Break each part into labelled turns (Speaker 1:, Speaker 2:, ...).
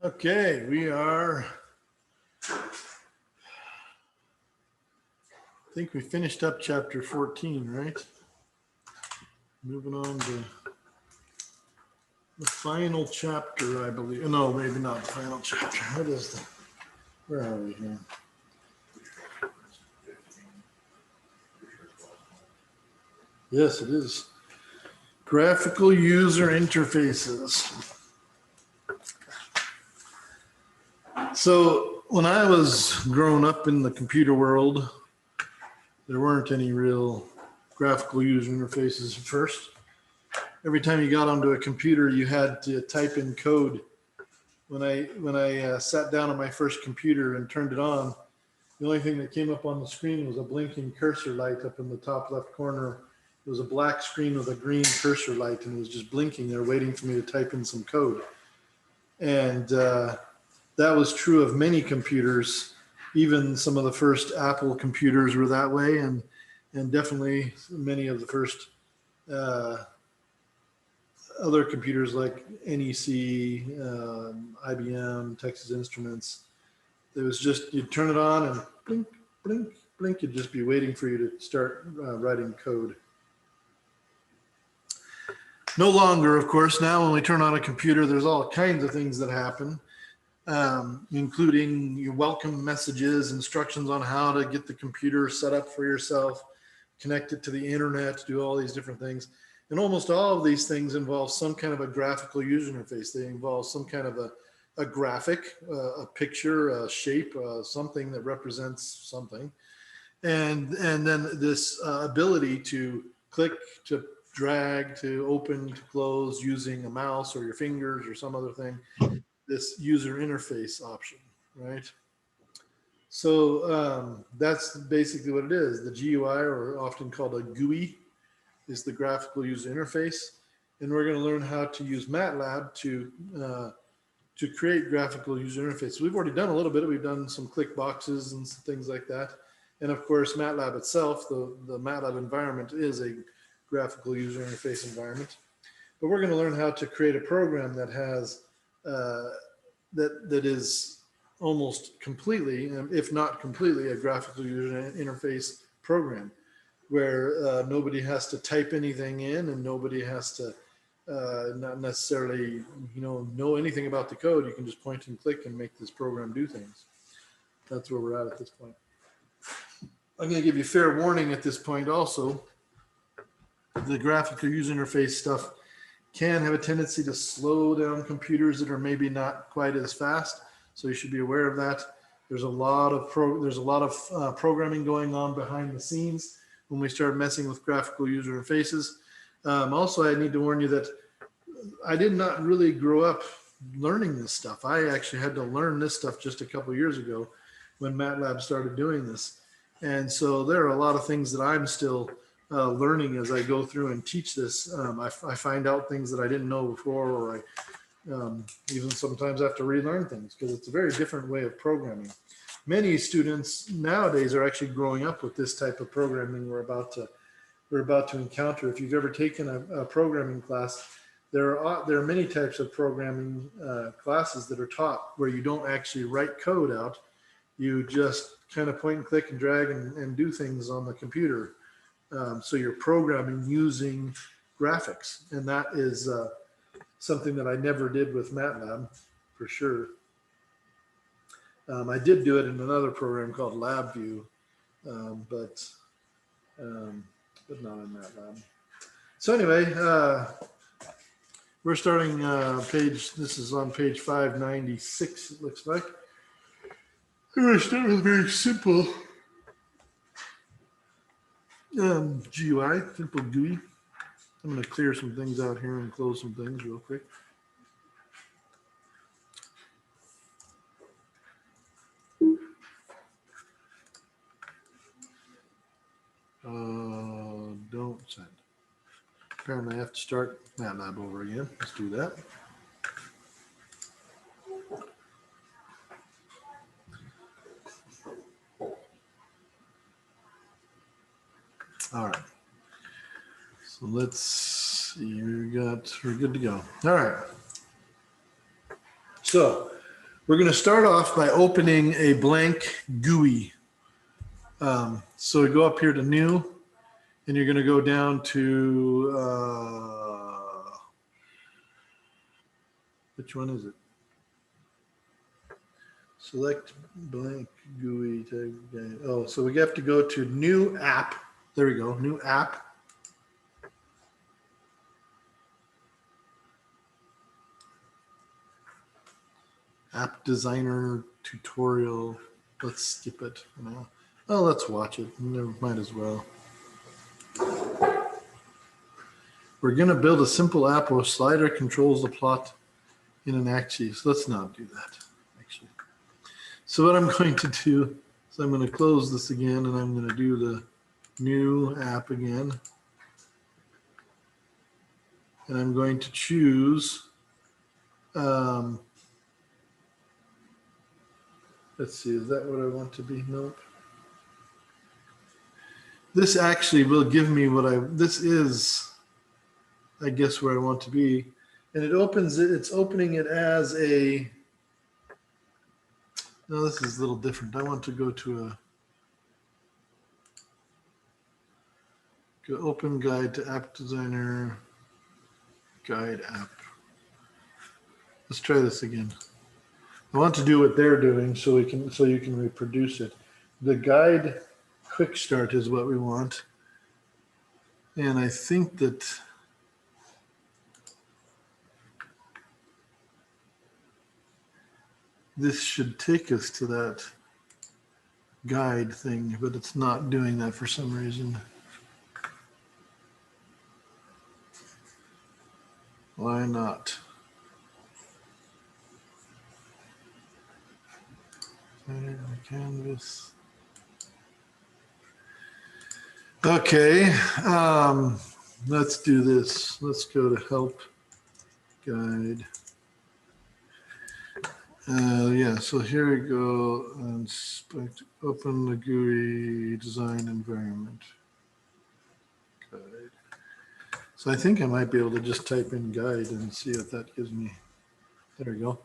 Speaker 1: Okay, we are, I think we finished up chapter 14, right? Moving on to the final chapter, I believe. No, maybe not the final chapter. What is the, where are we here? Yes, it is. Graphical user interfaces. So when I was growing up in the computer world, there weren't any real graphical user interfaces at first. Every time you got onto a computer, you had to type in code. When I sat down on my first computer and turned it on, the only thing that came up on the screen was a blinking cursor light up in the top left corner. It was a black screen with a green cursor light, and it was just blinking there, waiting for me to type in some code. And that was true of many computers. Even some of the first Apple computers were that way, and definitely many of the first other computers like NEC, IBM, Texas Instruments. It was just you'd turn it on and blink, blink, blink. You'd just be waiting for you to start writing code. No longer, of course. Now, when we turn on a computer, there's all kinds of things that happen. Including your welcome messages, instructions on how to get the computer set up for yourself, connect it to the internet, do all these different things. And almost all of these things involve some kind of a graphical user interface. They involve some kind of a graphic, a picture, a shape, something that represents something. And then this ability to click, to drag, to open, to close using a mouse or your fingers or some other thing, this user interface option, right? So that's basically what it is. The GUI, or often called a GUI, is the graphical user interface, and we're going to learn how to use MATLAB to create graphical user interface. We've already done a little bit. We've done some click boxes and some things like that, and of course, MATLAB itself, the MATLAB environment is a graphical user interface environment. But we're going to learn how to create a program that has that is almost completely, if not completely, a graphical user interface program where nobody has to type anything in and nobody has to not necessarily know anything about the code. You can just point and click and make this program do things. That's where we're at this point. I'm going to give you fair warning at this point also. The graphical user interface stuff can have a tendency to slow down computers that are maybe not quite as fast. So you should be aware of that. There's a lot of programming going on behind the scenes when we start messing with graphical user interfaces. Also, I need to warn you that I did not really grow up learning this stuff. I actually had to learn this stuff just a couple of years ago when MATLAB started doing this. And so there are a lot of things that I'm still learning as I go through and teach this. I find out things that I didn't know before, or I even sometimes have to relearn things because it's a very different way of programming. Many students nowadays are actually growing up with this type of programming we're about to encounter. If you've ever taken a programming class, there are many types of programming classes that are taught where you don't actually write code out. You just kind of point and click and drag and do things on the computer. So you're programming using graphics, and that is something that I never did with MATLAB, for sure. I did do it in another program called LabVIEW, but not in MATLAB. So anyway, we're starting this is on page 596, it looks like. I'm going to start with a very simple GUI, simple GUI. I'm going to clear some things out here and close some things real quick. Don't send. Apparently I have to start MATLAB over again. Let's do that. All right. So let's see, we're good to go. All right. So We're going to start off by opening a blank GUI. So we go up here to new, and you're going to go down to, which one is it? Select blank GUI. Oh, so we have to go to new app. There we go, new app. App designer tutorial. Let's skip it for now. Oh, let's watch it. Never might as well. We're going to build a simple app where a slider controls the plot in an axis. Let's not do that, actually. So what I'm going to do is I'm going to close this again, and I'm going to do the new app again. And I'm going to choose, let's see, is that what I want to be? Nope. This actually will give me this is, I guess, where I want to be. And it opens it, it's opening it as a, no, this is a little different. I want to go to open guide to app designer, guide app. Let's try this again. I want to do what they're doing so you can reproduce it. The guide quick start is what we want. And I think that this should take us to that guide thing, but it's not doing that for some reason. Why not? Canvas. Okay, let's do this. Let's go to help guide. Yeah, so here we go. Inspect, open the GUI design environment. Guide. So I think I might be able to just type in guide and see what that gives me. There we go.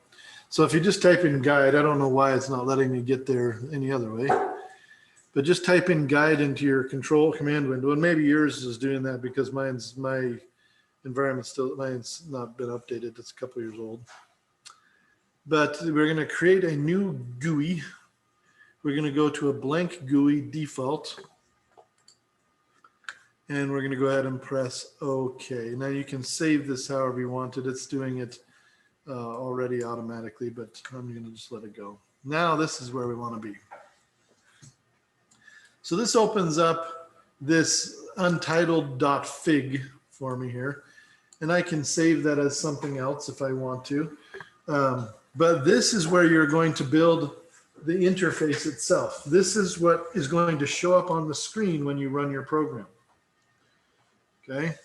Speaker 1: So if you just type in guide, I don't know why it's not letting me get there any other way, but just type in guide into your control command window, and maybe yours is doing that because my environment's not been updated. It's a couple years old. But we're going to create a new GUI. We're going to go to a blank GUI default, and we're going to go ahead and press OK. Now you can save this however you want it. It's doing it already automatically, but I'm going to just let it go. Now this is where we want to be. So this opens up this untitled.fig for me here, and I can save that as something else if I want to. But this is where you're going to build the interface itself. This is what is going to show up on the screen when you run your program. Okay.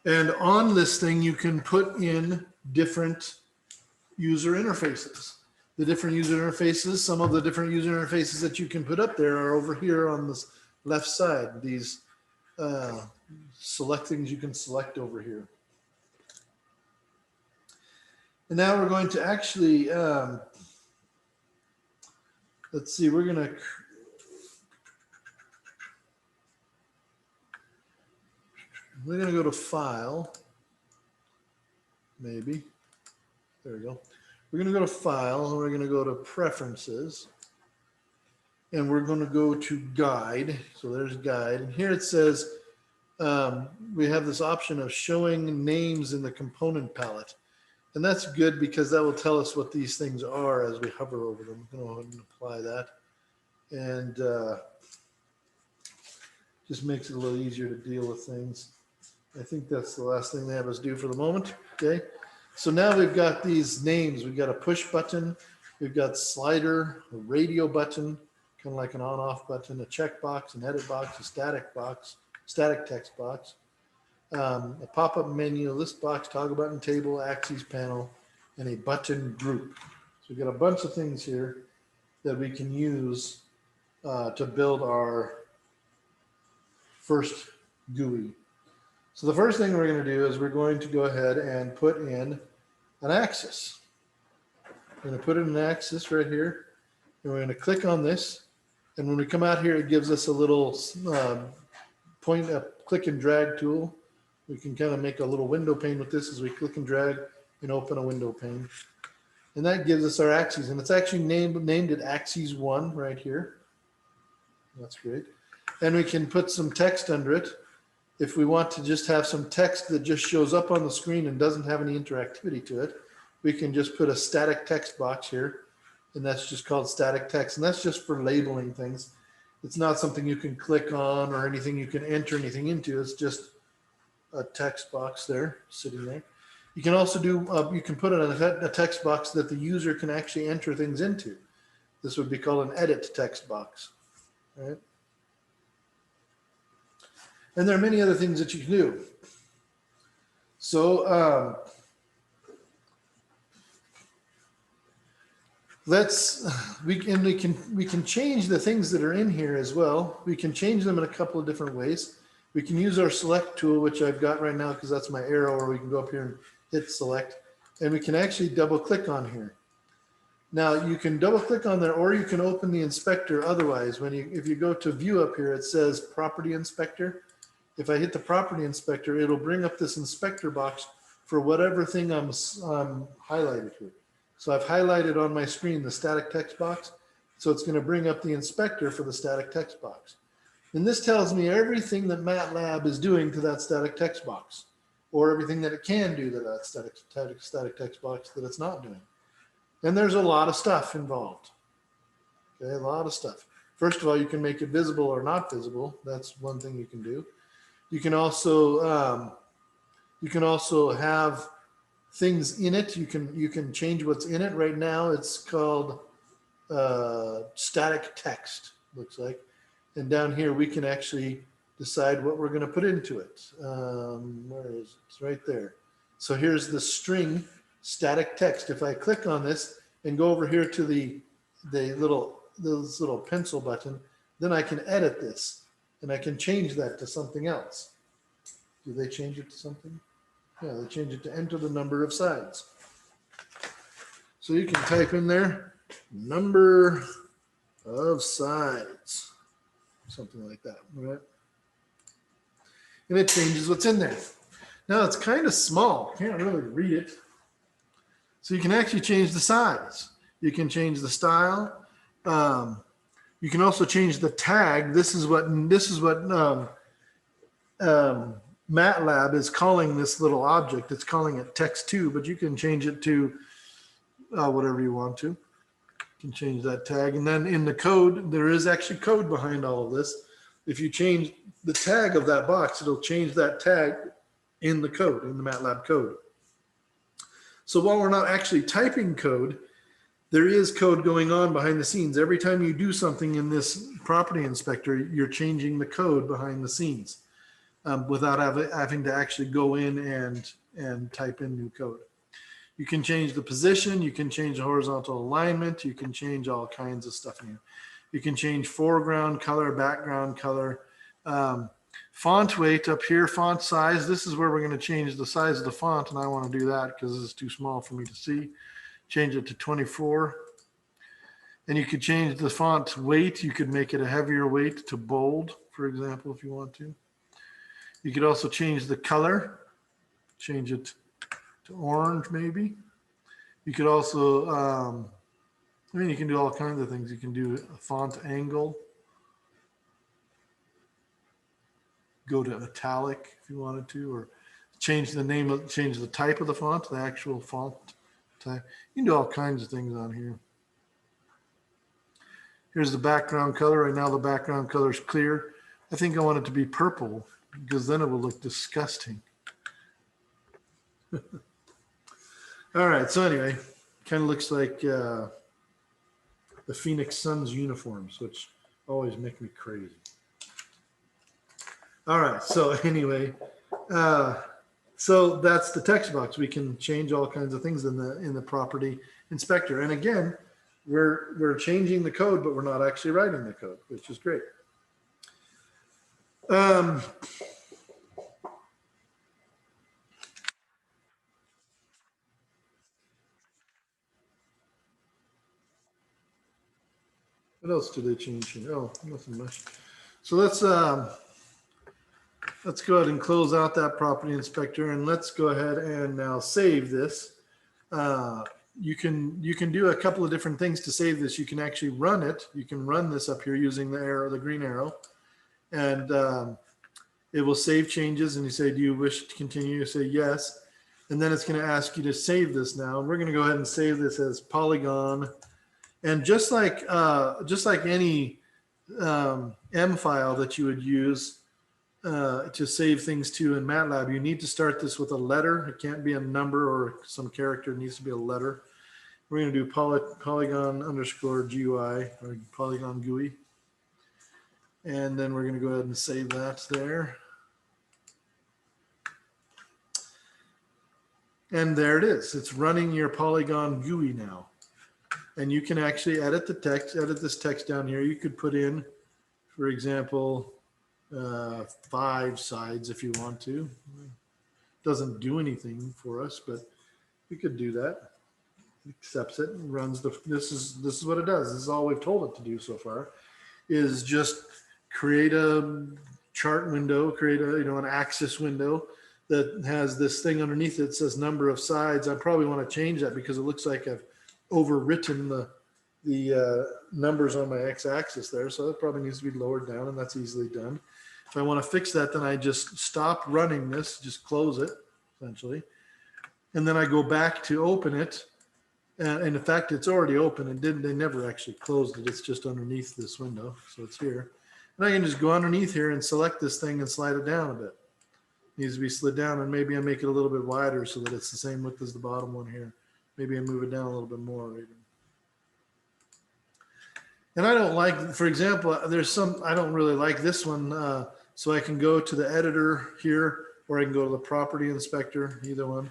Speaker 1: And on this thing, you can put in different user interfaces. The different user interfaces, some of the different user interfaces that you can put up there are over here on this left side. These select things you can select over here. And now we're going to actually, let's see, we're going to go to File, maybe. There we go. We're going to go to File, and we're going to go to Preferences, and we're going to go to Guide. So there's Guide, and here it says we have this option of showing names in the component palette. And that's good because that will tell us what these things are as we hover over them. Go ahead and apply that. And just makes it a little easier to deal with things. I think that's the last thing they have us do for the moment. Okay. So now we've got these names. We've got a push button. We've got slider, a radio button, kind of like an on-off button, a checkbox, an edit box, a static text box. A pop-up menu, list box, toggle button, table, axes panel, and a button group. So we've got a bunch of things here that we can use to build our first GUI. So the first thing we're going to do is we're going to go ahead and put in an axis. I'm going to put it in axis right here. And we're going to click on this. And when we come out here, it gives us a little click and drag tool. We can kind of make a little window pane with this as we click and drag and open a window pane. And that gives us our axes. And it's actually named it Axes 1 right here. That's great. And we can put some text under it. If we want to just have some text that just shows up on the screen and doesn't have any interactivity to it, we can just put a static text box here. And that's just called static text. And that's just for labeling things. It's not something you can click on or anything you can enter anything into. It's just a text box there, sitting there. You can also do, you can put it in a text box that the user can actually enter things into. This would be called an edit text box, right? And there are many other things that you can do. So we can change the things that are in here as well. We can change them in a couple of different ways. We can use our select tool, which I've got right now because that's my arrow, or we can go up here and hit select, and we can actually double click on here. Now you can double click on there, or you can open the inspector. Otherwise, if you go to view up here, it says property inspector. If I hit the property inspector, it'll bring up this inspector box for whatever thing I'm highlighted here. So I've highlighted on my screen the static text box. So it's going to bring up the inspector for the static text box. And this tells me everything that MATLAB is doing to that static text box, or everything that it can do to that static text box that it's not doing. And there's a lot of stuff involved. Okay, a lot of stuff. First of all, you can make it visible or not visible. That's one thing you can do. You can also have things in it. You can change what's in it. Right now, it's called static text. Looks like, and down here we can actually decide what we're going to put into it. Where is it? It's right there. So here's the string static text. If I click on this and go over here to this little pencil button, then I can edit this. And I can change that to something else. Do they change it to something? Yeah, they change it to enter the number of sides. So you can type in there, number of sides, something like that, right? And it changes what's in there. Now it's kind of small, can't really read it. So you can actually change the size. You can change the style. You can also change the tag. This is what MATLAB is calling this little object. It's calling it text2, but you can change it to whatever you want to. You can change that tag. And then in the code, there is actually code behind all of this. If you change the tag of that box, it'll change that tag in the code, in the MATLAB code. So while we're not actually typing code, there is code going on behind the scenes. Every time you do something in this property inspector, you're changing the code behind the scenes without having to actually go in and type in new code. You can change the position. You can change the horizontal alignment. You can change all kinds of stuff in here. You can change foreground color, background color, font weight up here, font size. This is where we're going to change the size of the font, and I want to do that because it's too small for me to see. Change it to 24. And you could change the font weight. You could make it a heavier weight to bold, for example, if you want to. You could also change the color, change it to orange maybe. You could also, you can do all kinds of things. You can do a font angle, go to italic if you wanted to, or change the type of the font, the actual font type. You can do all kinds of things on here. Here's the background color. Right now the background color is clear. I think I want it to be purple because then it will look disgusting. All right, so anyway, kind of looks like the Phoenix Suns uniforms, which always make me crazy. All right, so anyway, so that's the text box. We can change all kinds of things in the property inspector. And again, we're changing the code, but we're not actually writing the code, which is great. What else did they change here? Oh, nothing much. So let's go ahead and close out that property inspector, and let's go ahead and now save this. Uh, you can do a couple of different things to save this. You can actually run it. You can run this up here using the arrow, the green arrow, and it will save changes. And you say, do you wish to continue? You say yes, and then it's going to ask you to save this now. And we're going to go ahead and save this as Polygon. And just like any M file that you would use to save things to in MATLAB, you need to start this with a letter. It can't be a number or some character. It needs to be a letter. We're going to do polygon underscore GUI or polygon GUI. And then we're going to go ahead and save that there. And there it is. It's running your polygon GUI now. And you can actually edit the text, edit this text down here. You could put in, for example, 5 sides if you want to. Doesn't do anything for us, but we could do that. It accepts it and runs the, this is what it does. This is all we've told it to do so far, is just create a chart window, create a, an axis window that has this thing underneath it that says number of sides. I probably want to change that because it looks like I've overwritten the numbers on my x-axis there, so that probably needs to be lowered down, and that's easily done. If I want to fix that, then I just stop running this, just close it essentially, and then I go back to open it. And in fact, it's already open. And they never actually closed it. It's just underneath this window, so it's here. And I can just go underneath here and select this thing and slide it down a bit. It needs to be slid down, and maybe I make it a little bit wider so that it's the same width as the bottom one here. Maybe I move it down a little bit more even. And I don't like, for example, there's some, I don't really like this one. So I can go to the editor here, or I can go to the property inspector, either one.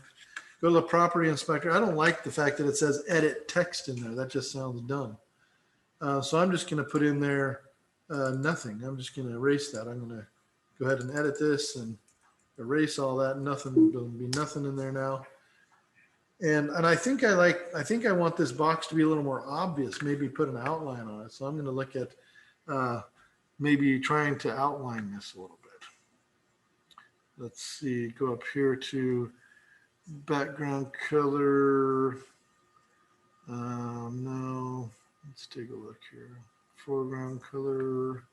Speaker 1: Go to the property inspector. I don't like the fact that it says edit text in there. That just sounds dumb. So I'm just going to put in there nothing. I'm just going to erase that. I'm going to go ahead and edit this and erase all that. Nothing, there'll be nothing in there now. And I think I want this box to be a little more obvious, maybe put an outline on it. So I'm going to look at maybe trying to outline this a little bit. Let's see, go up here to background color. No, let's take a look here. Foreground color,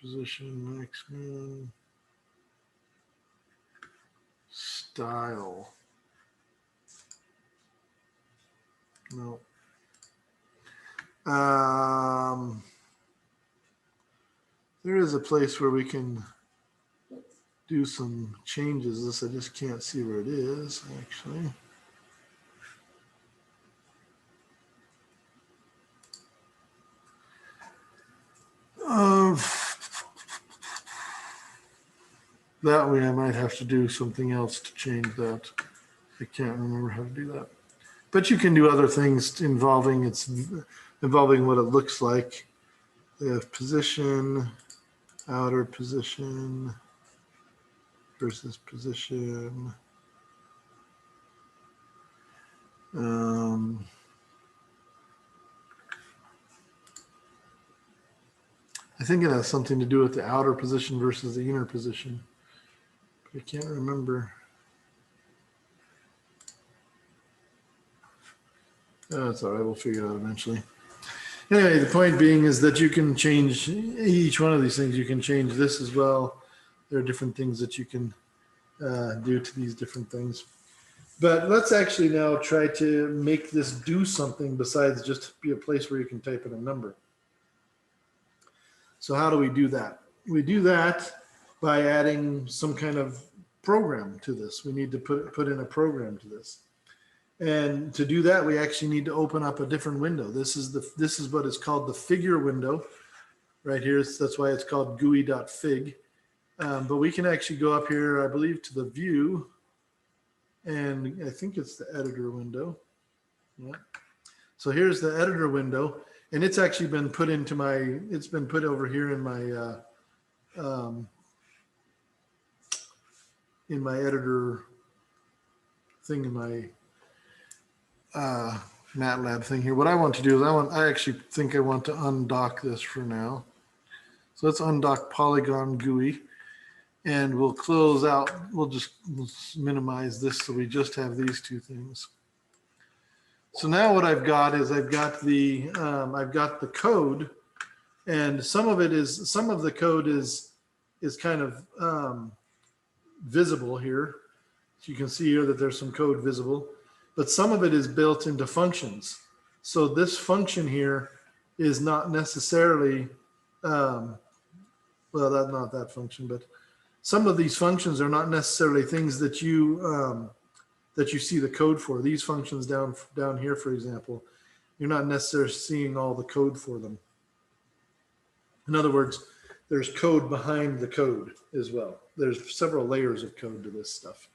Speaker 1: position, maximum, style. No. There is a place where we can do some changes. This, I just can't see where it is actually. That way I might have to do something else to change that. I can't remember how to do that. But you can do other things involving what it looks like. The position, outer position versus position. I think it has something to do with the outer position versus the inner position. But I can't remember. Oh, that's all right. We'll figure it out eventually. Anyway, the point being is that you can change each one of these things. You can change this as well. There are different things that you can do to these different things. But let's actually now try to make this do something besides just be a place where you can type in a number. So how do we do that? We do that by adding some kind of program to this. We need to put in a program to this. And to do that, we actually need to open up a different window. This is what is called the figure window right here. That's why it's called GUI.fig. But we can actually go up here, I believe, to the view, and I think it's the editor window. Yeah. So here's the editor window, and it's actually been put into it's been put over here in my editor thing in my MATLAB thing here. What I want to do is I actually think I want to undock this for now. So let's undock Polygon GUI, and we'll close out. We'll minimize this so we just have these two things. So now what I've got is I've got the code, and some of the code is kind of visible here. So you can see here that there's some code visible, but some of it is built into functions. So this function here is not necessarily, well, that's not that function, but some of these functions are not necessarily things that you see the code for. These functions down here, for example, you're not necessarily seeing all the code for them. In other words, there's code behind the code as well. There's several layers of code to this stuff.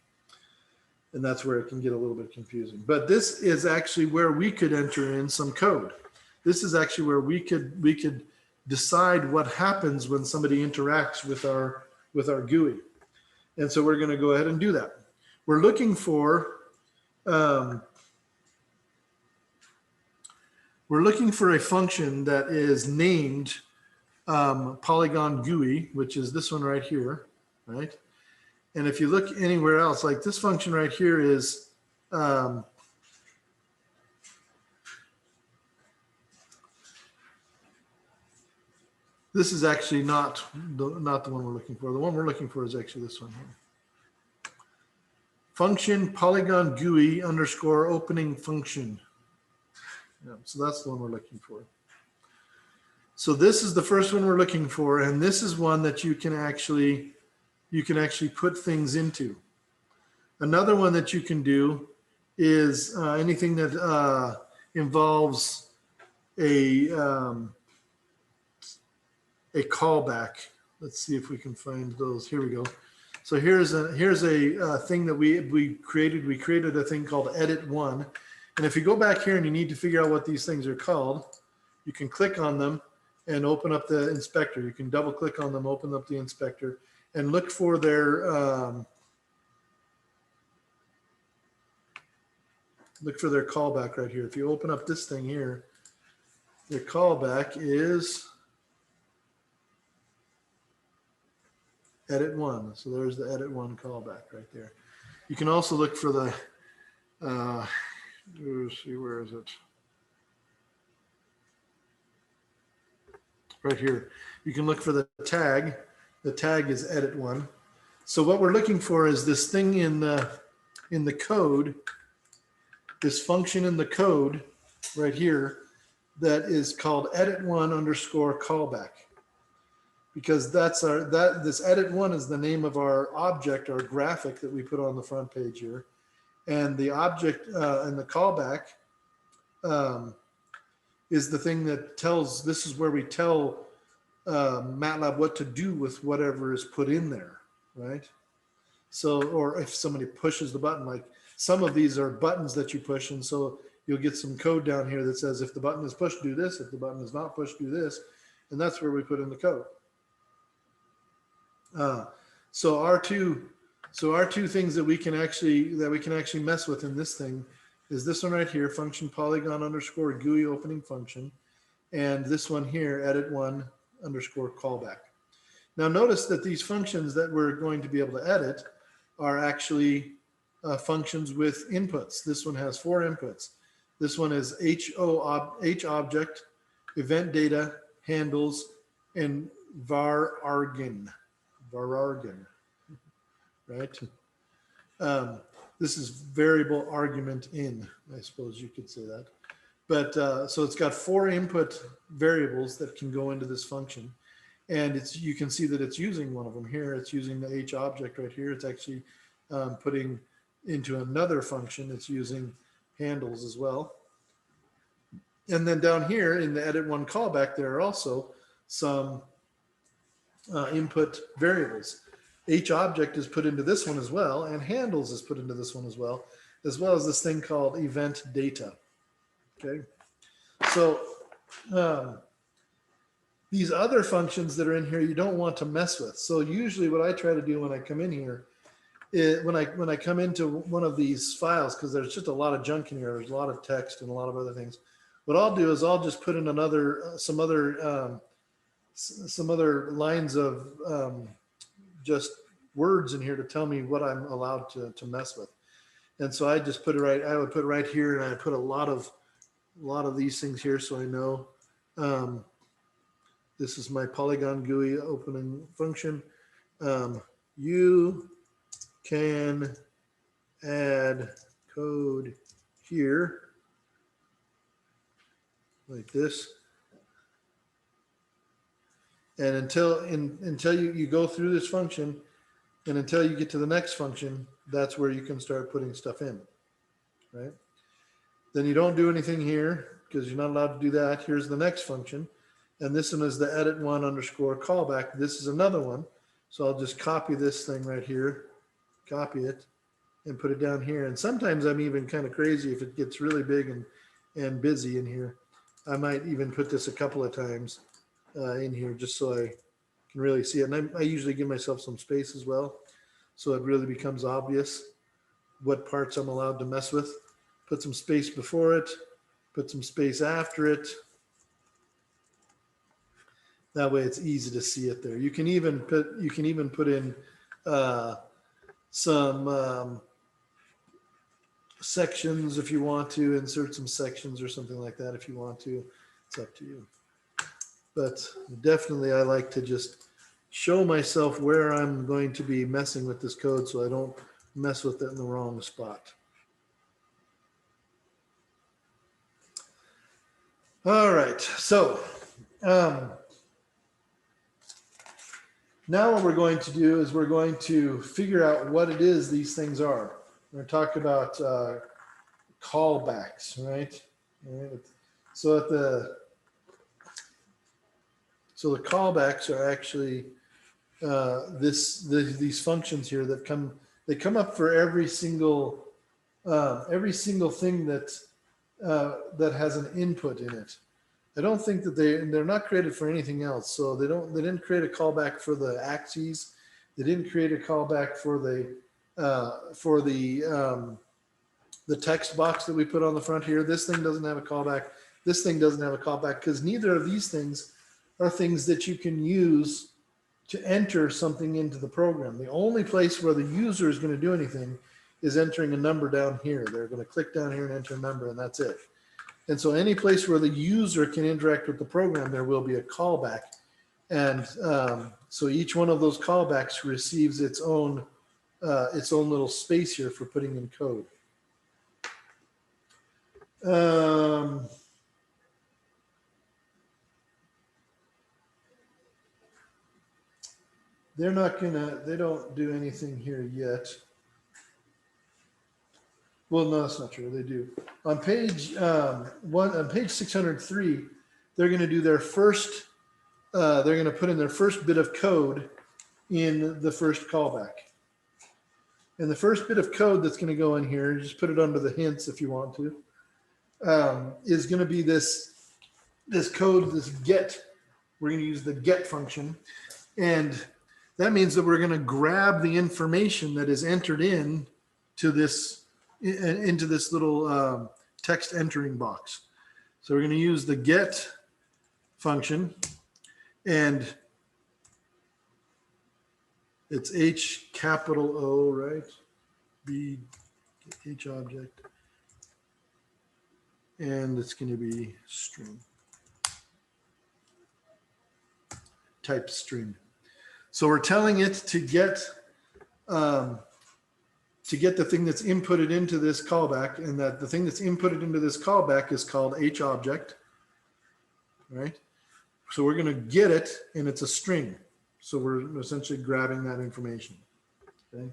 Speaker 1: And that's where it can get a little bit confusing. But this is actually where we could enter in some code. This is actually where we could decide what happens when somebody interacts with our GUI. And so we're going to go ahead and do that. We're looking for a function that is named Polygon GUI, which is this one right here, right? And if you look anywhere else, like this function right here is this is actually not the one we're looking for. The one we're looking for is actually this one here. Function Polygon GUI underscore opening function. Yeah, so that's the one we're looking for. So this is the first one we're looking for, and this is one that you can actually put things into. Another one that you can do is anything that involves a callback. Let's see if we can find those. Here we go. So here's a thing that we created. We created a thing called edit one. And if you go back here and you need to figure out what these things are called, you can click on them and open up the inspector. You can double click on them, open up the inspector, and look for their callback right here. If you open up this thing here, their callback is edit one. So there's the edit one callback right there. You can also look for the let's see, where is it? Right here. You can look for the tag. The tag is edit one. So what we're looking for is this thing in the code, this function in the code right here that is called edit one underscore callback. Because this edit one is the name of our object, our graphic that we put on the front page here. And the object and the callback is the thing that tells, this is where we tell MATLAB what to do with whatever is put in there, right? So, or if somebody pushes the button, like some of these are buttons that you push, and so you'll get some code down here that says if the button is pushed, do this. If the button is not pushed, do this. And that's where we put in the code. So our two things that we can actually mess with in this thing is this one right here, function Polygon underscore GUI opening function, and this one here, edit one underscore callback. Now notice that these functions that we're going to be able to edit are actually functions with inputs. This one has 4 inputs. This one is H object, event data, handles, and varargin, right? This is variable argument in, I suppose you could say that. But so it's got 4 input variables that can go into this function. And you can see that it's using one of them here. It's using the H object right here. It's actually putting into another function. It's using handles as well. And then down here in the edit one callback, there are also some input variables. H object is put into this one as well, and handles is put into this one as well as this thing called event data. Okay, so these other functions that are in here, you don't want to mess with. So usually what I try to do when I come in here when I come into one of these files, because there's just a lot of junk in here, there's a lot of text and a lot of other things. What I'll do is I'll just put in some other lines of just words in here to tell me what I'm allowed to mess with. And so I just put it right. I would put it right here, and I put a lot of these things here, so I know this is my Polygon GUI opening function. You can add code here like this. And until you go through this function and until you get to the next function, that's where you can start putting stuff in, right? Then you don't do anything here because you're not allowed to do that. Here's the next function. And this one is the edit one underscore callback. This is another one. So I'll just copy this thing right here, copy it, and put it down here. And sometimes I'm even kind of crazy if it gets really big and busy in here. I might even put this a couple of times in here just so I can really see it. And I usually give myself some space as well, so it really becomes obvious what parts I'm allowed to mess with. Put some space before it, put some space after it. That way it's easy to see it there. You can even put in some sections if you want to, insert some sections or something like that if you want to. It's up to you. But definitely I like to just show myself where I'm going to be messing with this code so I don't mess with it in the wrong spot. All right, so now what we're going to do is we're going to figure out what it is these things are. We're going to talk about callbacks, right? All right. So the callbacks are actually these functions here that come up for every single thing that has an input in it. I don't think that they're not created for anything else. So they didn't create a callback for the axes. They didn't create a callback for the text box that we put on the front here. This thing doesn't have a callback. This thing doesn't have a callback because neither of these things are things that you can use to enter something into the program. The only place where the user is going to do anything is entering a number down here. They're going to click down here and enter a number, and that's it. And so any place where the user can interact with the program, there will be a callback. And so each one of those callbacks receives its own little space here for putting in code. They don't do anything here yet. Well, no, that's not true. They do. On page on page 603, they're going to do their first, they're going to put in their first bit of code in the first callback. And the first bit of code that's going to go in here, just put it under the hints if you want to, is going to be this code, this get. We're going to use the get function. And that means that we're going to grab the information that is entered in to this, into this little text entering box. So we're going to use the get function, and it's H capital O, right? B H object, and it's going to be string, type string. So we're telling it to get the thing that's inputted into this callback, and that the thing that's inputted into this callback is called H object, right? So we're going to get it, and it's a string. So we're essentially grabbing that information, okay?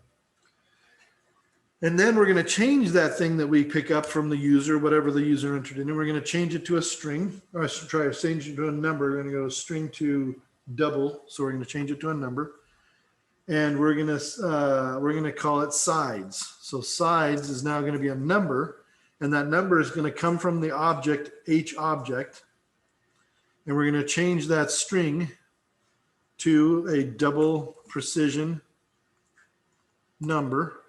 Speaker 1: And then we're going to change that thing that we pick up from the user, whatever the user entered in, and we're going to change it to a string, or try to change it to a number. We're going to go string to double. So we're going to change it to a number, and we're going to call it sides. So sides is now going to be a number, and that number is going to come from the object H object, and we're going to change that string to a double precision number.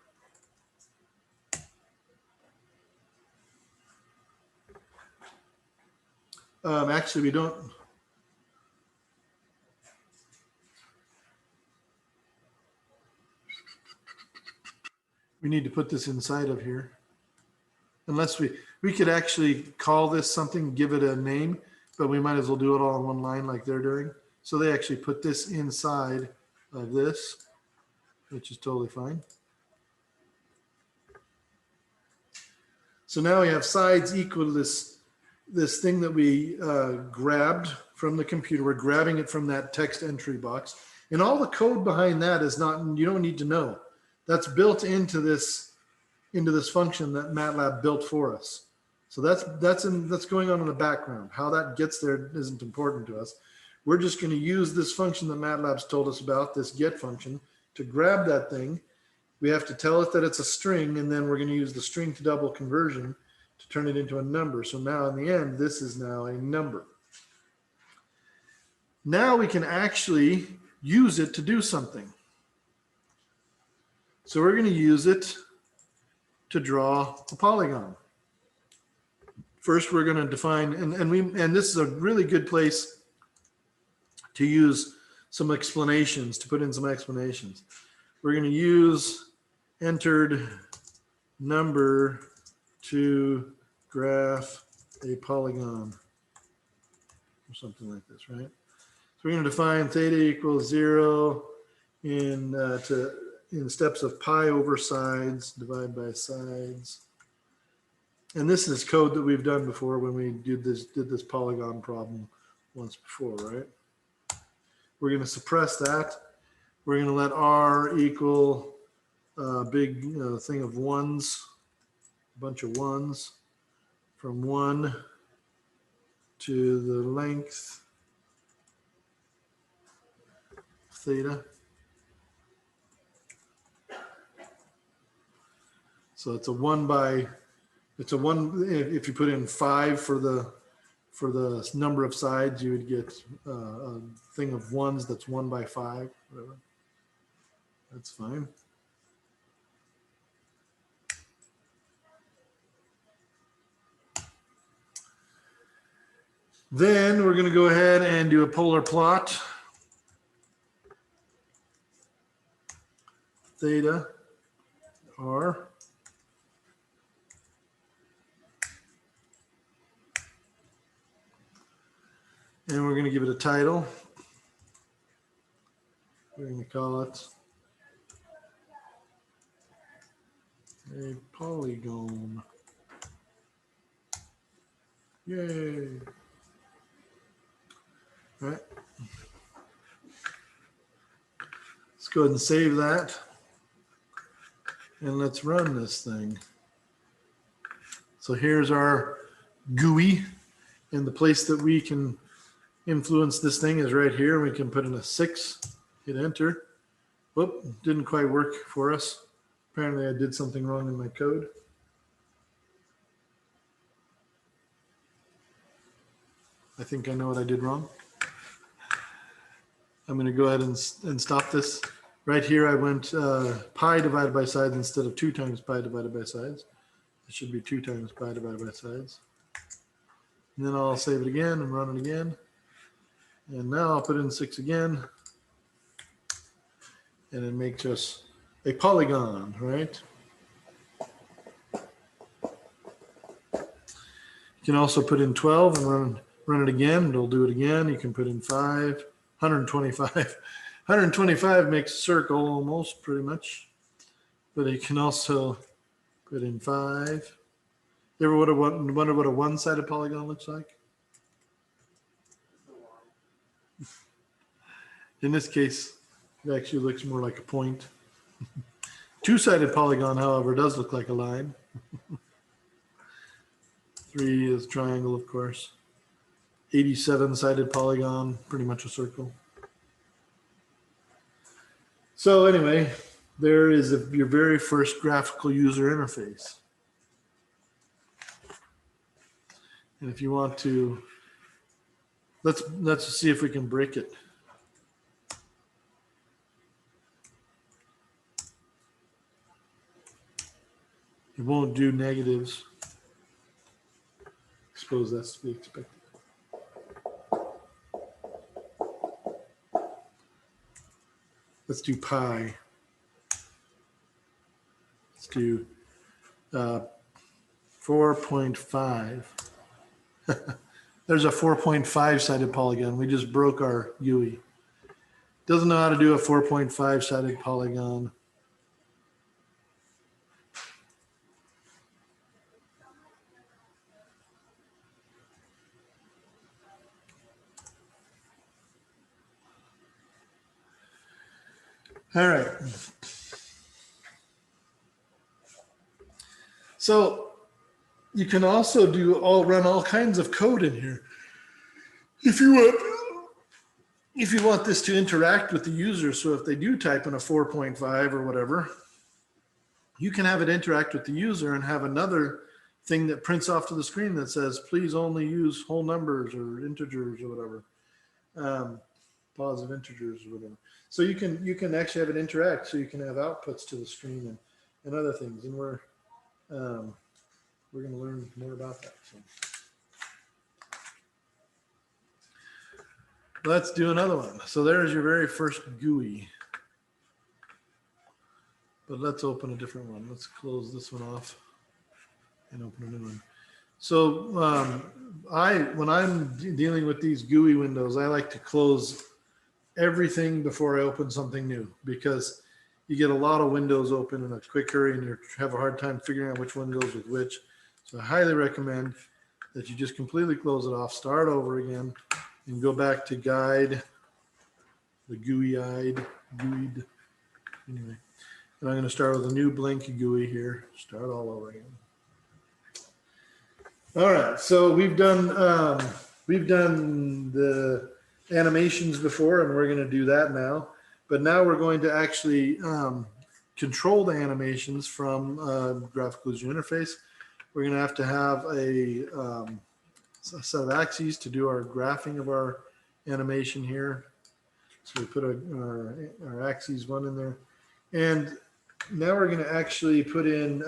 Speaker 1: Actually, we don't. We need to put this inside of here. Unless we could actually call this something, give it a name, but we might as well do it all in one line like they're doing. So they actually put this inside of this, which is totally fine. So now we have sides equal to this thing that we grabbed from the computer. We're grabbing it from that text entry box. And all the code behind that is not, you don't need to know. That's built into this function that MATLAB built for us. So that's going on in the background. How that gets there isn't important to us. We're just going to use this function that MATLAB's told us about, this get function, to grab that thing. We have to tell it that it's a string, and then we're going to use the string to double conversion to turn it into a number. So now in the end, this is now a number. Now we can actually use it to do something. So we're going to use it to draw a polygon. First, we're going to define, and this is a really good place to use some explanations, to put in some explanations. We're going to use entered number to graph a polygon or something like this, right? So we're going to define theta equals 0 in steps of pi over sides, divide by sides. And this is code that we've done before when we did this polygon problem once before, right? We're going to suppress that. We're going to let R equal a big thing of ones, a bunch of ones, from 1 to the length theta. So it's a 1 by, it's a 1, if you put in 5 for the number of sides, you would get a thing of ones that's 1 by 5, whatever. That's fine. Then we're going to go ahead and do a polar plot. Theta R. And we're going to give it a title. We're going to call it a polygon. Yay. All right. Let's go ahead and save that. And let's run this thing. So here's our GUI. And the place that we can influence this thing is right here. We can put in a 6, hit enter. Whoop, didn't quite work for us. Apparently I did something wrong in my code. I think I know what I did wrong. I'm going to go ahead and stop this. Right here I went pi divided by sides instead of 2 times pi divided by sides. It should be 2 times pi divided by sides. And then I'll save it again and run it again. And now I'll put in 6 again. And it makes us a polygon, right? You can also put in 12 and run it again. It'll do it again. You can put in 5, 125. 125 makes a circle almost, pretty much. But you can also put in 5. You ever wonder what a one-sided polygon looks like? In this case, it actually looks more like a point. Two-sided polygon, however, does look like a line. 3 is triangle, of course. 87-sided polygon, pretty much a circle. So anyway, there is your very first graphical user interface. And if you want to, let's see if we can break it. It won't do negatives. I suppose that's to be expected. Let's do pi. Let's do 4.5. There's a 4.5 sided polygon. We just broke our GUI. Doesn't know how to do a 4.5 sided polygon. All right. So you can also run all kinds of code in here. If you want this to interact with the user, so if they do type in a 4.5 or whatever, you can have it interact with the user and have another thing that prints off to the screen that says, please only use whole numbers or integers or whatever, positive integers or whatever. So you can actually have it interact, so you can have outputs to the screen and other things. And we're going to learn more about that. So. Let's do another one. So there's your very first GUI. But let's open a different one. Let's close this one off and open a new one. So when I'm dealing with these GUI windows, I like to close everything before I open something new, because you get a lot of windows open in a quick hurry and you have a hard time figuring out which one goes with which. So I highly recommend that you just completely close it off, start over again, and go back to guide, the GUI'd. Anyway, and I'm going to start with a new blank GUI here. Start all over again. All right, so we've done the animations before, and we're going to do that now. But now we're going to actually control the animations from graphical user interface. We're going to have a set of axes to do our graphing of our animation here. So we put our axes one in there. And now we're going to actually put in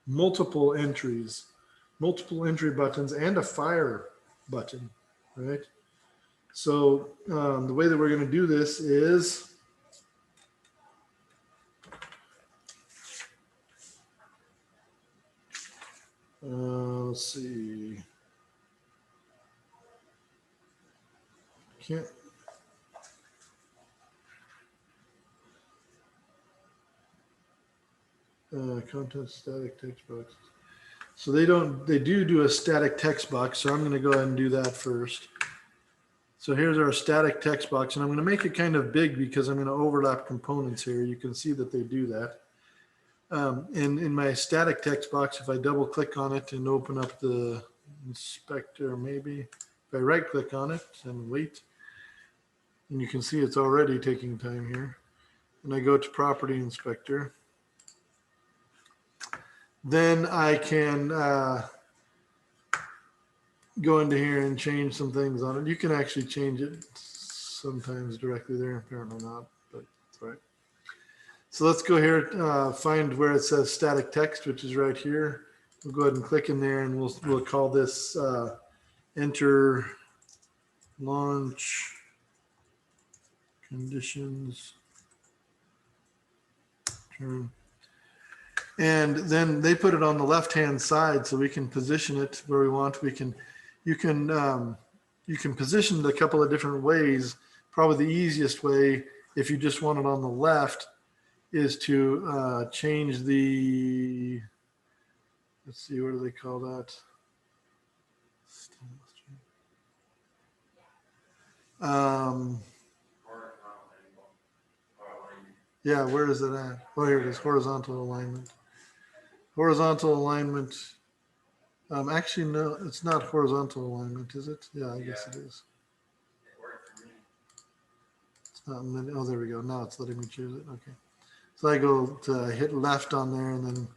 Speaker 1: multiple entry buttons and a fire button, right? So the way that we're going to do this is let's see. Can't. Content static text box. So they do a static text box. So I'm going to go ahead and do that first. So here's our static text box, and I'm going to make it kind of big because I'm going to overlap components here. You can see that they do that. And in my static text box, if I double click on it and open up the inspector, maybe if I right click on it and wait, and you can see it's already taking time here. And I go to property inspector. Then I can go into here and change some things on it. You can actually change it sometimes directly there, apparently not, but it's all right. So let's go here, find where it says static text, which is right here. We'll go ahead and click in there, and we'll call this enter launch conditions term. And then they put it on the left-hand side, so we can position it where we want. You can position it a couple of different ways. Probably the easiest way, if you just want it on the left, is to change the. Let's see, what do they call that? Yeah, where is it at? Oh, here it is, horizontal alignment. Horizontal alignment. Actually, no, it's not horizontal alignment, is it? Yeah, I guess it is. It's not. Oh, there we go. Now it's letting me choose it. Okay. So I go to hit left on there, and then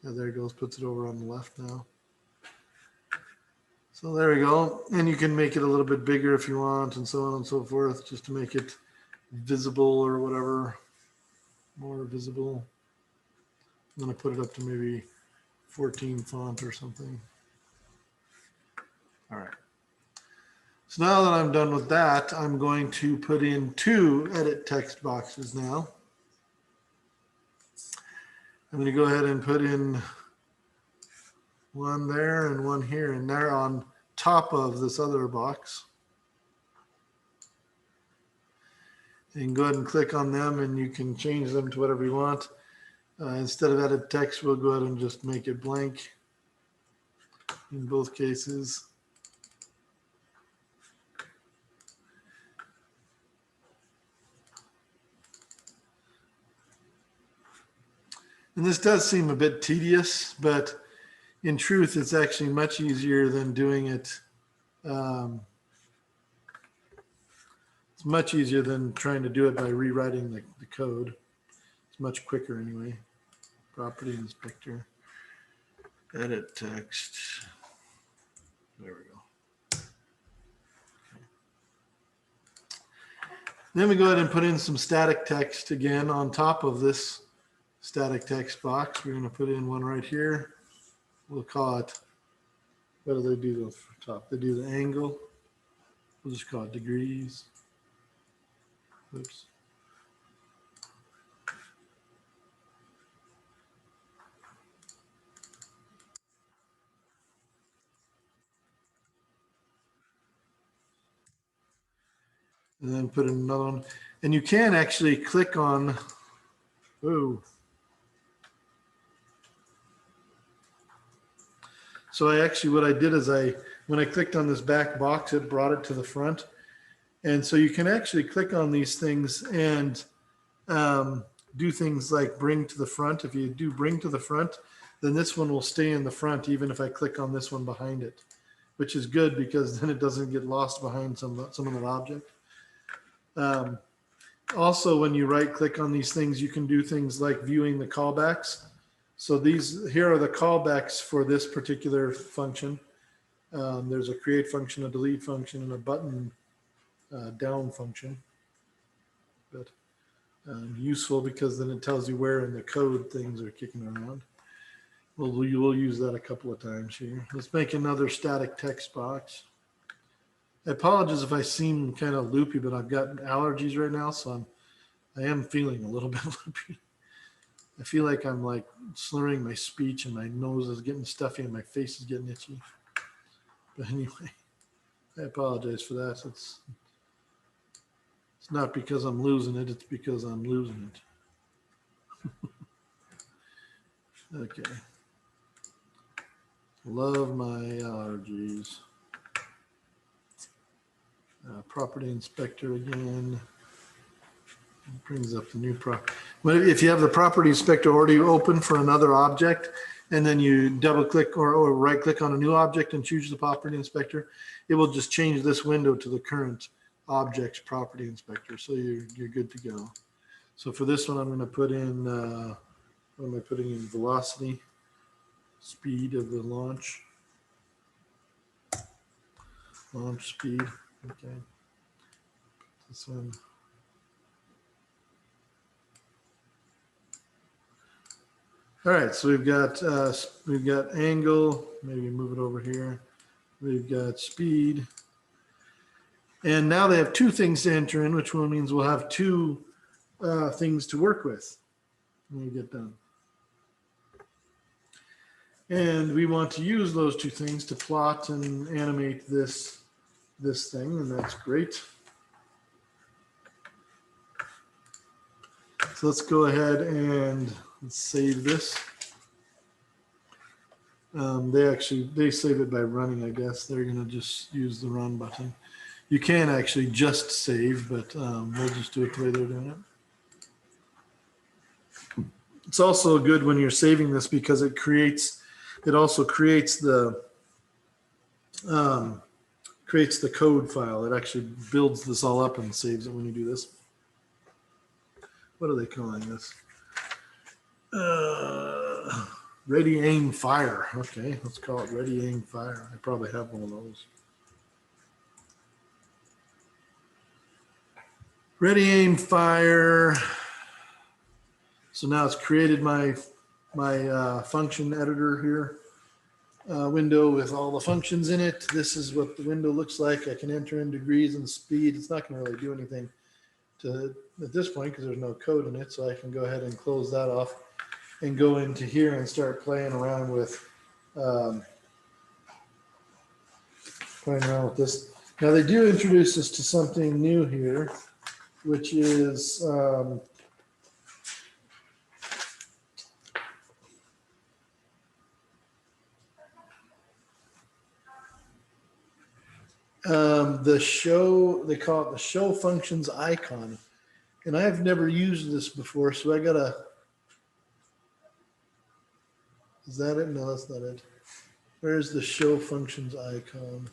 Speaker 1: yeah, there it goes. Puts it over on the left now. So there we go. And you can make it a little bit bigger if you want, and so on and so forth, just to make it visible or whatever, more visible. I'm going to put it up to maybe 14 font or something. All right. So now that I'm done with that, I'm going to put in 2 edit text boxes now. I'm going to go ahead and put in one there and one here, and they're on top of this other box. You can go ahead and click on them and you can change them to whatever you want. Instead of edit text, we'll go ahead and just make it blank in both cases. And this does seem a bit tedious, but in truth, it's actually much easier than doing it. It's much easier than trying to do it by rewriting the code. It's much quicker anyway. Property inspector, edit text. There we go. Okay. Then we go ahead and put in some static text again on top of this static text box. We're going to put in one right here. We'll call it, what do they do at the top? They do the angle. We'll just call it degrees. Oops. And then put in another one. And you can actually click on, ooh. So what I did is when I clicked on this back box, it brought it to the front. And so you can actually click on these things and do things like bring to the front. If you do bring to the front, then this one will stay in the front, even if I click on this one behind it, which is good because then it doesn't get lost behind some of that object. Also, when you right click on these things, you can do things like viewing the callbacks. So here are the callbacks for this particular function. There's a create function, a delete function, and a button down function. But useful because then it tells you where in the code things are kicking around. Well, we will use that a couple of times here. Let's make another static text box. I apologize if I seem kind of loopy, but I've got allergies right now, so I am feeling a little bit loopy. I feel like I'm like slurring my speech and my nose is getting stuffy and my face is getting itchy. But anyway, I apologize for that. It's not because I'm losing it, it's because I'm losing it. Okay. Love my allergies. Property inspector again. It brings up the new property. If you have the property inspector already open for another object, and then you double click or right click on a new object and choose the property inspector, it will just change this window to the current object's property inspector. So you're good to go. So for this one, I'm going to put in, what am I putting in? Velocity, speed of the launch speed. Okay. This one. All right, so we've got angle. Maybe move it over here. We've got speed, and now they have 2 things to enter in, which one means we'll have 2 things to work with when we get done. And we want to use those 2 things to plot and animate this thing, and that's great. So let's go ahead and save this. They save it by running, I guess. They're going to just use the run button. You can actually just save, but we'll just do it the way they're doing it. It's also good when you're saving this because it also creates the code file. It actually builds this all up and saves it when you do this. What are they calling this? Ready, aim, fire. Okay, let's call it ready, aim, fire. I probably have one of those. Ready, aim, fire. So now it's created my function editor here window with all the functions in it. This is what the window looks like. I can enter in degrees and speed. It's not going to really do anything at this point because there's no code in it. So I can go ahead and close that off and go into here and start playing around with this. Now they do introduce us to something new here, which is the show, they call it the show functions icon. And I've never used this before, so I gotta, is that it? No, that's not it. Where's the show functions icon?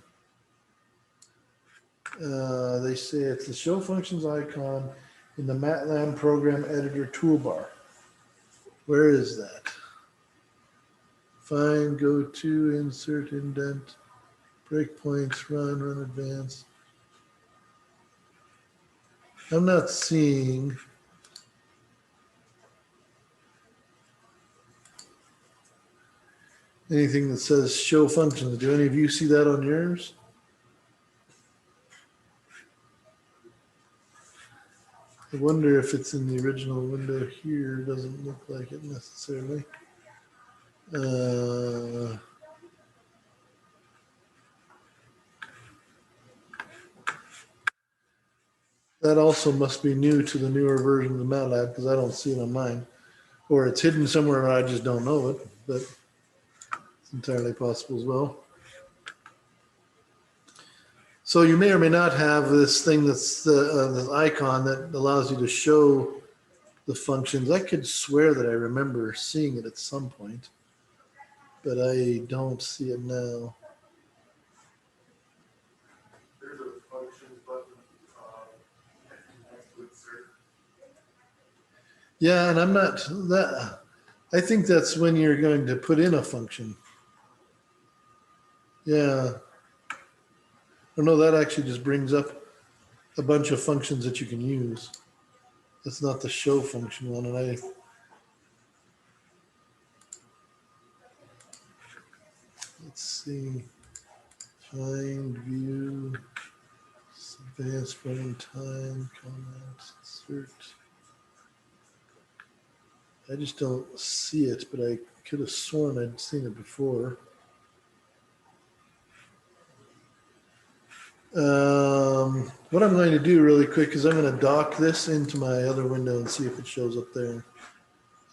Speaker 1: They say it's the show functions icon in the MATLAB program editor toolbar. Where is that? Find, go to, insert, indent, breakpoints, run advance. I'm not seeing anything that says show functions. Do any of you see that on yours? I wonder if it's in the original window here. Doesn't look like it necessarily. That also must be new to the newer version of MATLAB because I don't see it on mine. Or it's hidden somewhere and I just don't know it, but it's entirely possible as well. So you may or may not have this thing that's this icon that allows you to show the functions. I could swear that I remember seeing it at some point, but I don't see it now.
Speaker 2: There's a functions button next to insert.
Speaker 1: Yeah, and I'm not that. I think that's when you're going to put in a function. Yeah. Oh no, that actually just brings up a bunch of functions that you can use. That's not the show function one, and let's see, find, view, advanced running time, comments, insert. I just don't see it, but I could have sworn I'd seen it before. What I'm going to do really quick is I'm going to dock this into my other window and see if it shows up there.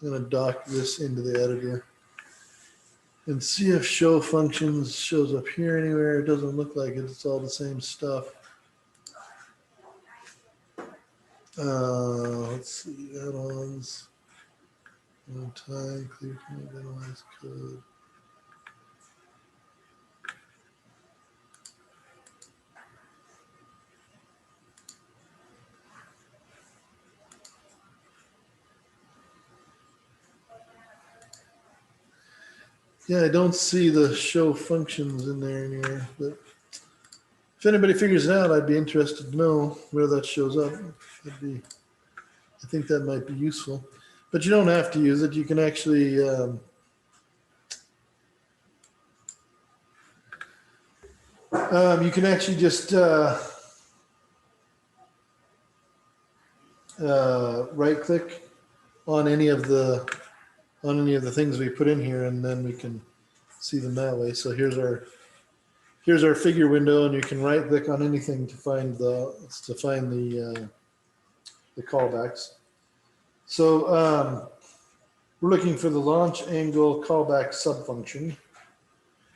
Speaker 1: I'm going to dock this into the editor and see if show functions shows up here anywhere. It doesn't look like it. It's all the same stuff. Let's see, add-ons, time, clear command, analyze code. Yeah, I don't see the show functions in there anywhere, but if anybody figures it out, I'd be interested to know where that shows up. I think that might be useful, but you don't have to use it. You can actually, just right click on any of the things we put in here, and then we can see them that way. So here's our figure window, and you can right click on anything to find the callbacks. So we're looking for the launch angle callback subfunction.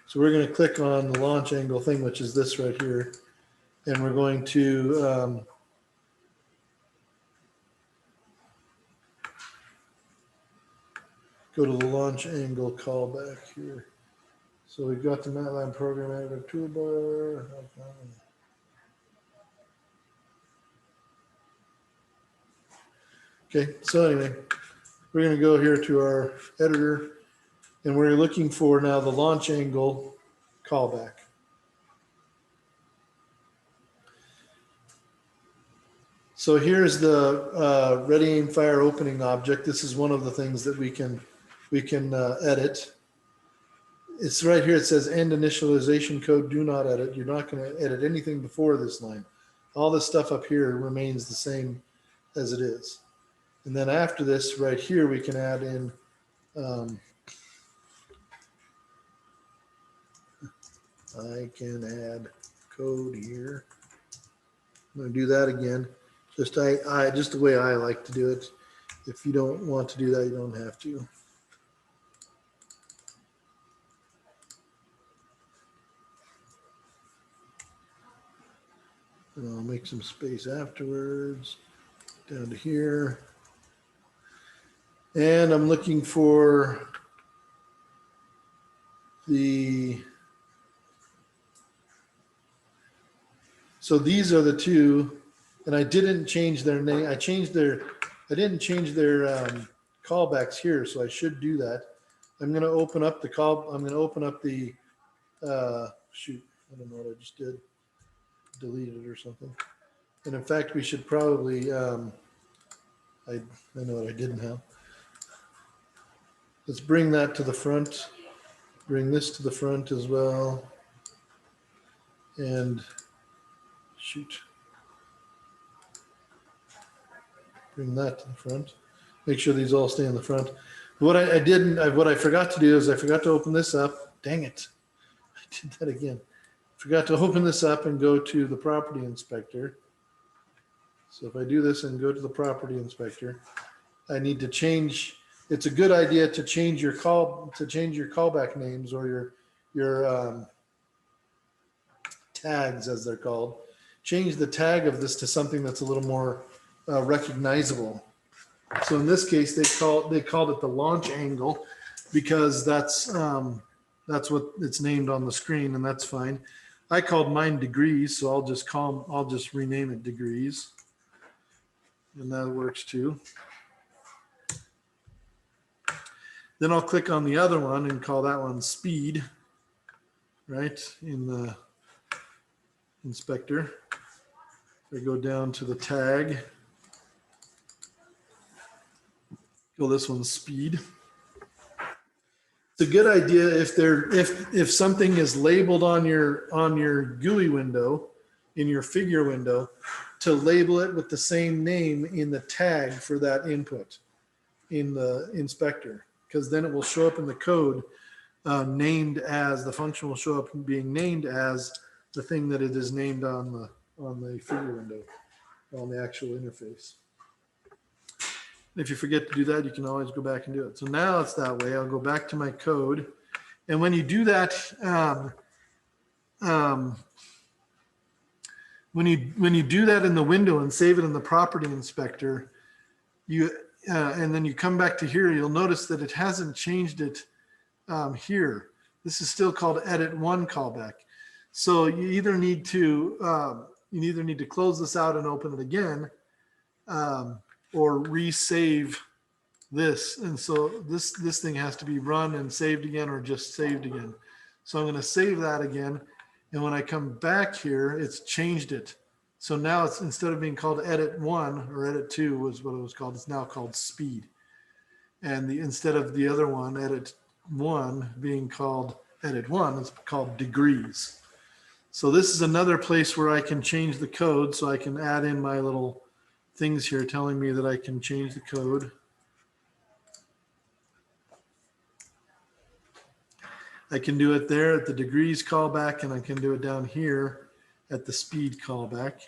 Speaker 1: So we're going to click on the launch angle thing, which is this right here, and we're going to go to the launch angle callback here. So we've got the MATLAB program editor toolbar. Okay, so anyway, we're going to go here to our editor, and we're looking for now the launch angle callback. So here's the ready, aim, fire opening object. This is one of the things that we can edit. It's right here. It says end initialization code, do not edit. You're not going to edit anything before this line. All this stuff up here remains the same as it is. And then after this right here, we can add in I can add code here. I'm going to do that again. Just just the way I like to do it. If you don't want to do that, you don't have to. And I'll make some space afterwards, down to here. And I'm looking for so these are the two, and I didn't change their name. I didn't change their callbacks here, so I should do that. I'm going to open up the shoot, I don't know what I just did. Delete it or something. And in fact, we should probably, I know what I did now. Let's bring that to the front. Bring this to the front as well. And shoot. Bring that to the front. Make sure these all stay in the front. What I forgot to do is I forgot to open this up. Dang it. I did that again. Forgot to open this up and go to the property inspector. So if I do this and go to the property inspector, I need to change. It's a good idea to change your callback names or your tags, as they're called. Change the tag of this to something that's a little more recognizable. So in this case, they called it the launch angle because that's what it's named on the screen, and that's fine. I called mine degrees, so I'll just rename it degrees, and that works too. Then I'll click on the other one and call that one speed, right, in the inspector. I go down to the tag. Call this one speed. It's a good idea if something is labeled on your GUI window, in your figure window, to label it with the same name in the tag for that input in the inspector, because then it will show up in the code named as, the function will show up being named as the thing that it is named on the figure window, on the actual interface. If you forget to do that, you can always go back and do it. So now it's that way. I'll go back to my code. And when you do that, when you do that in the window and save it in the property inspector, and then you come back to here, you'll notice that it hasn't changed it here. This is still called edit one callback. So you either need to close this out and open it again, or resave this. And so this thing has to be run and saved again, or just saved again. So I'm going to save that again. And when I come back here, it's changed it. So now it's, instead of being called edit one or edit two was what it was called, it's now called speed. And instead of the other one, edit one, being called edit one, it's called degrees. So this is another place where I can change the code. So I can add in my little things here telling me that I can change the code. I can do it there at the degrees callback, and I can do it down here at the speed callback.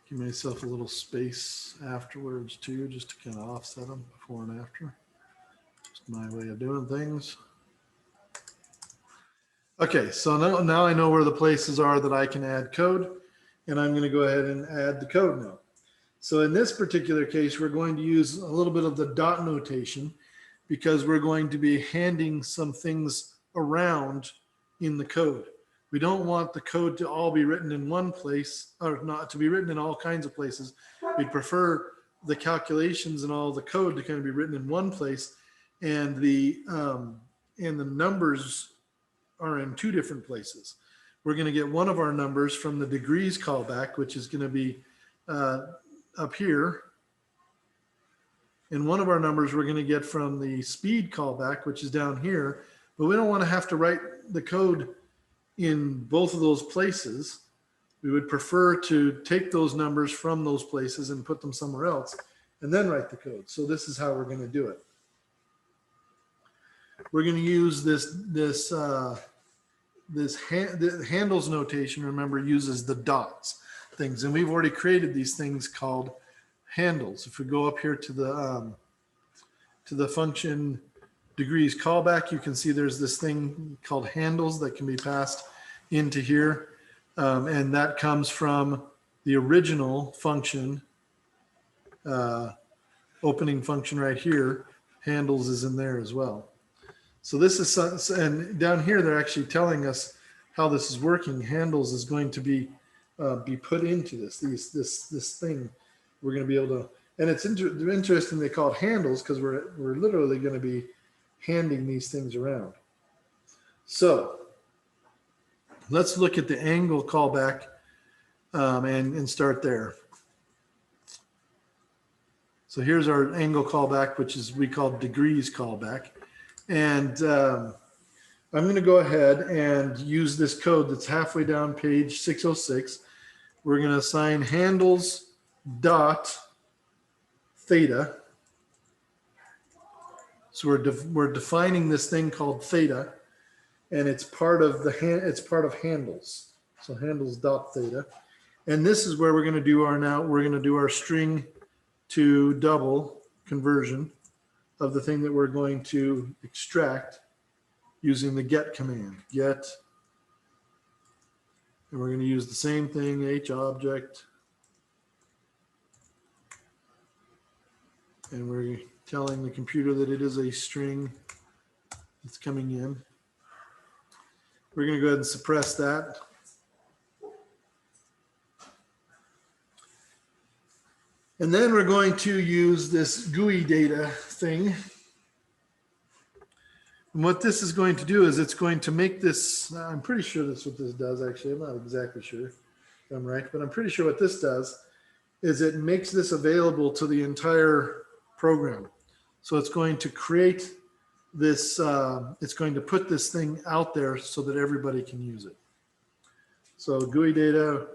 Speaker 1: Give myself a little space afterwards too, just to kind of offset them before and after. Just my way of doing things. Okay, so now I know where the places are that I can add code, and I'm going to go ahead and add the code now. So in this particular case, we're going to use a little bit of the dot notation because we're going to be handing some things around in the code. We don't want the code to all be written in one place, or not to be written in all kinds of places. We'd prefer the calculations and all the code to kind of be written in one place, and the numbers are in two different places. We're going to get one of our numbers from the degrees callback, which is going to be up here. And one of our numbers we're going to get from the speed callback, which is down here. But we don't want to have to write the code in both of those places. We would prefer to take those numbers from those places and put them somewhere else and then write the code. So this is how we're going to do it. We're going to use the handles notation, remember, uses the dots things. And we've already created these things called handles. If we go up here to the function degrees callback, you can see there's this thing called handles that can be passed into here. And that comes from the original function, opening function right here. Handles is in there as well. So this is, and down here, they're actually telling us how this is working. Handles is going to be put into this thing. We're going to be able to, and it's interesting they call it handles because we're literally going to be handing these things around. So let's look at the angle callback and start there. So here's our angle callback, which is we call degrees callback. And I'm going to go ahead and use this code that's halfway down page 606. We're going to assign handles dot theta. So we're defining this thing called theta, and it's part of handles. So handles dot theta, and this is where we're going to do our string to double conversion of the thing that we're going to extract using the get command. Get, and we're going to use the same thing, h object, and we're telling the computer that it is a string that's coming in. We're going to go ahead and suppress that. And then we're going to use this GUI data thing. And what this is going to do is it's going to make this, I'm pretty sure that's what this does actually. I'm not exactly sure if I'm right, but I'm pretty sure what this does is it makes this available to the entire program. So it's going to create this, it's going to put this thing out there so that everybody can use it. So GUI data,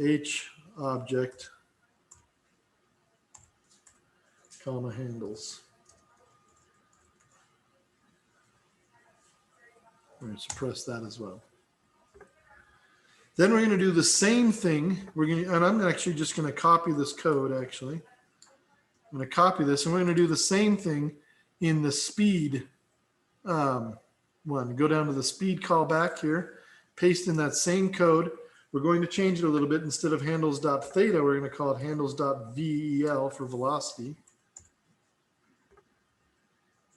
Speaker 1: H object, comma handles. We're going to suppress that as well. Then we're going to do the same thing. And I'm actually just going to copy this code actually. I'm going to copy this and we're going to do the same thing in the speed one. Go down to the speed callback here, paste in that same code. We're going to change it a little bit. Instead of handles.theta, we're going to call it handles.vel for velocity.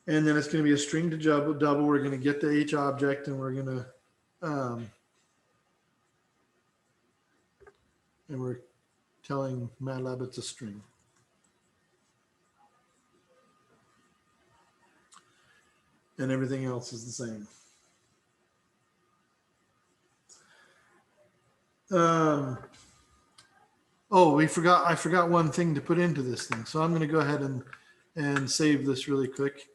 Speaker 1: And then it's going to be a string to double. We're going to get the H object and we're going to, and we're telling MATLAB it's a string. And everything else is the same. Oh, I forgot one thing to put into this thing. So I'm going to go ahead and save this really quick.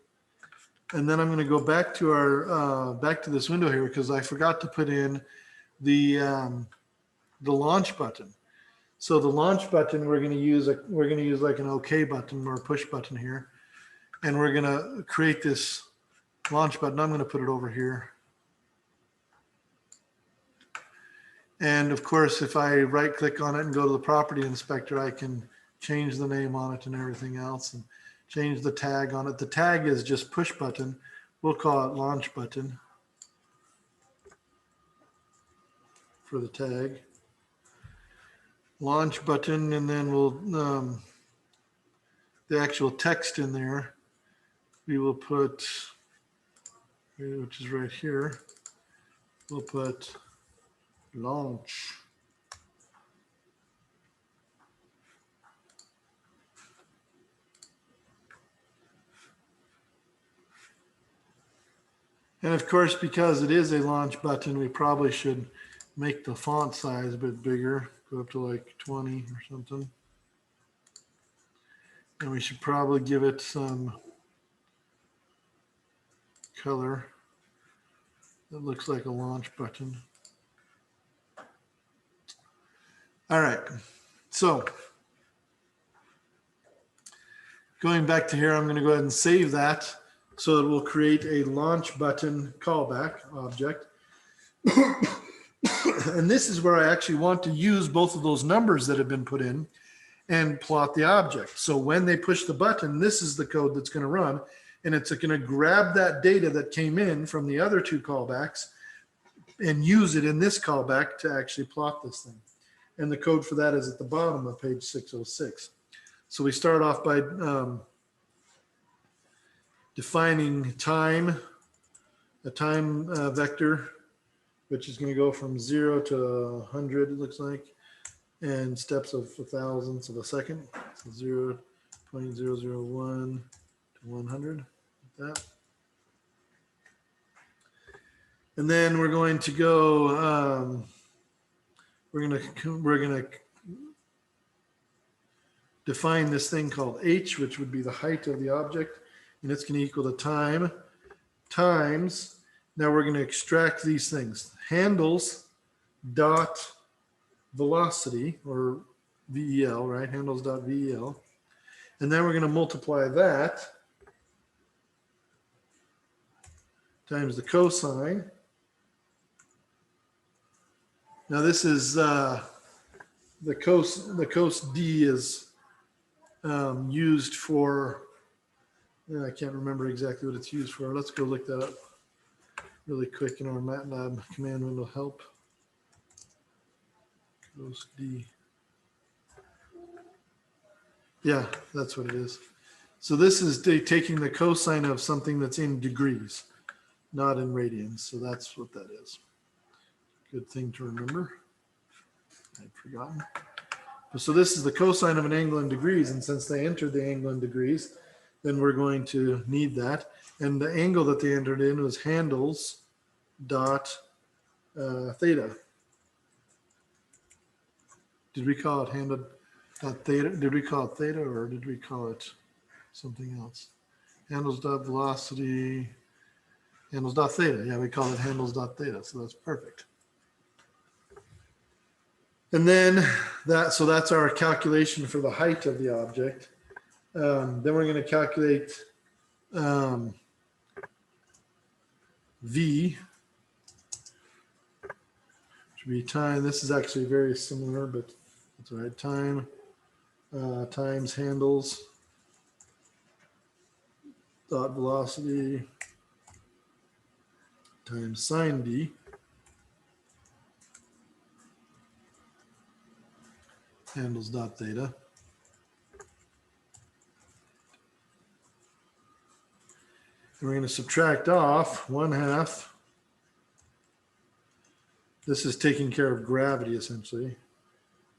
Speaker 1: And then I'm going to go back to our back to this window here because I forgot to put in the launch button. So the launch button we're going to use like an OK button or a push button here, and we're going to create this launch button. I'm going to put it over here. And of course, if I right click on it and go to the property inspector, I can change the name on it and everything else and change the tag on it. The tag is just push button. We'll call it launch button for the tag. Launch button, and then we'll, the actual text in there, we will put, which is right here, we'll put launch. And of course, because it is a launch button, we probably should make the font size a bit bigger, go up to like 20 or something. And we should probably give it some color that looks like a launch button. All right, so going back to here, I'm going to go ahead and save that so that we'll create a launch button callback object. And this is where I actually want to use both of those numbers that have been put in and plot the object. So when they push the button, this is the code that's going to run, and it's going to grab that data that came in from the other two callbacks and use it in this callback to actually plot this thing. And the code for that is at the bottom of page 606. So we start off by defining time, a time vector, which is going to go from 0 to 100, it looks like, and steps of thousandths of a second. So 0.001 to 100, like that. And then we're going to go, we're going to define this thing called h, which would be the height of the object, and it's going to equal to time times. Now we're going to extract these things: handles dot velocity, or VEL, right? Handles dot VEL, and then we're going to multiply that times the cosine. Now this is the cos D is used for, I can't remember exactly what it's used for. Let's go look that up really quick in our MATLAB command window help. Cos D. Yeah, that's what it is. So this is taking the cosine of something that's in degrees, not in radians. So that's what that is. Good thing to remember. I'd forgotten. So this is the cosine of an angle in degrees, and since they entered the angle in degrees, then we're going to need that. And the angle that they entered in was handles dot theta. Did we call it handle dot theta? Did we call it theta, or did we call it something else? Handles dot velocity, handles dot theta. Yeah, we call it handles dot theta, so that's perfect. And then so that's our calculation for the height of the object. Then we're going to calculate V, which would be time. This is actually very similar, but that's all right. Time times handles dot velocity times sine D. Handles dot theta. And we're going to subtract off 1/2. This is taking care of gravity essentially.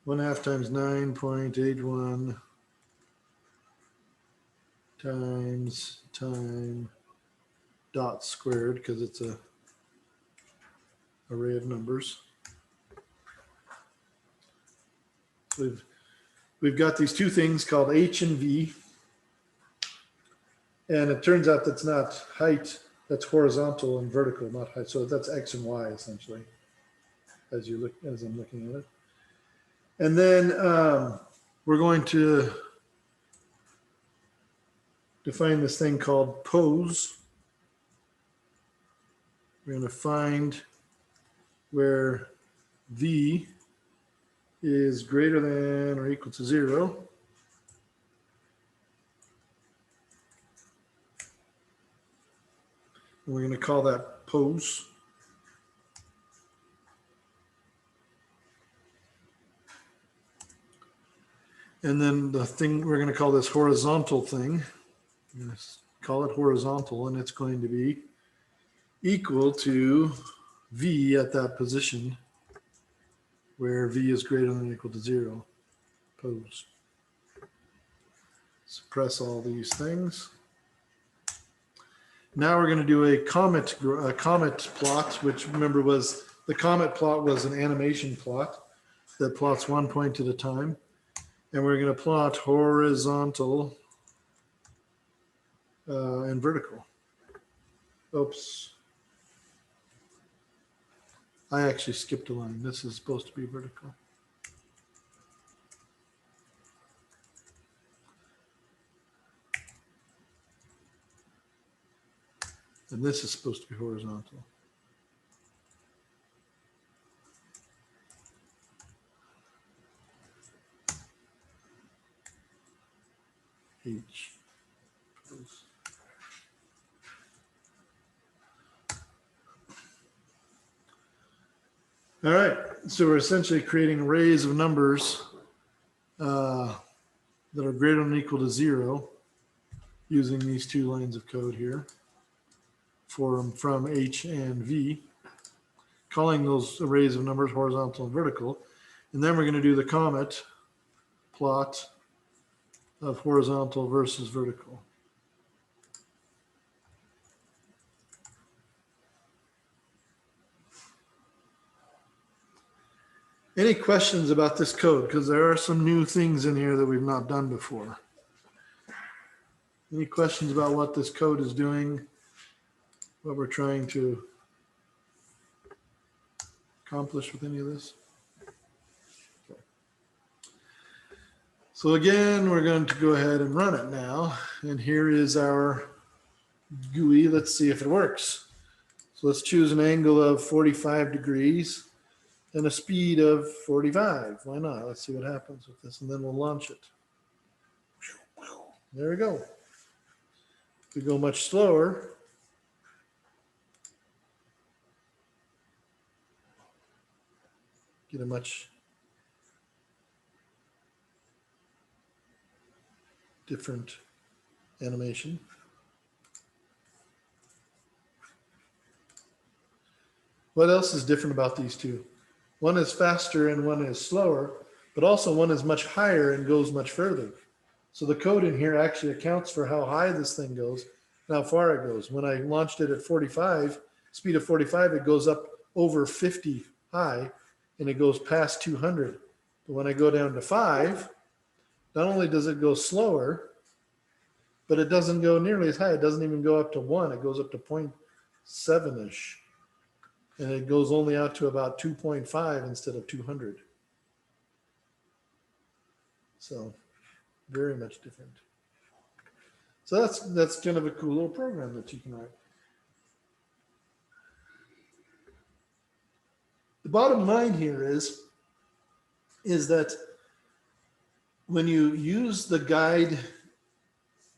Speaker 1: 1/2 times 9.81 times time dot squared, because it's a array of numbers. So we've got these two things called H and V. And it turns out that's not height, that's horizontal and vertical, not height. So that's X and Y essentially, as I'm looking at it. And then we're going to define this thing called pose. We're going to find where V is greater than or equal to 0. And we're going to call that pose. And then the thing, we're going to call this horizontal thing. I'm going to call it horizontal, and it's going to be equal to V at that position where V is greater than or equal to 0. Pose. Suppress all these things. Now we're going to do a comet plot, which remember was the comet plot was an animation plot that plots one point at a time. And we're going to plot horizontal and vertical. Oops. I actually skipped a line. This is supposed to be vertical. And this is supposed to be horizontal. H. All right, so we're essentially creating arrays of numbers that are greater than or equal to 0 using these two lines of code here from H and V, calling those arrays of numbers horizontal and vertical. And then we're going to do the comet plot of horizontal versus vertical. Any questions about this code? Because there are some new things in here that we've not done before. Any questions about what this code is doing, what we're trying to accomplish with any of this? Okay. So again, we're going to go ahead and run it now. And here is our GUI. Let's see if it works. So let's choose an angle of 45 degrees. And a speed of 45. Why not? Let's see what happens with this, and then we'll launch it. There we go. If we go much slower, get a much different animation. What else is different about these two? One is faster and one is slower, but also one is much higher and goes much further. So the code in here actually accounts for how high this thing goes and how far it goes. When I launched it at 45, speed of 45, it goes up over 50 high and it goes past 200. But when I go down to 5, not only does it go slower, but it doesn't go nearly as high. It doesn't even go up to 1. It goes up to 0.7-ish. And it goes only out to about 2.5 instead of 200. So very much different. So that's kind of a cool little program that you can write. The bottom line here is that when you use the guide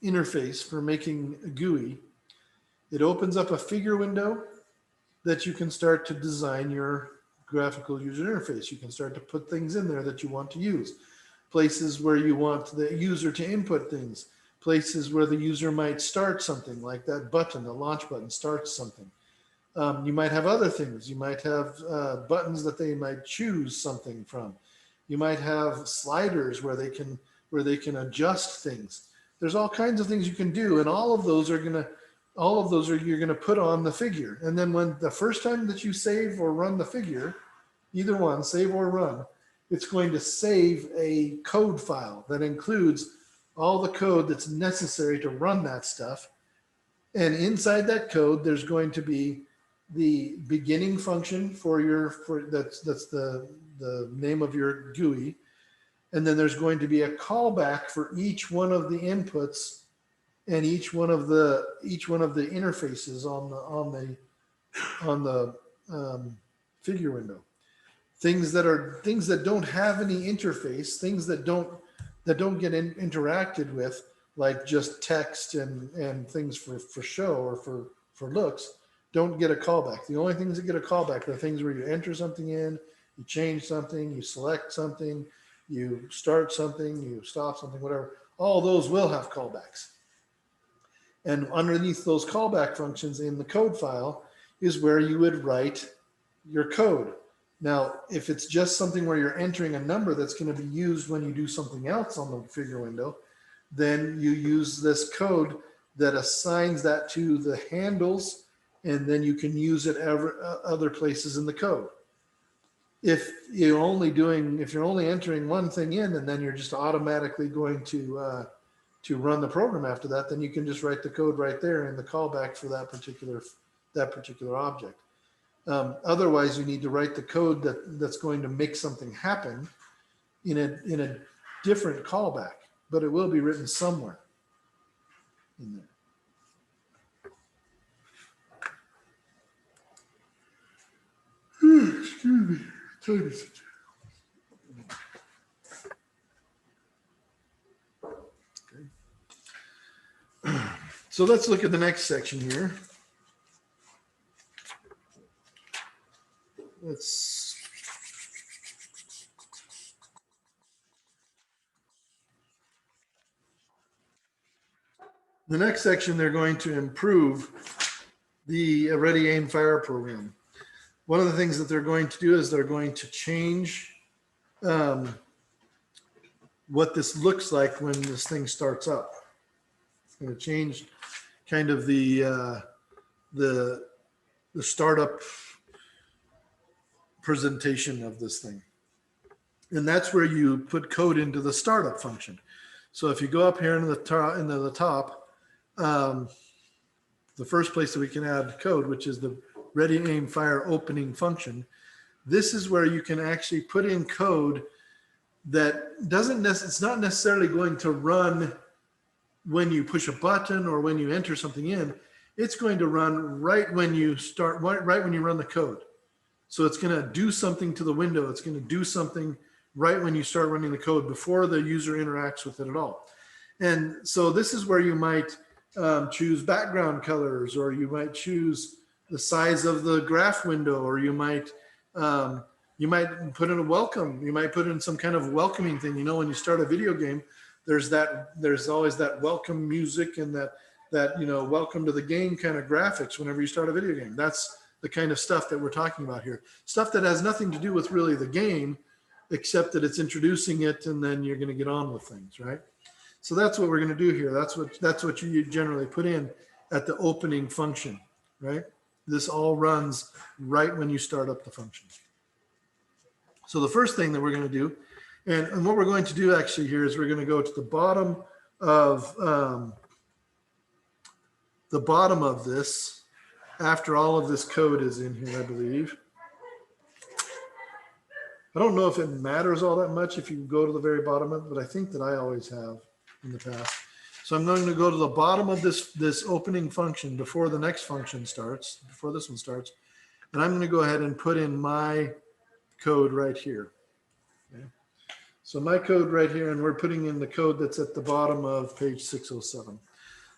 Speaker 1: interface for making a GUI, it opens up a figure window that you can start to design your graphical user interface. You can start to put things in there that you want to use. Places where you want the user to input things. Places where the user might start something, like that button, the launch button starts something. You might have other things. You might have buttons that they might choose something from. You might have sliders where they can adjust things. There's all kinds of things you can do, and all of those are you're going to put on the figure. And then when the first time that you save or run the figure, either one, save or run, it's going to save a code file that includes all the code that's necessary to run that stuff. And inside that code, there's going to be the beginning function that's the name of your GUI. And then there's going to be a callback for each one of the inputs and each one of the interfaces on the figure window. Things that don't have any interface, things that don't interacted with, like just text and things for show or for looks, don't get a callback. The only things that get a callback are things where you enter something in, you change something, you select something, you start something, you stop something, whatever. All those will have callbacks. And underneath those callback functions in the code file is where you would write your code. Now, if it's just something where you're entering a number that's going to be used when you do something else on the figure window, then you use this code that assigns that to the handles, and then you can use it other places in the code. If you're only entering one thing in, and then you're just automatically going to run the program after that, then you can just write the code right there in the callback for that particular object. Otherwise, you need to write the code that's going to make something happen in a different callback, but it will be written somewhere in there. Excuse me. Okay. So let's look at the next section here. The next section, they're going to improve the Ready Aim Fire program. One of the things that they're going to do is they're going to change what this looks like when this thing starts up. It's going to change kind of the startup presentation of this thing. And that's where you put code into the startup function. So if you go up here into the top, the first place that we can add code, which is the Ready Aim Fire opening function, this is where you can actually put in code that it's not necessarily going to run when you push a button or when you enter something in. It's going to run right when you right when you run the code. So it's going to do something to the window. It's going to do something right when you start running the code before the user interacts with it at all. And so this is where you might choose background colors, or you might choose the size of the graph window, or you might put in a welcome. You might put in some kind of welcoming thing. You know, when you start a video game, there's always that welcome music and that welcome to the game kind of graphics whenever you start a video game. That's the kind of stuff that we're talking about here. Stuff that has nothing to do with really the game, except that it's introducing it, and then you're going to get on with things, right? So that's what we're going to do here. That's what you generally put in at the opening function, right? This all runs right when you start up the function. So the first thing that we're going to do, and what we're going to do actually here is we're going to go to the bottom of this after all of this code is in here, I believe. I don't know if it matters all that much if you go to the very bottom of it, but I think that I always have in the past. So I'm going to go to the bottom of this opening function before the next function starts, before this one starts. And I'm going to go ahead and put in my code right here. Okay. So my code right here, and we're putting in the code that's at the bottom of page 607.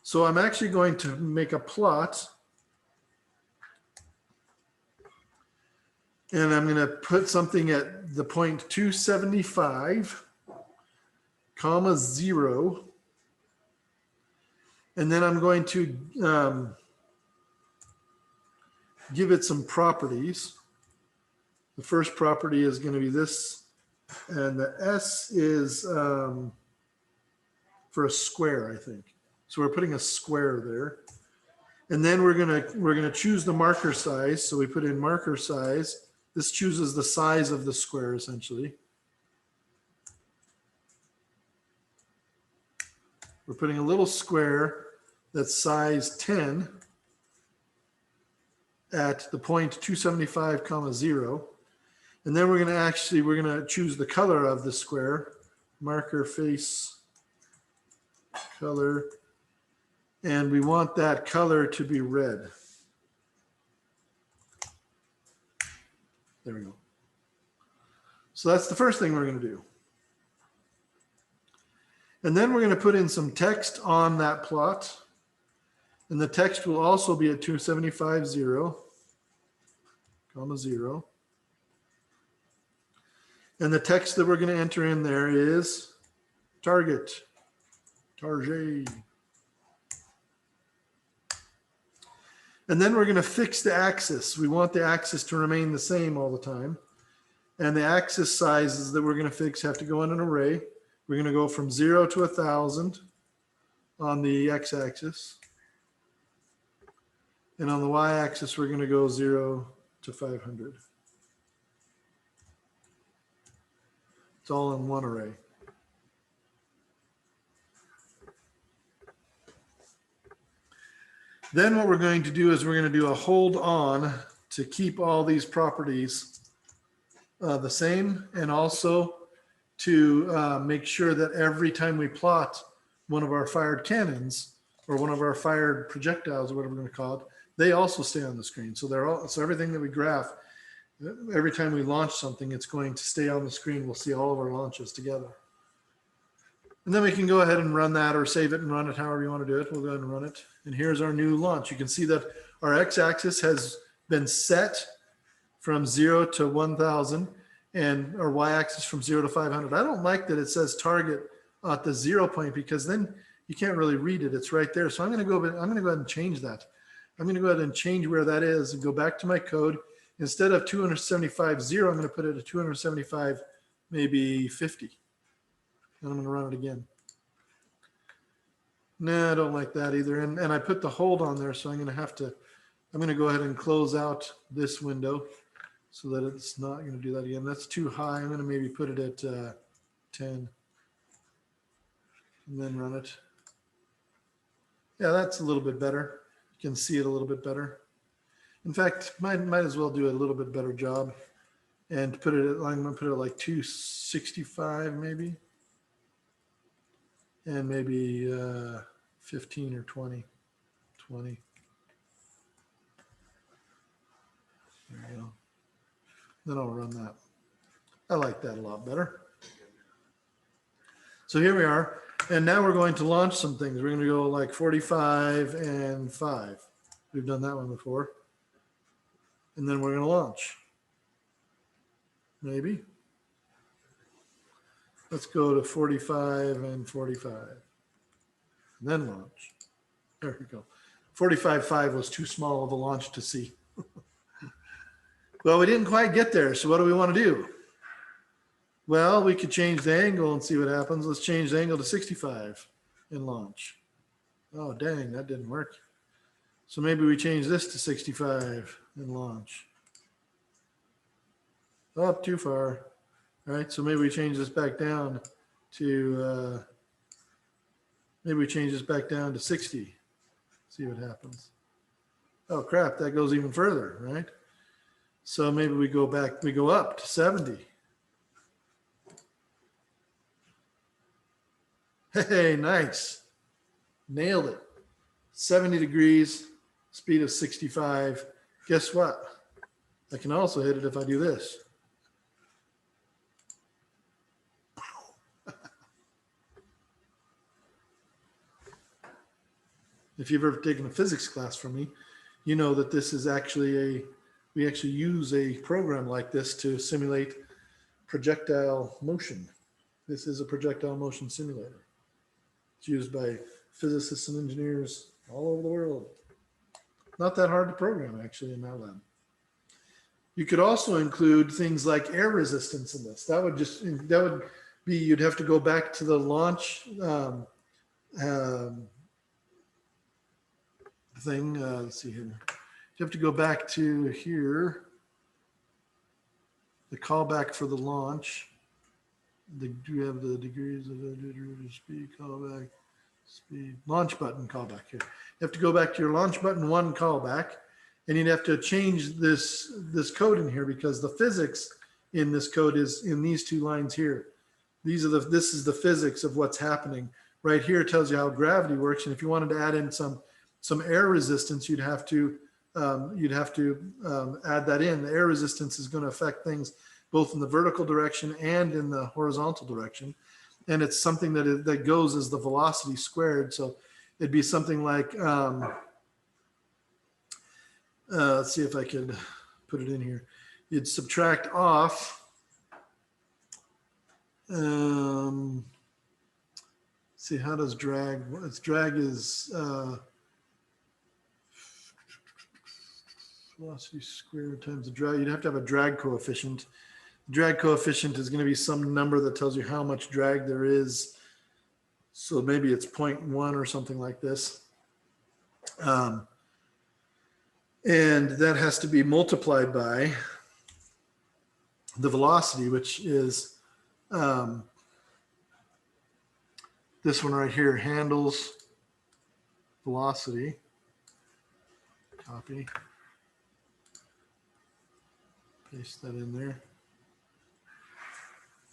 Speaker 1: So I'm actually going to make a plot. And I'm going to put something at the point 275, comma 0. And then I'm going to give it some properties. The first property is going to be this, and the S is for a square, I think. So we're putting a square there. And then we're gonna choose the marker size. So we put in marker size. This chooses the size of the square essentially. We're putting a little square that's size 10 at the point 275, comma 0. And then we're gonna choose the color of the square, marker face color, and we want that color to be red. There we go. So that's the first thing we're going to do. And then we're going to put in some text on that plot. And the text will also be at 275, 0, comma 0. And the text that we're going to enter in there is target. And then we're going to fix the axis. We want the axis to remain the same all the time. And the axis sizes that we're going to fix have to go in an array. We're going to go from 0 to 1,000 on the x-axis. And on the y-axis, we're going to go 0 to 500. It's all in one array. Then what we're going to do is we're going to do a hold on to keep all these properties the same, and also to make sure that every time we plot one of our fired cannons or one of our fired projectiles or whatever we're going to call it, they also stay on the screen. So they're all, so everything that we graph, every time we launch something, it's going to stay on the screen. We'll see all of our launches together. And then we can go ahead and run that, or save it and run it however you want to do it. We'll go ahead and run it. And here's our new launch. You can see that our x-axis has been set from 0 to 1,000 and our y-axis from 0 to 500. I don't like that it says target at the 0 point, because then you can't really read it. It's right there. So I'm going to go ahead and change that. I'm going to go ahead and change where that is and go back to my code. Instead of 275, 0, I'm going to put it at 275, maybe 50. And I'm going to run it again. No, I don't like that either. And I put the hold on there, so I'm going to go ahead and close out this window so that it's not going to do that again. That's too high. I'm going to maybe put it at 10 and then run it. Yeah, that's a little bit better. You can see it a little bit better. In fact, might as well do a little bit better job and put it at, I'm going to put it at like 265 maybe. And maybe 15 or 20. There you go. Then I'll run that. I like that a lot better. So here we are. And now we're going to launch some things. We're going to go like 45 and 5. We've done that one before. And then we're going to launch. Maybe. Let's go to 45 and 45. And then launch. There we go. 45.5 was too small of a launch to see. Well, we didn't quite get there. So what do we want to do? Well, we could change the angle and see what happens. Let's change the angle to 65 and launch. Oh, dang, that didn't work. So maybe we change this to 65 and launch. Oh, too far. All right, so maybe we change this back down to, maybe we change this back down to 60. See what happens. Oh, crap, that goes even further, right? So maybe we go back, we go up to 70. Hey, nice. Nailed it. 70 degrees, speed of 65. Guess what? I can also hit it if I do this. If you've ever taken a physics class from me, you know that this is actually we actually use a program like this to simulate projectile motion. This is a projectile motion simulator. It's used by physicists and engineers all over the world. Not that hard to program, actually, in MATLAB. You could also include things like air resistance in this. That would be, you'd have to go back to the launch thing. Let's see here. You have to go back to here, the callback for the launch. Do you have the degrees of speed, callback, speed, launch button callback here? You have to go back to your launch button 1 callback, and you'd have to change this code in here, because the physics in this code is in these 2 lines here. This is the physics of what's happening. Right here tells you how gravity works, and if you wanted to add in some air resistance, you'd have to add that in. The air resistance is going to affect things both in the vertical direction and in the horizontal direction. And it's something that goes as the velocity squared. So it'd be something like, let's see if I could put it in here. You'd subtract off, see, how does drag, its drag is, velocity squared times the drag. You'd have to have a drag coefficient. The drag coefficient is going to be some number that tells you how much drag there is. So maybe it's 0.1 or something like this. And that has to be multiplied by the velocity, which is this one right here, handles velocity. Copy. Paste that in there.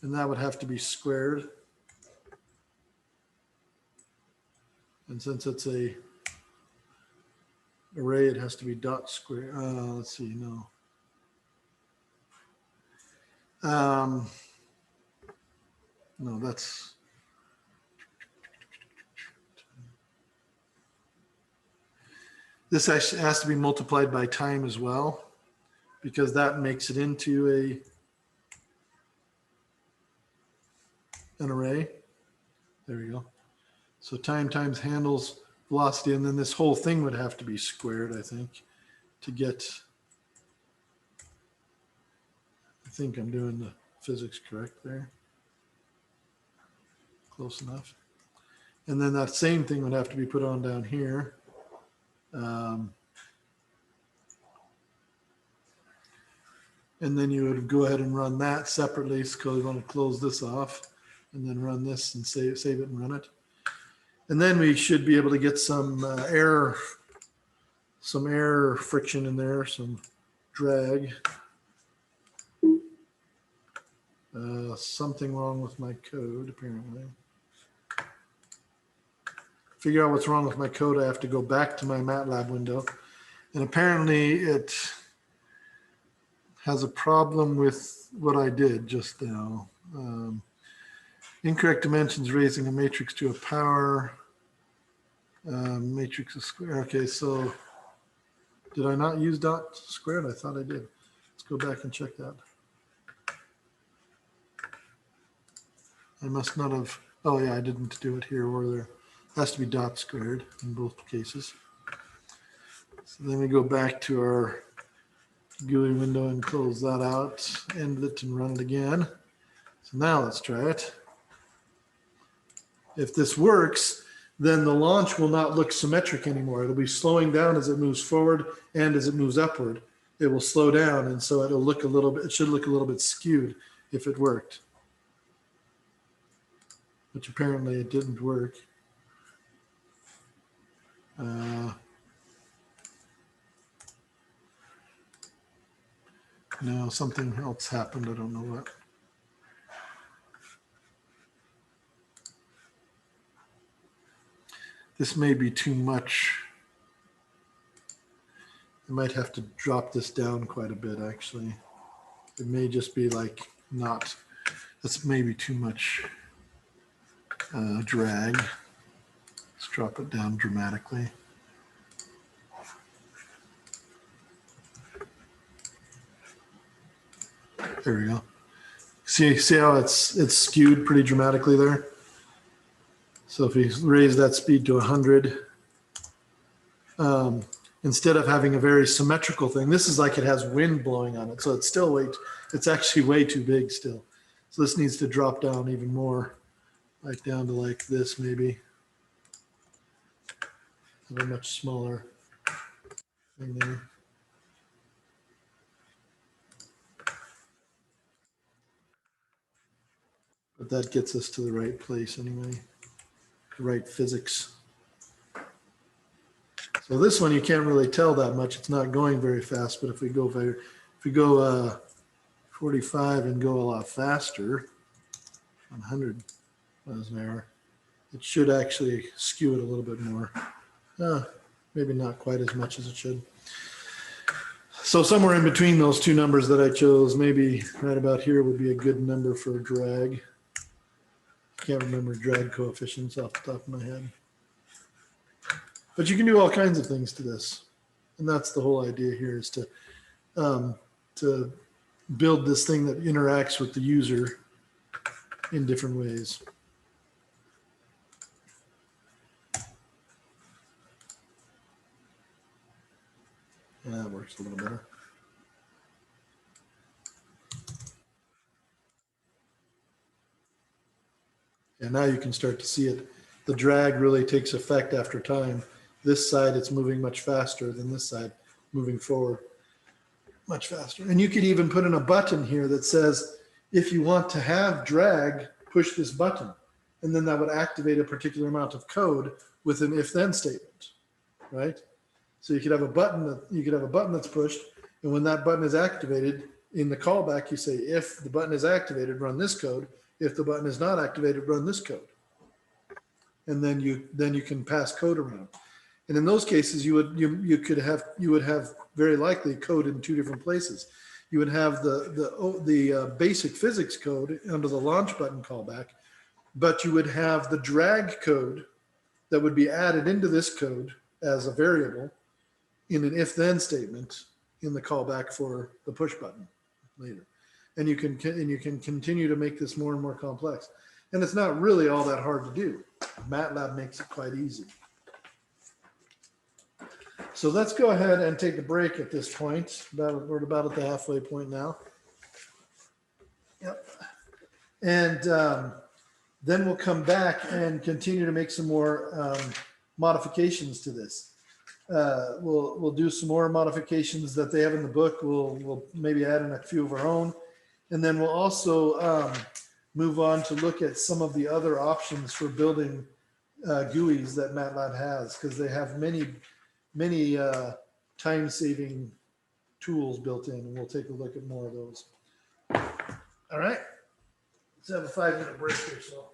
Speaker 1: And that would have to be squared. And since it's a array, it has to be dot square. Let's see, no. No, that's this actually has to be multiplied by time as well, because that makes it into an array. There we go. So time times handles velocity, and then this whole thing would have to be squared, I think, to get, I think I'm doing the physics correct there. Close enough. And then that same thing would have to be put on down here. And then you would go ahead and run that separately, because you want to close this off and then run this and save it and run it. And then we should be able to get some air friction in there, some drag. Something wrong with my code, apparently. Figure out what's wrong with my code, I have to go back to my MATLAB window. And apparently it has a problem with what I did just now. Incorrect dimensions raising a matrix to a power. Matrix is square. Okay, so did I not use dot squared? I thought I did. Let's go back and check that. I must not have. Oh yeah, I didn't do it here or there. It has to be dot squared in both cases. So then we go back to our GUI window and close that out, end it and run it again. So now let's try it. If this works, then the launch will not look symmetric anymore. It'll be slowing down as it moves forward and as it moves upward. It will slow down, and so it'll look a little bit, it should look a little bit skewed if it worked. Which apparently it didn't work. No, something else happened. I don't know what. This may be too much. I might have to drop this down quite a bit, actually. It may just be like not, that's maybe too much drag. Let's drop it down dramatically. There we go. See how it's skewed pretty dramatically there? So if we raise that speed to 100, instead of having a very symmetrical thing, this is like it has wind blowing on it. So it's still it's actually way too big still. So this needs to drop down even more, like down to like this maybe. Have a much smaller thing there. But that gets us to the right place anyway, the right physics. So this one you can't really tell that much. It's not going very fast, but if we go 45 and go a lot faster, 100 miles an hour, it should actually skew it a little bit more. Maybe not quite as much as it should. So somewhere in between those two numbers that I chose, maybe right about here would be a good number for drag. Can't remember drag coefficients off the top of my head. But you can do all kinds of things to this. And that's the whole idea here, is to build this thing that interacts with the user in different ways. Yeah, that works a little better. And now you can start to see it. The drag really takes effect after time. This side, it's moving much faster than this side. moving forward much faster. And you could even put in a button here that says, if you want to have drag, push this button. And then that would activate a particular amount of code with an if then statement, right? So you could have a button that's pushed, and when that button is activated in the callback, you say, if the button is activated, run this code. If the button is not activated, run this code. And then you can pass code around. And in those cases, you would have very likely code in two different places. You would have the basic physics code under the launch button callback, but you would have the drag code that would be added into this code as a variable in an if then statement in the callback for the push button later. And you can continue to make this more and more complex. And it's not really all that hard to do. MATLAB makes it quite easy. So let's go ahead and take a break at this point. We're about at the halfway point now. Yep. And then we'll come back and continue to make some more modifications to this. We'll do some more modifications that they have in the book. We'll maybe add in a few of our own. And then we'll also move on to look at some of the other options for building GUIs that MATLAB has, because they have many time-saving tools built in, and we'll take a look at more of those. All right, let's have a 5-minute break here. So.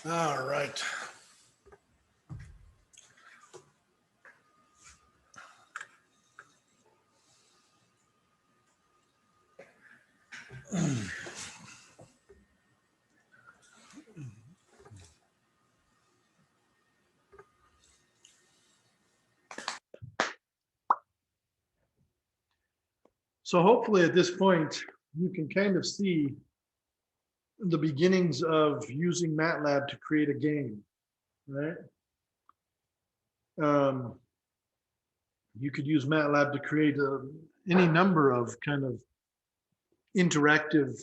Speaker 1: All right. So hopefully at this point, you can kind of see the beginnings of using MATLAB to create a game, right? You could use MATLAB to create any number of kind of interactive,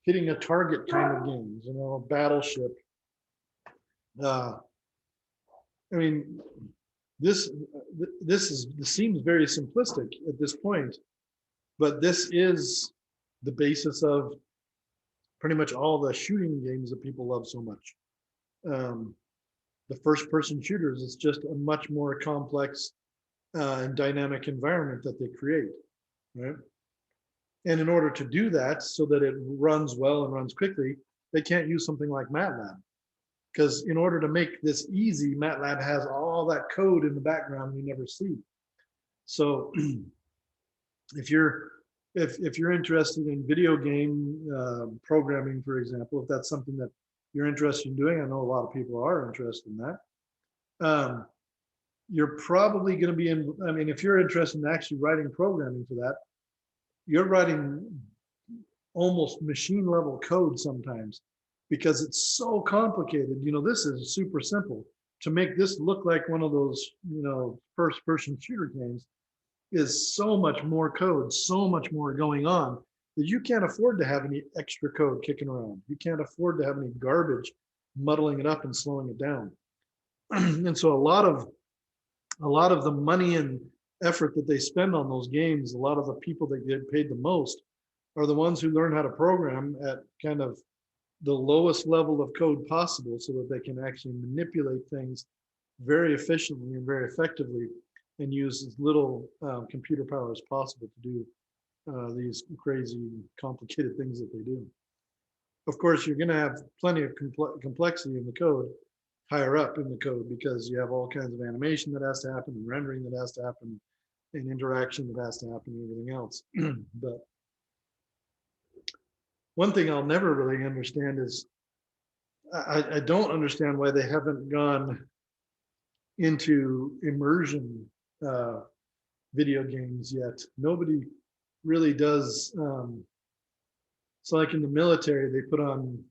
Speaker 1: hitting a target kind of games, you know, Battleship. I mean, this seems very simplistic at this point, but this is the basis of pretty much all the shooting games that people love so much. The first-person shooters is just a much more complex and dynamic environment that they create, right? And in order to do that, so that it runs well and runs quickly, they can't use something like MATLAB. Because in order to make this easy, MATLAB has all that code in the background we never see. So if you're interested in video game programming, for example, if that's something that you're interested in doing, I know a lot of people are interested in that. You're probably going to be in, I mean, if you're interested in actually writing programming for that, you're writing almost machine level code sometimes because it's so complicated. You know, this is super simple. To make this look like one of those, you know, first person shooter games is so much more code, so much more going on that you can't afford to have any extra code kicking around. You can't afford to have any garbage muddling it up and slowing it down. And so a lot of the money and effort that they spend on those games, a lot of the people that get paid the most are the ones who learn how to program at kind of the lowest level of code possible so that they can actually manipulate things very efficiently and very effectively and use as little computer power as possible to do these crazy complicated things that they do. Of course, you're going to have plenty of complexity in the code higher up in the code because you have all kinds of animation that has to happen and rendering that has to happen and interaction that has to happen and everything else. But one thing I'll never really understand is I don't understand why they haven't gone into immersion video games yet. Nobody really does. So like in the military, they put on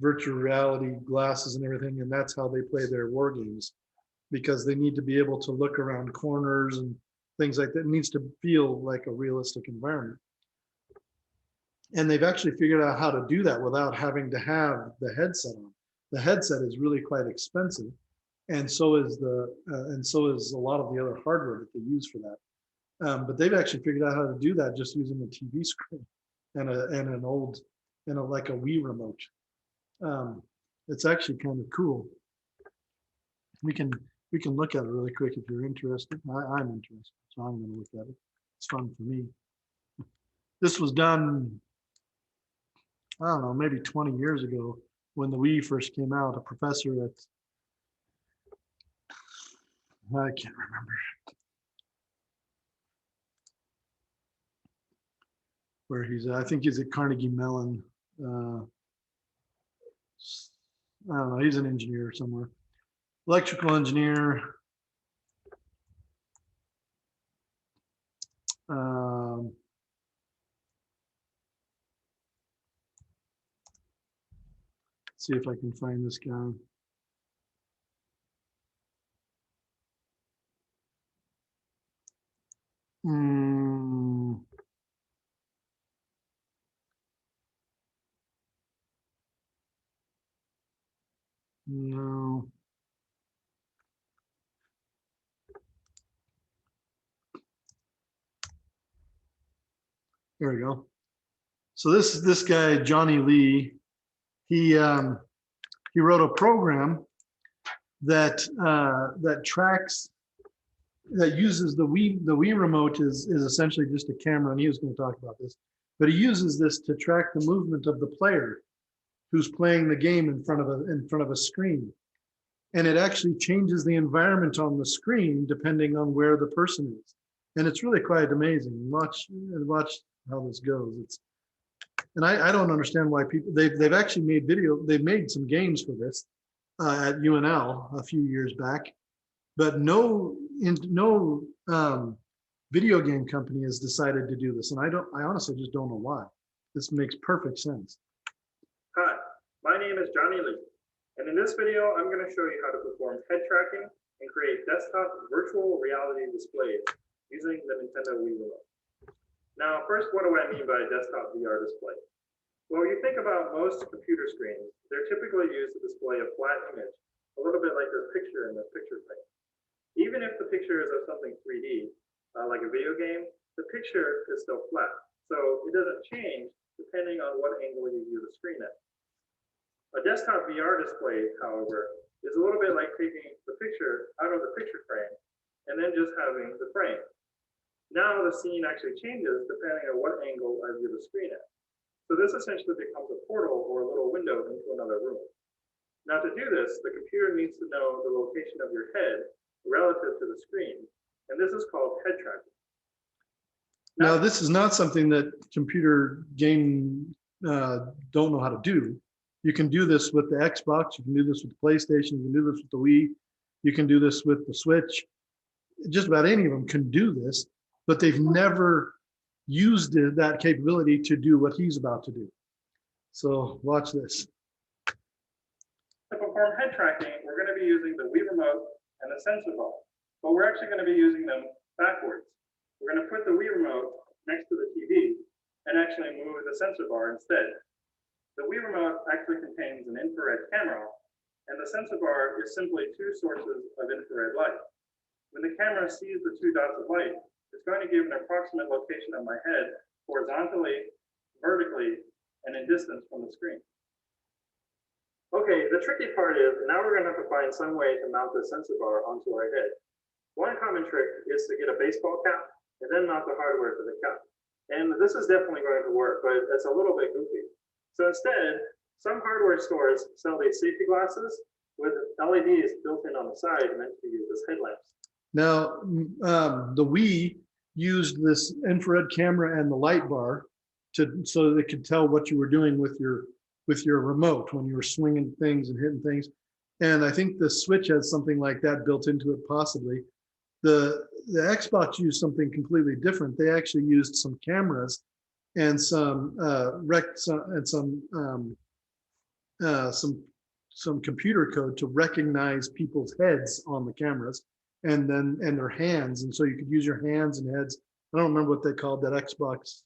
Speaker 1: virtual reality glasses and everything, and that's how they play their war games because they need to be able to look around corners and things like that. It needs to feel like a realistic environment. And they've actually figured out how to do that without having to have the headset on. The headset is really quite expensive, and so is a lot of the other hardware that they use for that. But they've actually figured out how to do that just using a TV screen and like a Wii remote. It's actually kind of cool. We can look at it really quick if you're interested. I'm interested, so I'm going to look at it. It's fun for me. This was done, I don't know, maybe 20 years ago when the Wii first came out. A professor at, I can't remember where he's at. I think he's at Carnegie Mellon. I don't know, he's an engineer somewhere. Electrical engineer. See if I can find this guy. No. There we go. So this guy, Johnny Lee, he wrote a program that uses the Wii remote is essentially just a camera, and he was going to talk about this, but he uses this to track the movement of the player. who's playing the game in front of a screen. And it actually changes the environment on the screen depending on where the person is. And it's really quite amazing. Watch how this goes. And I don't understand why people, they've actually made they've made some games for this at UNL a few years back, but no video game company has decided to do this. And I honestly just don't know why. This makes perfect sense.
Speaker 3: Hi, my name is Johnny Lee, and in this video, I'm going to show you how to perform head tracking and create desktop virtual reality displays using the Nintendo Wii Remote. Now, first, what do I mean by a desktop VR display? Well, when you think about most computer screens, they're typically used to display a flat image, a little bit like this picture in this picture frame. Even if the picture is of something 3D, like a video game, the picture is still flat. So it doesn't change depending on what angle you view the screen at. A desktop VR display, however, is a little bit like taking the picture out of the picture frame and then just having the frame. Now the scene actually changes depending on what angle I view the screen at. So this essentially becomes a portal or a little window into another room. Now to do this, the computer needs to know the location of your head relative to the screen, and this is called head tracking.
Speaker 1: Now, this is not something that computer game don't know how to do. You can do this with the Xbox, you can do this with the PlayStation, you can do this with the Wii, you can do this with the Switch. Just about any of them can do this, but they've never used that capability to do what he's about to do. So watch this.
Speaker 3: To perform head tracking, we're going to be using the Wii Remote and the sensor bar, but we're actually going to be using them backwards. We're going to put the Wii Remote next to the TV and actually move the sensor bar instead. The Wii Remote actually contains an infrared camera, and the sensor bar is simply two sources of infrared light. When the camera sees the two dots of light, it's going to give an approximate location of my head horizontally, vertically, and in distance from the screen. Okay, the tricky part is now we're going to have to find some way to mount the sensor bar onto our head. One common trick is to get a baseball cap and then mount the hardware to the cap. And this is definitely going to work, but it's a little bit goofy. So instead, some hardware stores sell these safety glasses with LEDs built in on the side meant to use as headlamps.
Speaker 1: Now, the Wii used this infrared camera and the light bar so that it could tell what you were doing with your remote when you were swinging things and hitting things. And I think the Switch has something like that built into it, possibly. The Xbox used something completely different. They actually used some cameras and some computer code to recognize people's heads on the cameras and their hands. And so you could use your hands and heads. I don't remember what they called that Xbox,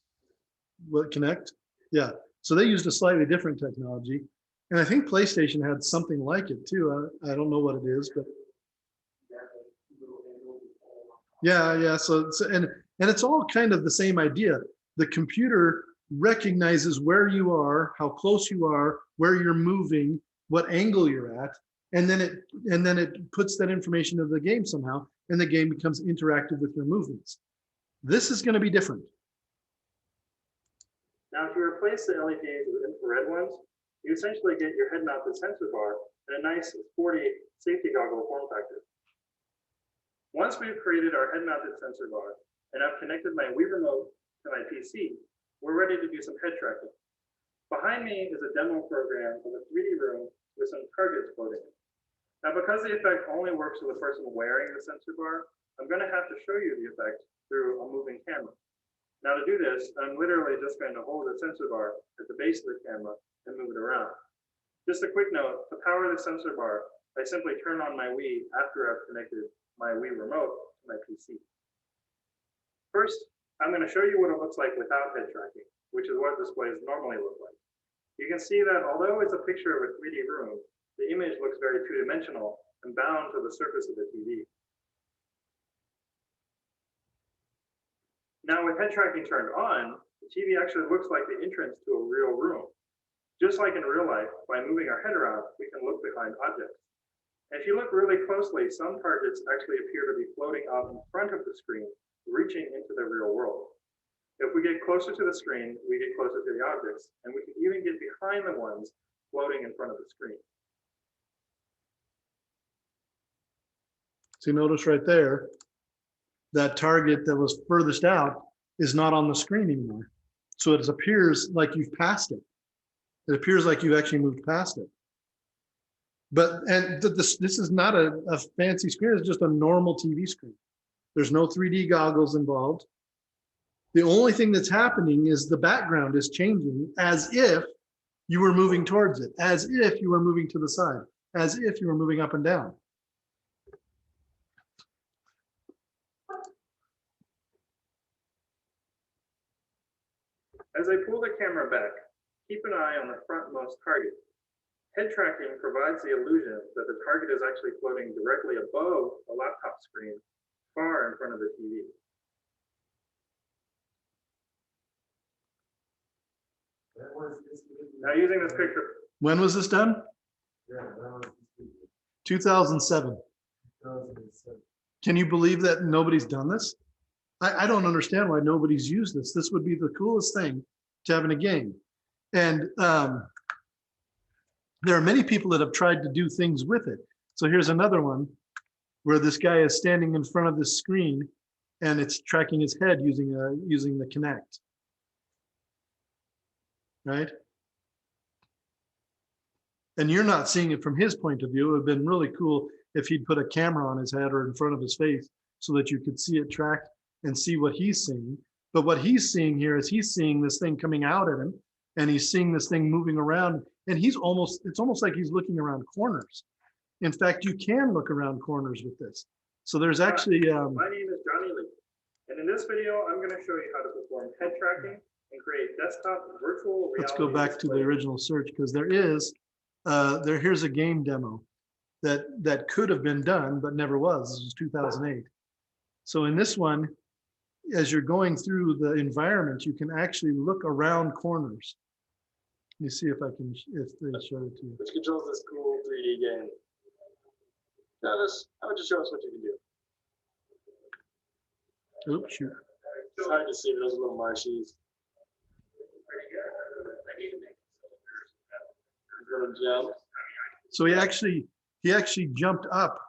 Speaker 1: what, Kinect? Yeah. So they used a slightly different technology. And I think PlayStation had something like it too. I don't know what it is, but yeah. So and it's all kind of the same idea. The computer recognizes where you are, how close you are, where you're moving, what angle you're at, and then it puts that information into the game somehow, and the game becomes interactive with your movements. This is going to be different.
Speaker 3: Now, if you replace the LEDs with infrared ones, you essentially get your head-mounted sensor bar in a nice sporty safety goggle form factor. Once we've created our head-mounted sensor bar and I've connected my Wii Remote to my PC, we're ready to do some head tracking. Behind me is a demo program of a 3D room with some targets floating in. Now, because the effect only works with the person wearing the sensor bar, I'm going to have to show you the effect through a moving camera. Now, to do this, I'm literally just going to hold the sensor bar at the base of the camera and move it around. Just a quick note, to power the sensor bar, I simply turn on my Wii after I've connected my Wii Remote to my PC. First, I'm going to show you what it looks like without head tracking, which is what displays normally look like. You can see that although it's a picture of a 3D room, the image looks very two-dimensional and bound to the surface of the TV. Now with head tracking turned on, the TV actually looks like the entrance to a real room. Just like in real life, by moving our head around, we can look behind objects. And if you look really closely, some targets actually appear to be floating out in front of the screen, reaching into the real world. If we get closer to the screen, we get closer to the objects, and we can even get behind the ones floating in front of the screen.
Speaker 1: So you notice right there, that target that was furthest out is not on the screen anymore. So it appears like you've passed it. It appears like you've actually moved past it. But, and this is not a fancy screen, it's just a normal TV screen. There's no 3D goggles involved. The only thing that's happening is the background is changing as if you were moving towards it, as if you were moving to the side, as if you were moving up and down.
Speaker 3: As I pull the camera back, keep an eye on the frontmost target. Head tracking provides the illusion that the target is actually floating directly above a laptop screen, far in front of the TV. Now using this picture,
Speaker 1: When was this done? 2007. Can you believe that nobody's done this? I don't understand why nobody's used this. This would be the coolest thing to have in a game. And there are many people that have tried to do things with it. So here's another one where this guy is standing in front of the screen and it's tracking his head using the Kinect. Right? And you're not seeing it from his point of view. It would have been really cool if he'd put a camera on his head or in front of his face so that you could see it tracked and see what he's seeing. But what he's seeing here is he's seeing this thing coming out at him and he's seeing this thing moving around and it's almost like he's looking around corners. In fact, you can look around corners with this. So there's actually.
Speaker 3: My name is Johnny Lee. And in this video, I'm going to show you how to perform head tracking and create desktop virtual reality.
Speaker 1: Let's go back to the original search because here's a game demo that could have been done but never was. This was 2008. So in this one, as you're going through the environment, you can actually look around corners. Let me see if they show it to you.
Speaker 2: Which controls this cool 3D game. Now how would you show us what you can do?
Speaker 1: Oops, shoot.
Speaker 2: It's hard to see those little marshies. Gonna jump.
Speaker 1: So he actually jumped up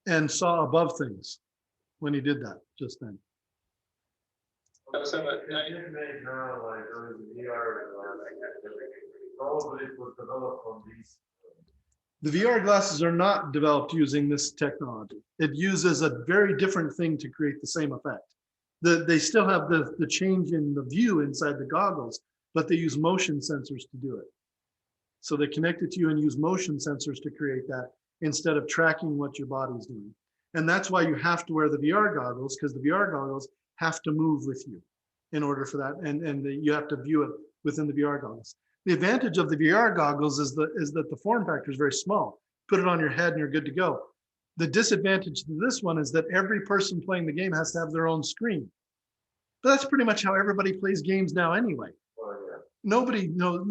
Speaker 1: and saw above things when he did that just then.
Speaker 2: It did make like there was a VR probably it was developed on these.
Speaker 1: The VR glasses are not developed using this technology. It uses a very different thing to create the same effect. They still have the change in the view inside the goggles, but they use motion sensors to do it. So they connect it to you and use motion sensors to create that instead of tracking what your body's doing. And that's why you have to wear the VR goggles, because the VR goggles have to move with you in order for that. And you have to view it within the VR goggles. The advantage of the VR goggles is that the form factor is very small. Put it on your head and you're good to go. The disadvantage to this one is that every person playing the game has to have their own screen. But that's pretty much how everybody plays games now anyway. Nobody knows.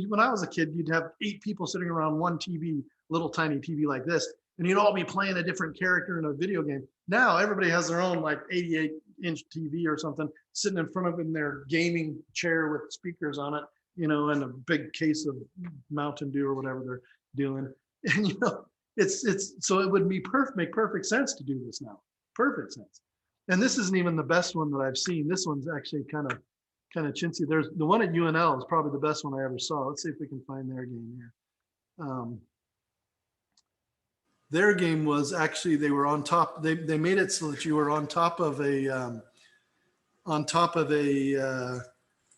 Speaker 1: When I was a kid, you'd have 8 people sitting around one TV, little tiny TV like this, and you'd all be playing a different character in a video game. Now everybody has their own like 88-inch TV or something sitting in front of them in their gaming chair with speakers on it, and a big case of Mountain Dew or whatever they're doing. And it's so it would make perfect sense to do this now. Perfect sense. And this isn't even the best one that I've seen. This one's actually kind of chintzy. There's the one at UNL is probably the best one I ever saw. Let's see if we can find their game here. Their game was actually, they were on top. They made it so that you were on top of a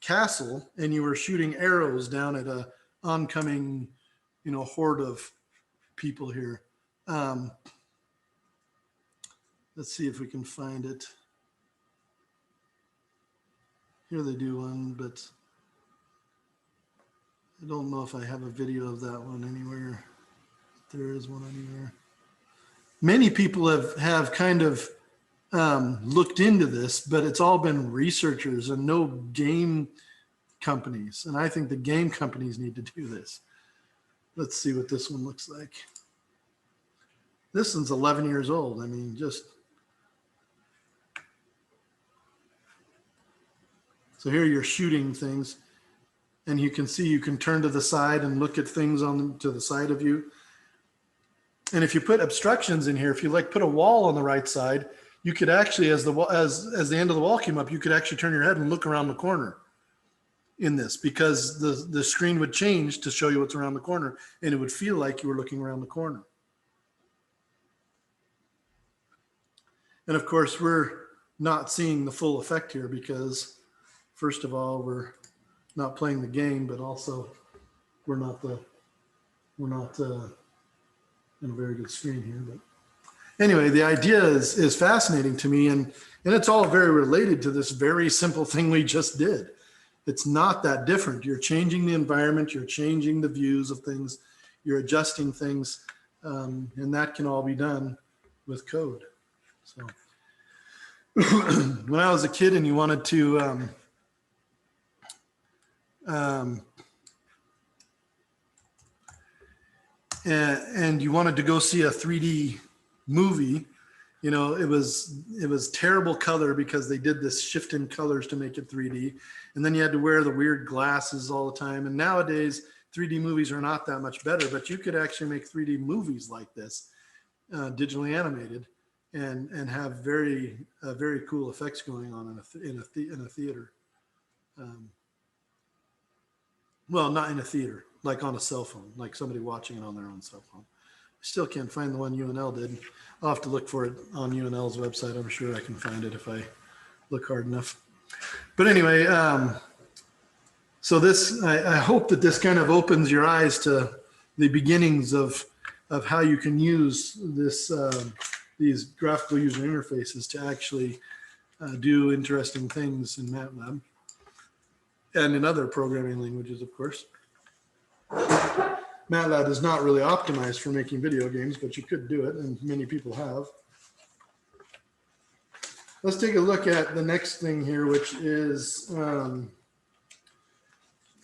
Speaker 1: castle and you were shooting arrows down at a oncoming, horde of people here. Let's see if we can find it. Here they do one, but I don't know if I have a video of that one anywhere. If there is one anywhere. Many people have kind of looked into this, but it's all been researchers and no game companies. And I think the game companies need to do this. Let's see what this one looks like. This one's 11 years old. I mean, just. So here you're shooting things. And you can see you can turn to the side and look at things to the side of you. And if you put obstructions in here, if you like put a wall on the right side, you could actually, as the end of the wall came up, you could actually turn your head and look around the corner in this, because the screen would change to show you what's around the corner, and it would feel like you were looking around the corner. And of course, we're not seeing the full effect here because, first of all, we're not playing the game, but also we're not in a very good screen here. But anyway, the idea is fascinating to me, and it's all very related to this very simple thing we just did. It's not that different. You're changing the environment, you're changing the views of things, you're adjusting things, and that can all be done with code. So when I was a kid and you wanted to and you wanted to go see a 3D movie, you know, it was terrible color because they did this shift in colors to make it 3D. And then you had to wear the weird glasses all the time. And nowadays 3D movies are not that much better, but you could actually make 3D movies like this, digitally animated, and have very cool effects going on in a theater. Well, not in a theater, like on a cell phone, like somebody watching it on their own cell phone. I still can't find the one UNL did. I'll have to look for it on UNL's website. I'm sure I can find it if I look hard enough. But anyway, so this, I hope that this kind of opens your eyes to the beginnings of how you can use this, these graphical user interfaces to actually do interesting things in MATLAB and in other programming languages, of course. MATLAB is not really optimized for making video games, but you could do it, and many people have. Let's take a look at the next thing here, which is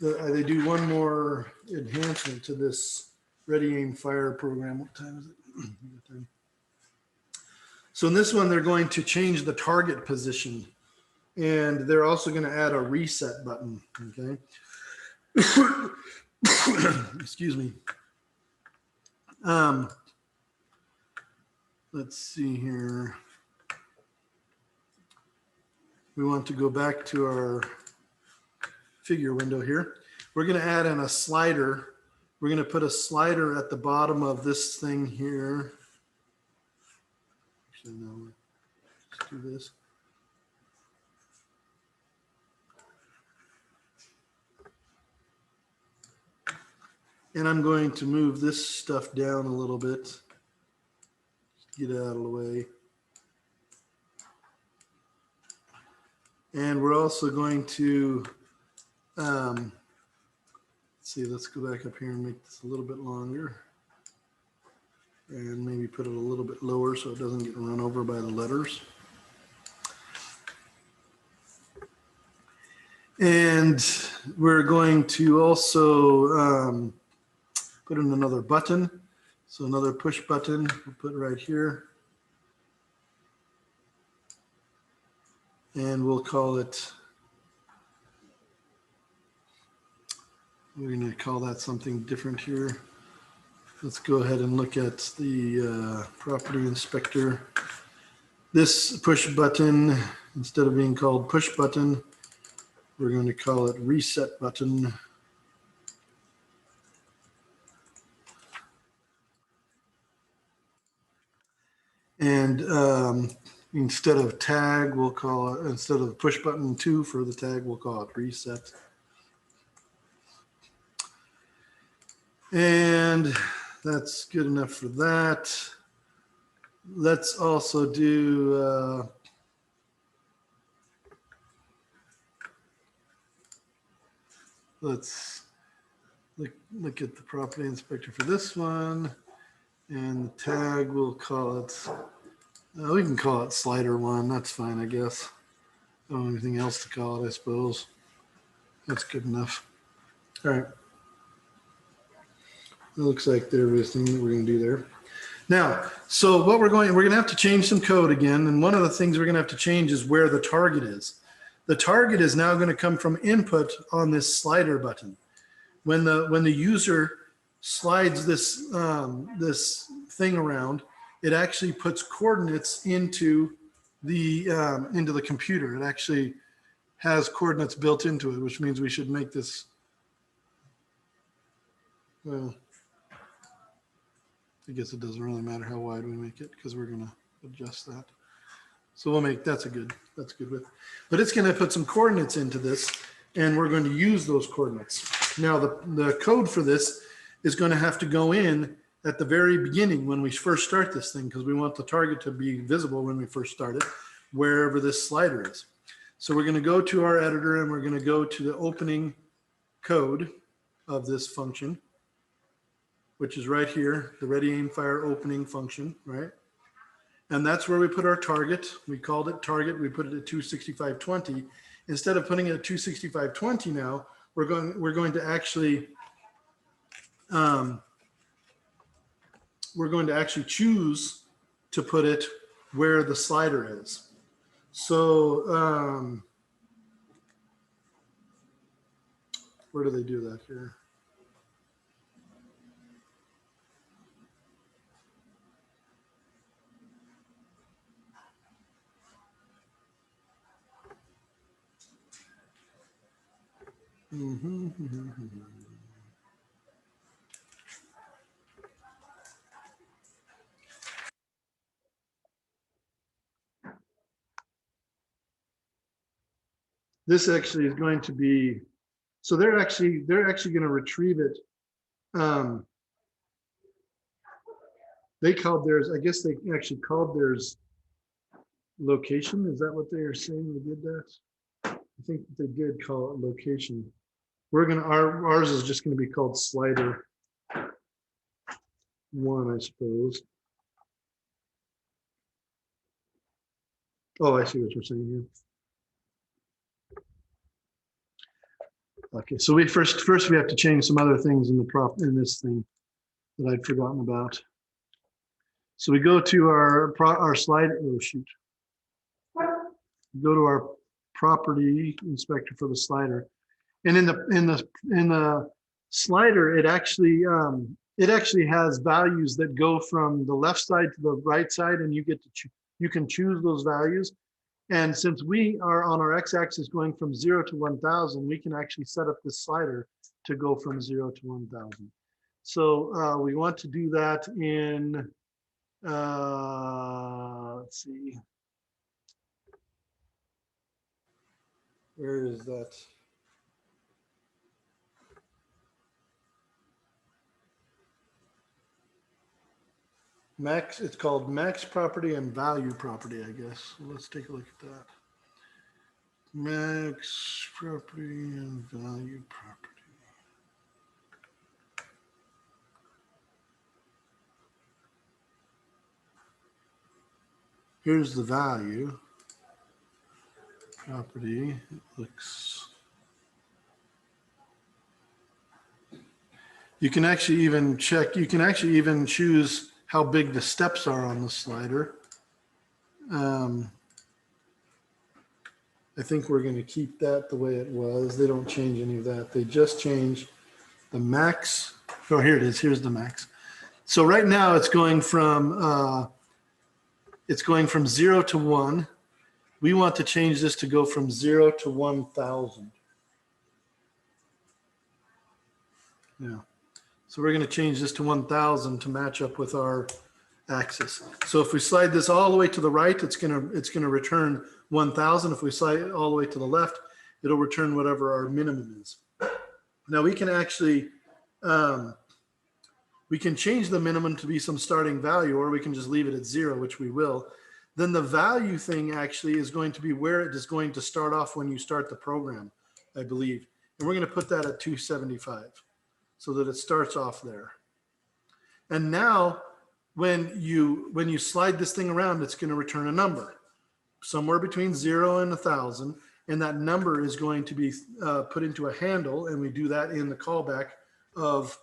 Speaker 1: they do one more enhancement to this Ready, Aim, Fire program. What time is it? So in this one, they're going to change the target position, and they're also going to add a reset button. Okay. Excuse me. Let's see here. We want to go back to our figure window here. We're going to add in a slider. We're going to put a slider at the bottom of this thing here. Actually, no, let's do this. And I'm going to move this stuff down a little bit. Just get it out of the way. And we're also going to, let's see, let's go back up here and make this a little bit longer. And maybe put it a little bit lower so it doesn't get run over by the letters. And we're going to also put in another button. So another push button we'll put right here. And we'll call it, we're going to call that something different here. Let's go ahead and look at the property inspector. This push button, instead of being called push button, we're going to call it reset button. And instead of tag, we'll call it, instead of push button 2 for the tag, we'll call it reset. And that's good enough for that. Let's also do, let's look at the property inspector for this one. And the tag, we'll call it, we can call it slider 1. That's fine, I guess. I don't have anything else to call it, I suppose. That's good enough. All right. It looks like there is everything that we're going to do there. Now, so what we're going to have to change some code again. And one of the things we're going to have to change is where the target is. The target is now going to come from input on this slider button. When the user slides this this thing around, it actually puts coordinates into the computer. It actually has coordinates built into it, which means we should make this. Well, I guess it doesn't really matter how wide we make it because we're going to adjust that. So we'll make, that's good width. But it's going to put some coordinates into this, and we're going to use those coordinates. Now the code for this is going to have to go in at the very beginning when we first start this thing, because we want the target to be visible when we first start it, wherever this slider is. So we're going to go to our editor and we're going to go to the opening code of this function, which is right here, the ready aim fire opening function, right? And that's where we put our target. We called it target. We put it at 265.20. Instead of putting it at 265.20 now, we're going to actually choose to put it where the slider is. So where do they do that here? This actually is going to be, so they're actually going to retrieve it. They called theirs, I guess they actually called theirs location. Is that what they are saying? They did that? I think they did call it location. We're gonna, ours is just gonna be called slider 1, I suppose. Oh, I see what you're saying here. Okay, so we first we have to change some other things in in this thing that I'd forgotten about. So we go to our slider. Oh shoot! Go to our property inspector for the slider, and in the slider, it actually has values that go from the left side to the right side, and you can choose those values. And since we are on our x-axis going from 0 to 1,000, we can actually set up this slider to go from 0 to 1,000. So we want to do that in, let's see, where is that? Max, it's called max property and value property, I guess. So let's take a look at that. Max property and value property. Here's the value. Property, it looks. You can actually even check, you can actually even choose how big the steps are on the slider. I think we're going to keep that the way it was. They don't change any of that. They just change the max. Oh, here it is. Here's the max. So right now it's going from 0 to 1. We want to change this to go from 0 to 1,000. Yeah. So we're going to change this to 1,000 to match up with our axis. So if we slide this all the way to the right, it's going to return 1,000. If we slide it all the way to the left, it'll return whatever our minimum is. Now we can actually we can change the minimum to be some starting value, or we can just leave it at 0, which we will. Then the value thing actually is going to be where it is going to start off when you start the program, I believe. And we're going to put that at 275 so that it starts off there. And now when you slide this thing around, it's going to return a number somewhere between 0 and 1,000. And that number is going to be put into a handle. And we do that in the callback of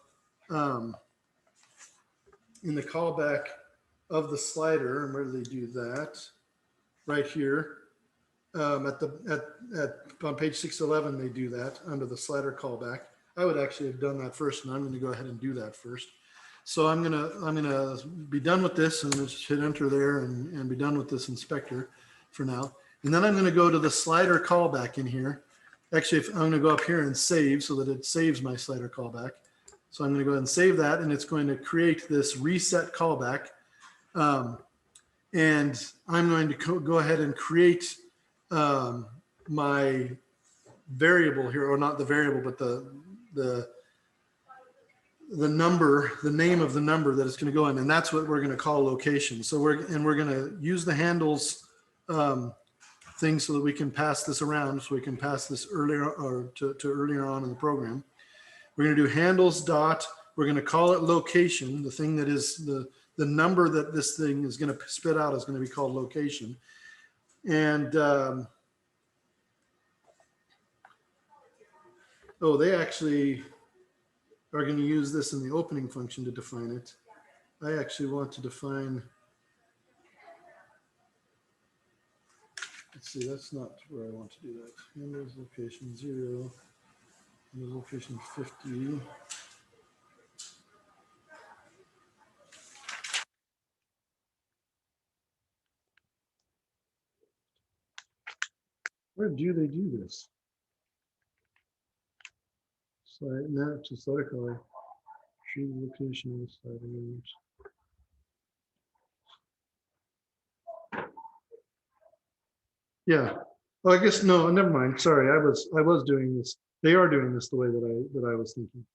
Speaker 1: the slider. And where do they do that? Right here. on page 611, they do that under the slider callback. I would actually have done that first, and I'm going to go ahead and do that first. So I'm gonna be done with this and just hit enter there and be done with this inspector for now. And then I'm going to go to the slider callback in here. Actually, I'm going to go up here and save so that it saves my slider callback. So I'm going to go ahead and save that, and it's going to create this reset callback. And I'm going to go ahead and create my variable here, or not the variable, but the number, the name of the number that it's going to go in, and that's what we're going to call location. So we're going to use the handles thing so that we can pass this around, so we can pass this earlier or to earlier on in the program. We're going to do handles dot. We're going to call it location. The thing that is the number that this thing is going to spit out is going to be called location. And oh, they actually are going to use this in the opening function to define it. I actually want to define, let's see, that's not where I want to do that. Handles location 0, handles location 50. Where do they do this? Slide map to slider color. Choose location slider image. Yeah. Oh, I guess no. Never mind. Sorry, I was doing this. They are doing this the way that I was thinking.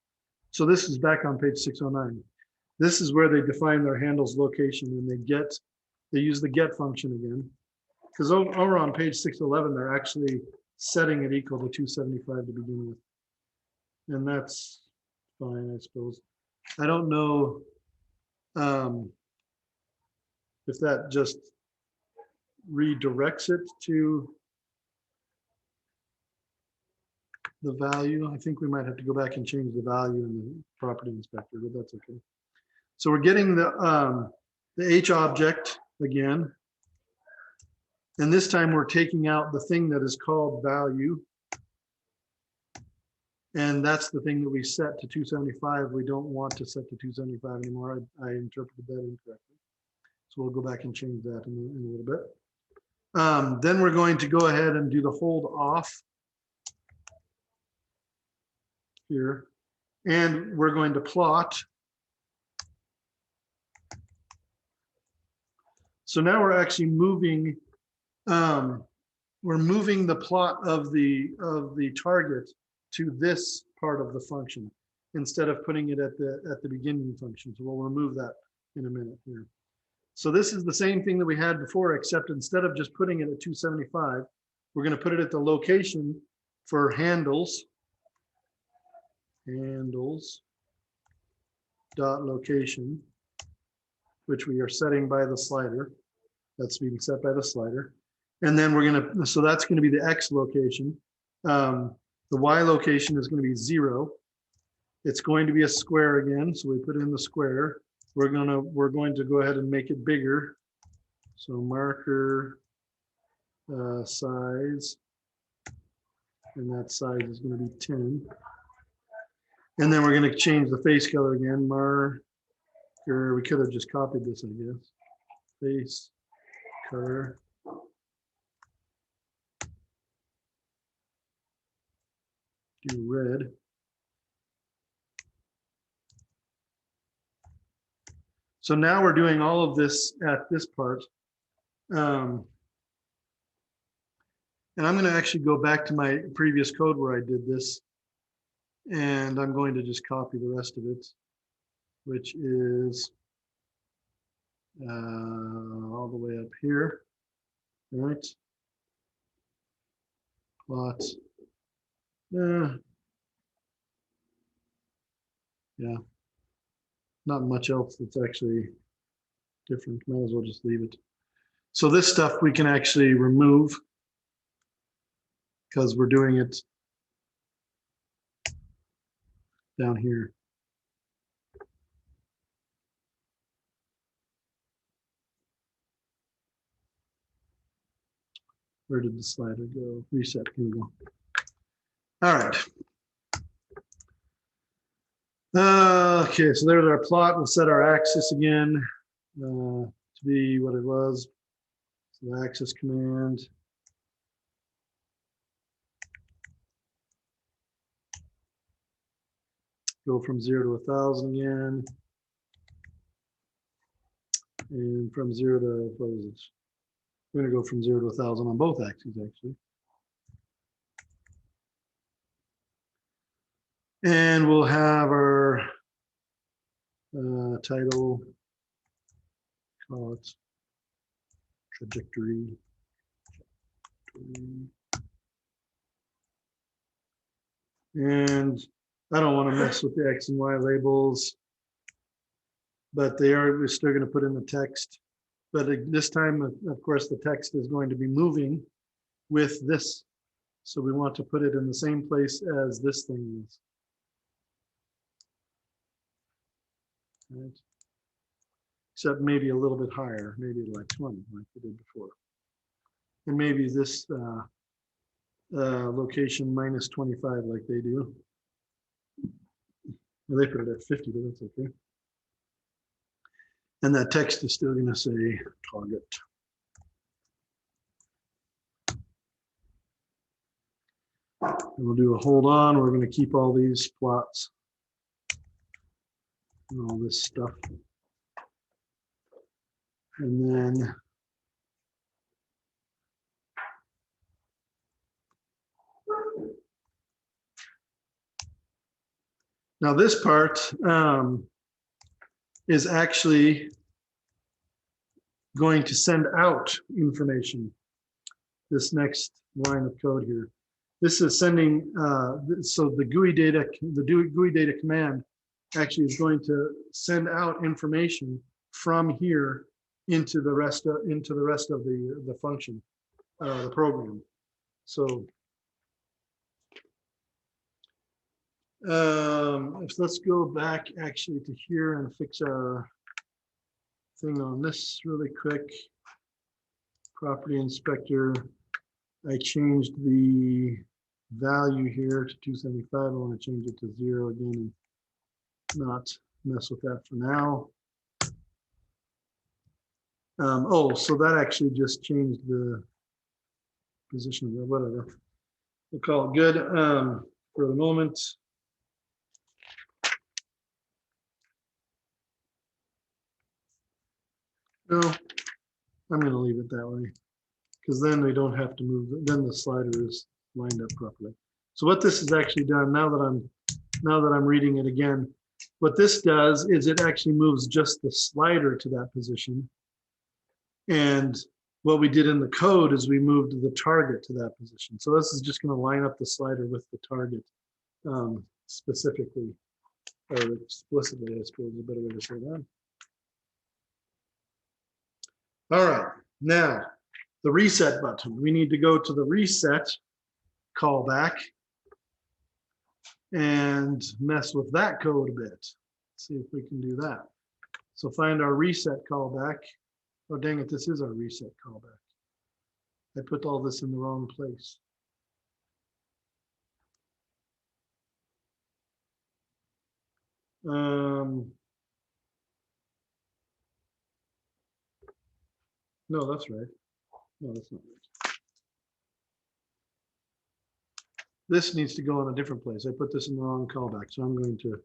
Speaker 1: So this is back on page 609. This is where they define their handles location, and they use the get function again. Because over on page 611, they're actually setting it equal to 275 to begin with. And that's fine, I suppose. I don't know if that just redirects it to the value. I think we might have to go back and change the value in the property inspector, but that's okay. So we're getting the H object again. And this time we're taking out the thing that is called value. And that's the thing that we set to 275. We don't want to set to 275 anymore. I interpreted that incorrectly. So we'll go back and change that in a little bit. Then we're going to go ahead and do the hold off here. And we're going to plot. So now we're actually moving, we're moving the plot of the target to this part of the function instead of putting it at the beginning function. So we'll remove that in a minute here. So this is the same thing that we had before, except instead of just putting it at 275, we're going to put it at the location for handles dot location, which we are setting by the slider. That's being set by the slider. And then we're going to, so that's going to be the X location. The Y location is going to be 0. It's going to be a square again. So we put in the square. We're going to go ahead and make it bigger. So marker size, and that size is going to be 10. And then we're going to change the face color again. Marker, we could have just copied this, I guess. Face color. Do red. So now we're doing all of this at this part. And I'm going to actually go back to my previous code where I did this. And I'm going to just copy the rest of it, which is all the way up here. All right. Plot. Yeah, not much else that's actually different. Might as well just leave it. So this stuff we can actually remove because we're doing it down here. Where did the slider go? Reset, here we go. All right. Okay, so there's our plot. We'll set our axis again to be what it was. So the axis command. Go from 0 to 1,000 again. And from 0 to, what is it? We're going to go from 0 to 1,000 on both axes, actually. And we'll have our title, call it trajectory. And I don't want to mess with the X and Y labels, but we're still going to put in the text. But this time, of course, the text is going to be moving with this. So we want to put it in the same place as this thing is. Right. Except maybe a little bit higher, maybe like 20, like we did before. And maybe this location minus 25 like they do. Well, they put it at 50, but that's okay. And that text is still going to say target. And we'll do a hold on. We're going to keep all these plots and all this stuff. And then now this part is actually going to send out information. This next line of code here. This is sending, so the GUI data, GUI data command actually is going to send out information from here into the rest of the function, the program. So let's go back actually to here and fix our thing on this really quick. Property inspector. I changed the value here to 275. I want to change it to 0 again and not mess with that for now. Oh, so that actually just changed the position of whatever. We'll call it good for the moment. No, I'm going to leave it that way because then we don't have to move. Then the slider is lined up properly. So what this has actually done now that I'm reading it again, what this does is it actually moves just the slider to that position. And what we did in the code is we moved the target to that position. So this is just going to line up the slider with the target specifically or explicitly, I suppose is a better way to say that. All right, now the reset button. We need to go to the reset callback and mess with that code a bit. See if we can do that. So find our reset callback. Oh, dang it, this is our reset callback. I put all this in the wrong place. No, that's right. No, that's not right. This needs to go in a different place. I put this in the wrong callback, so I'm going to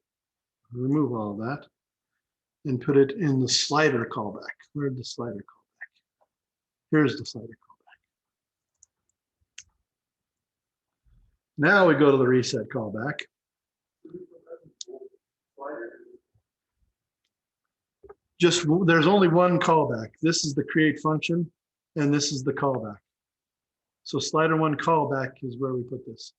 Speaker 1: remove all of that and put it in the slider callback. Where's the slider callback? Here's the slider callback. Now we go to the reset callback. Just there's only one callback. This is the create function, and this is the callback. So slider one callback is where we put this.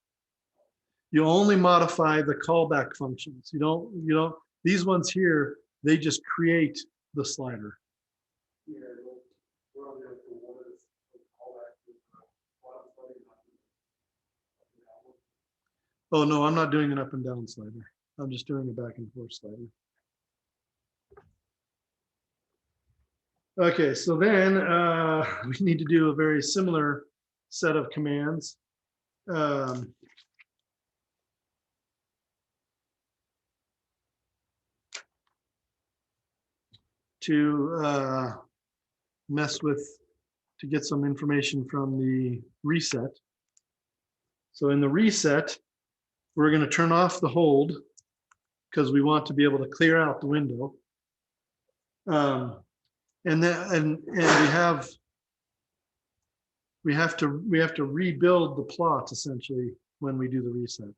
Speaker 1: You only modify the callback functions. You don't. These ones here, they just create the slider. Oh no, I'm not doing an up and down slider. I'm just doing a back and forth slider. Okay, so then we need to do a very similar set of commands. To mess with, to get some information from the reset. So in the reset, we're going to turn off the hold because we want to be able to clear out the window. And then we have to rebuild the plot essentially when we do the reset.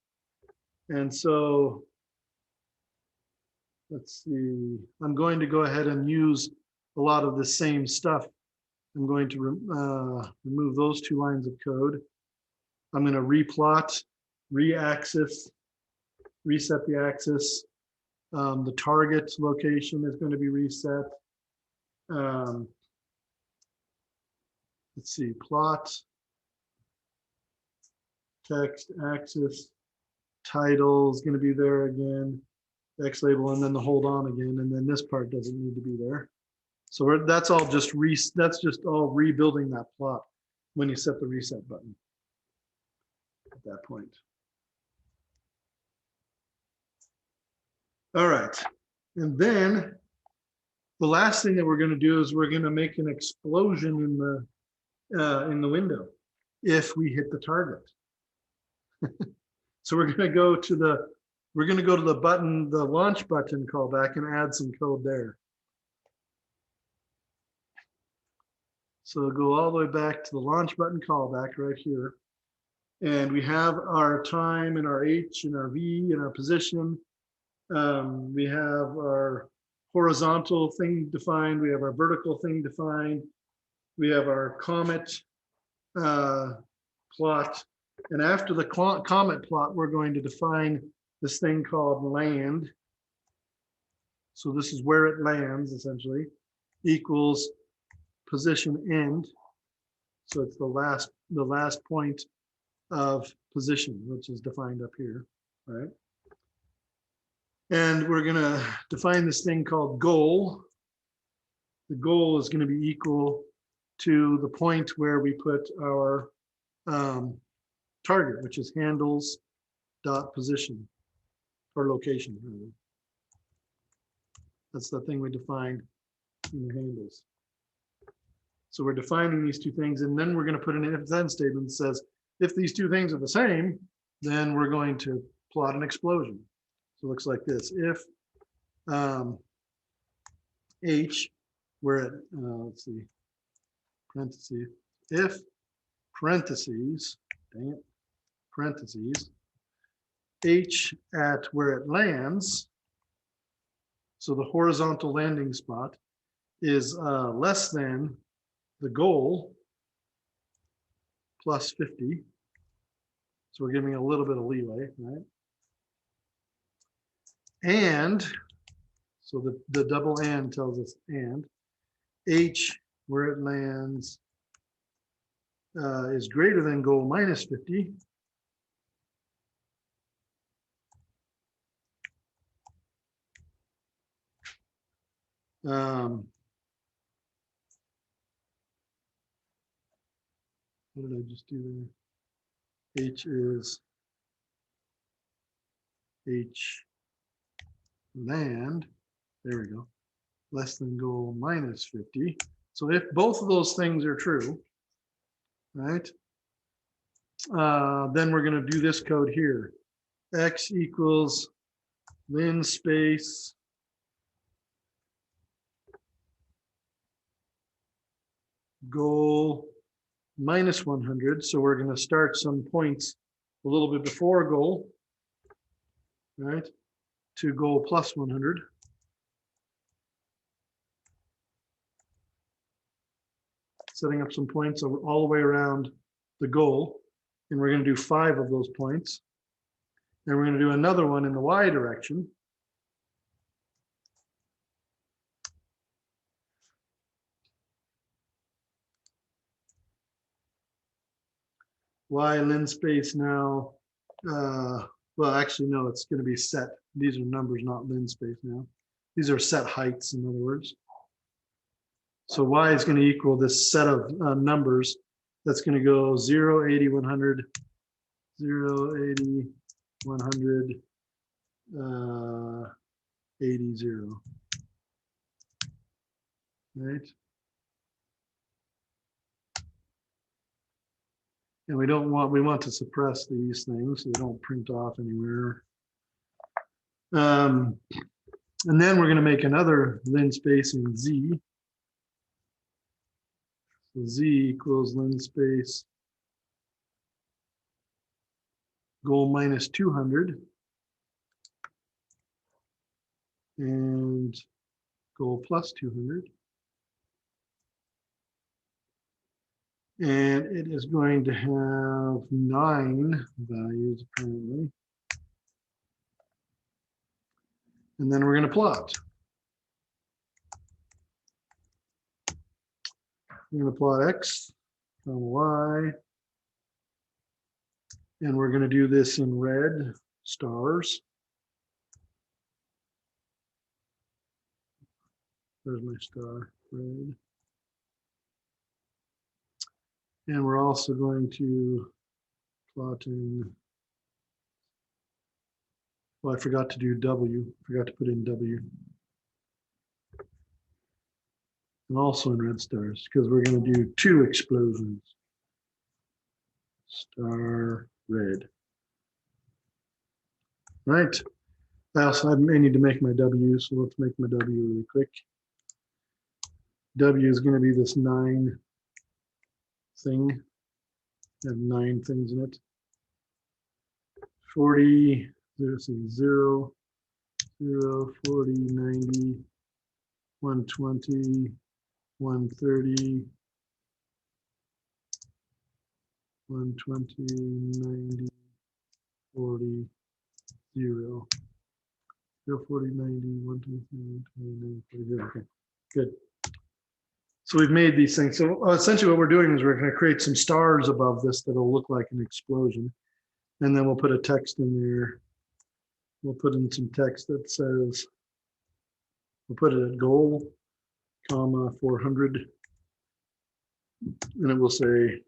Speaker 1: And so let's see, I'm going to go ahead and use a lot of the same stuff. I'm going to remove those 2 lines of code. I'm going to replot, re-axis, reset the axis. The target location is going to be reset. Let's see, plot, text, axis, title is going to be there again, X label, and then the hold on again, and then this part doesn't need to be there. So that's all just that's just all rebuilding that plot when you set the reset button at that point. All right, and then the last thing that we're going to do is we're going to make an explosion in the window if we hit the target. So we're going to go to the button, the launch button callback, and add some code there. So go all the way back to the launch button callback right here. And we have our time and our H and our V and our position. We have our horizontal thing defined. We have our vertical thing defined. We have our comet plot. And after the comet plot, we're going to define this thing called land. So this is where it lands essentially, equals position end. So it's the last point of position, which is defined up here, right? And we're going to define this thing called goal. The goal is going to be equal to the point where we put our target, which is handles dot position or location. That's the thing we defined in the handles. So we're defining these 2 things, and then we're going to put an if-then statement that says, if these 2 things are the same, then we're going to plot an explosion. So it looks like this. If H, we're at, let's see, parentheses, if parentheses, dang it, parentheses, H at where it lands, so the horizontal landing spot is less than the goal plus 50. So we're giving a little bit of leeway, right? And so the double and tells us and H where it lands is greater than goal minus 50. What did I just do there? H is H land, there we go, less than goal minus 50. So if both of those things are true, right, then we're going to do this code here. X equals linspace goal minus 100. So we're going to start some points a little bit before goal, right, to goal plus 100. Setting up some points all the way around the goal. And we're going to do 5 of those points. And we're going to do another one in the Y direction. Y linspace now, well, actually, no, it's going to be set. These are numbers, not linspace now. These are set heights, in other words. So Y is going to equal this set of numbers That's going to go 0, 80, 100, 0, 80, 100, 80, 0. Right? And we want to suppress these things so they don't print off anywhere. And then we're going to make another linspace in Z. So Z equals linspace goal minus 200 and goal plus 200. And it is going to have 9 values apparently. And then we're going to plot. We're going to plot X from Y. And we're going to do this in red stars. There's my star, red. And we're also going to plot in, well, I forgot to do W, forgot to put in W. And also in red stars, because we're going to do 2 explosions. Star red. Right. I may need to make my W, so let's make my W really quick. W is going to be this 9 thing. I have 9 things in it. 40, 0, 40, 90, 120, 130, 120, 90, 40, 0. 40, 90, 120, 120, 40. Okay, good. So we've made these things. So essentially what we're doing is we're going to create some stars above this that'll look like an explosion. And then we'll put a text in there. We'll put in some text that says, we'll put it at goal, comma, 400. And it will say,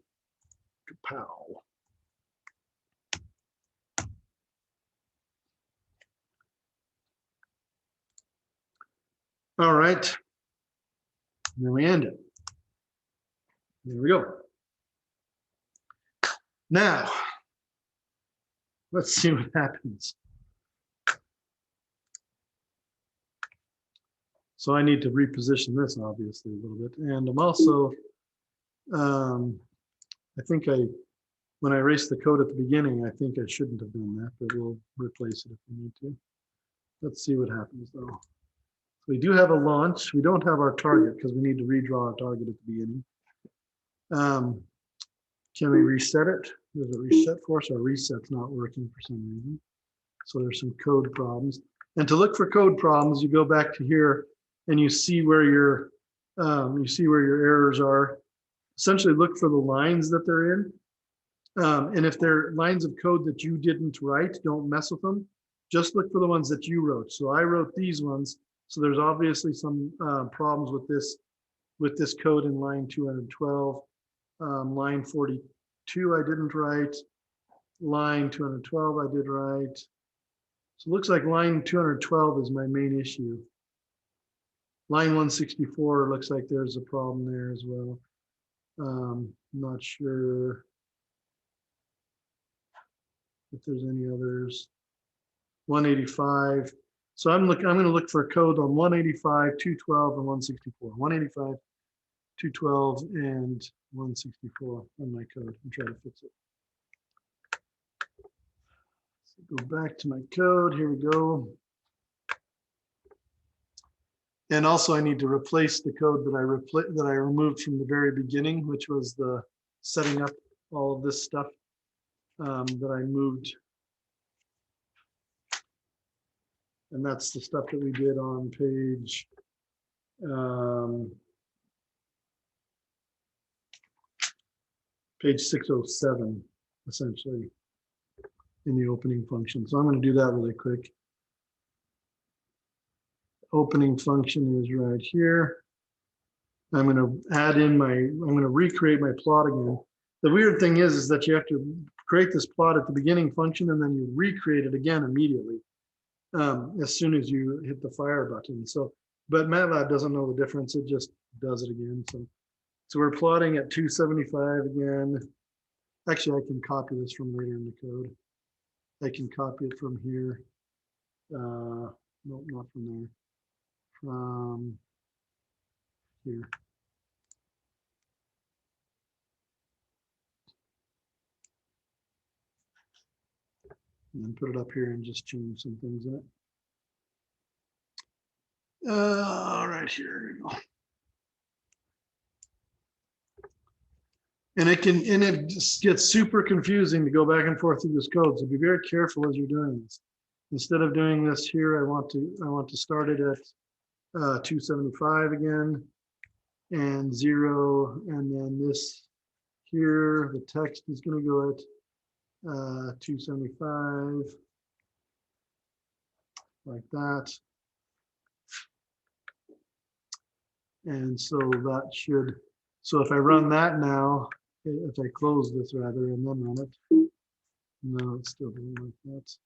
Speaker 1: kapow. All right. And then we end it. There we go. Now, let's see what happens. So I need to reposition this obviously a little bit. And I'm also, I think when I erased the code at the beginning, I think I shouldn't have done that, but we'll replace it if we need to. Let's see what happens though. We do have a launch. We don't have our target because we need to redraw our target at the beginning. Can we reset it? Does it reset for us? Our reset's not working for some reason. So there's some code problems. And to look for code problems, you go back to here and you see where your errors are. Essentially look for the lines that they're in. And if they're lines of code that you didn't write, don't mess with them. Just look for the ones that you wrote. So I wrote these ones. So there's obviously some problems with this code in line 212. Line 42 I didn't write. Line 212 I did write. So it looks like line 212 is my main issue. Line 164 looks like there's a problem there as well. Not sure if there's any others. 185. So I'm going to look for a code on 185, 212, and 164. 185, 212, and 164 on my code and try to fix it. So go back to my code. Here we go. And also I need to replace the code that I removed from the very beginning, which was the setting up all of this stuff that I moved. And that's the stuff that we did on page page 607, essentially, in the opening function. So I'm going to do that really quick. Opening function is right here. I'm going to add in I'm going to recreate my plot again. The weird thing is that you have to create this plot at the beginning function and then you recreate it again immediately as soon as you hit the fire button. So, but MATLAB doesn't know the difference. It just does it again. So we're plotting at 275 again. Actually, I can copy this from later in the code. I can copy it from here. No, not from there. From here. And then put it up here and just change some things in it. All right, here we go. And it just gets super confusing to go back and forth through this code. So be very careful as you're doing this. Instead of doing this here, I want to start it at 275 again and 0, and then this here, the text is going to go at 275 like that. And so that should, so if I run that now, if I close this rather and then run it, no, it's still doing like that.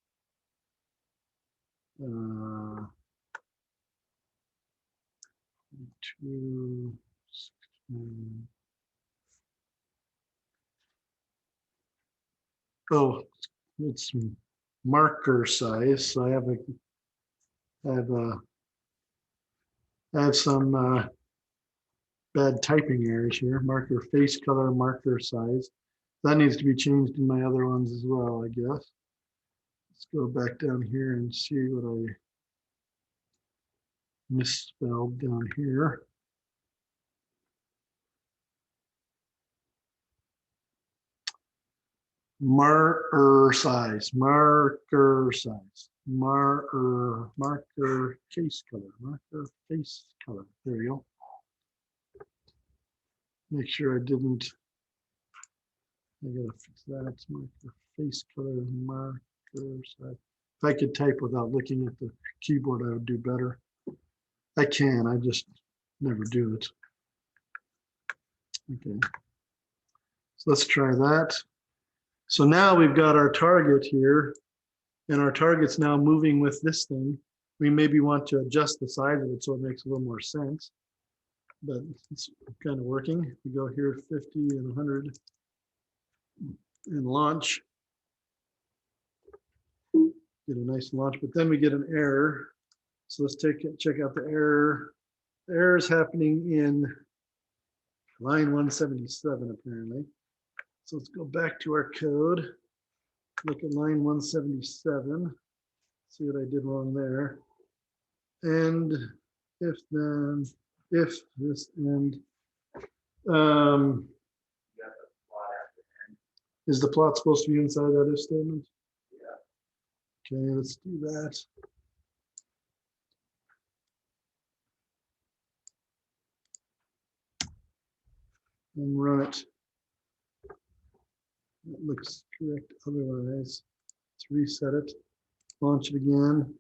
Speaker 1: Oh, it's marker size. So I have some bad typing errors here. Marker face color, marker size. That needs to be changed in my other ones as well, I guess. Let's go back down here and see what I misspelled down here. Marker size, marker case color, marker face color. There we go. Make sure I didn't. I gotta fix that. It's marker face color, marker size. If I could type without looking at the keyboard, I would do better. I can, I just never do it. Okay. So let's try that. So now we've got our target here, and our target's now moving with this thing. We maybe want to adjust the size of it so it makes a little more sense, but it's kind of working. We go here 50 and 100 and launch. Get a nice launch, but then we get an error. So let's check out the error. The error is happening in line 177 apparently. So let's go back to our code, look at line 177, see what I did wrong there. And if then, if this end, is the plot supposed to be inside that if statement? Yeah. Okay, let's do that. And run it. It looks correct otherwise. Let's reset it, launch it again.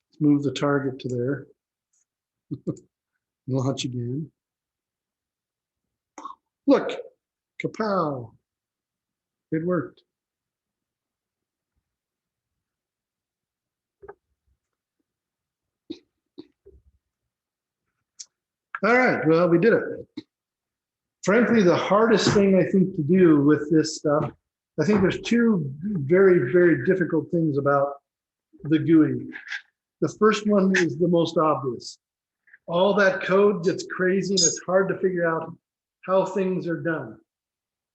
Speaker 1: Let's move the target to there. Launch again. Look, kapow. It worked. All right, well, we did it. Frankly, the hardest thing I think to do with this stuff, I think there's two very, very difficult things about the GUI. The first one is the most obvious. All that code gets crazy and it's hard to figure out how things are done.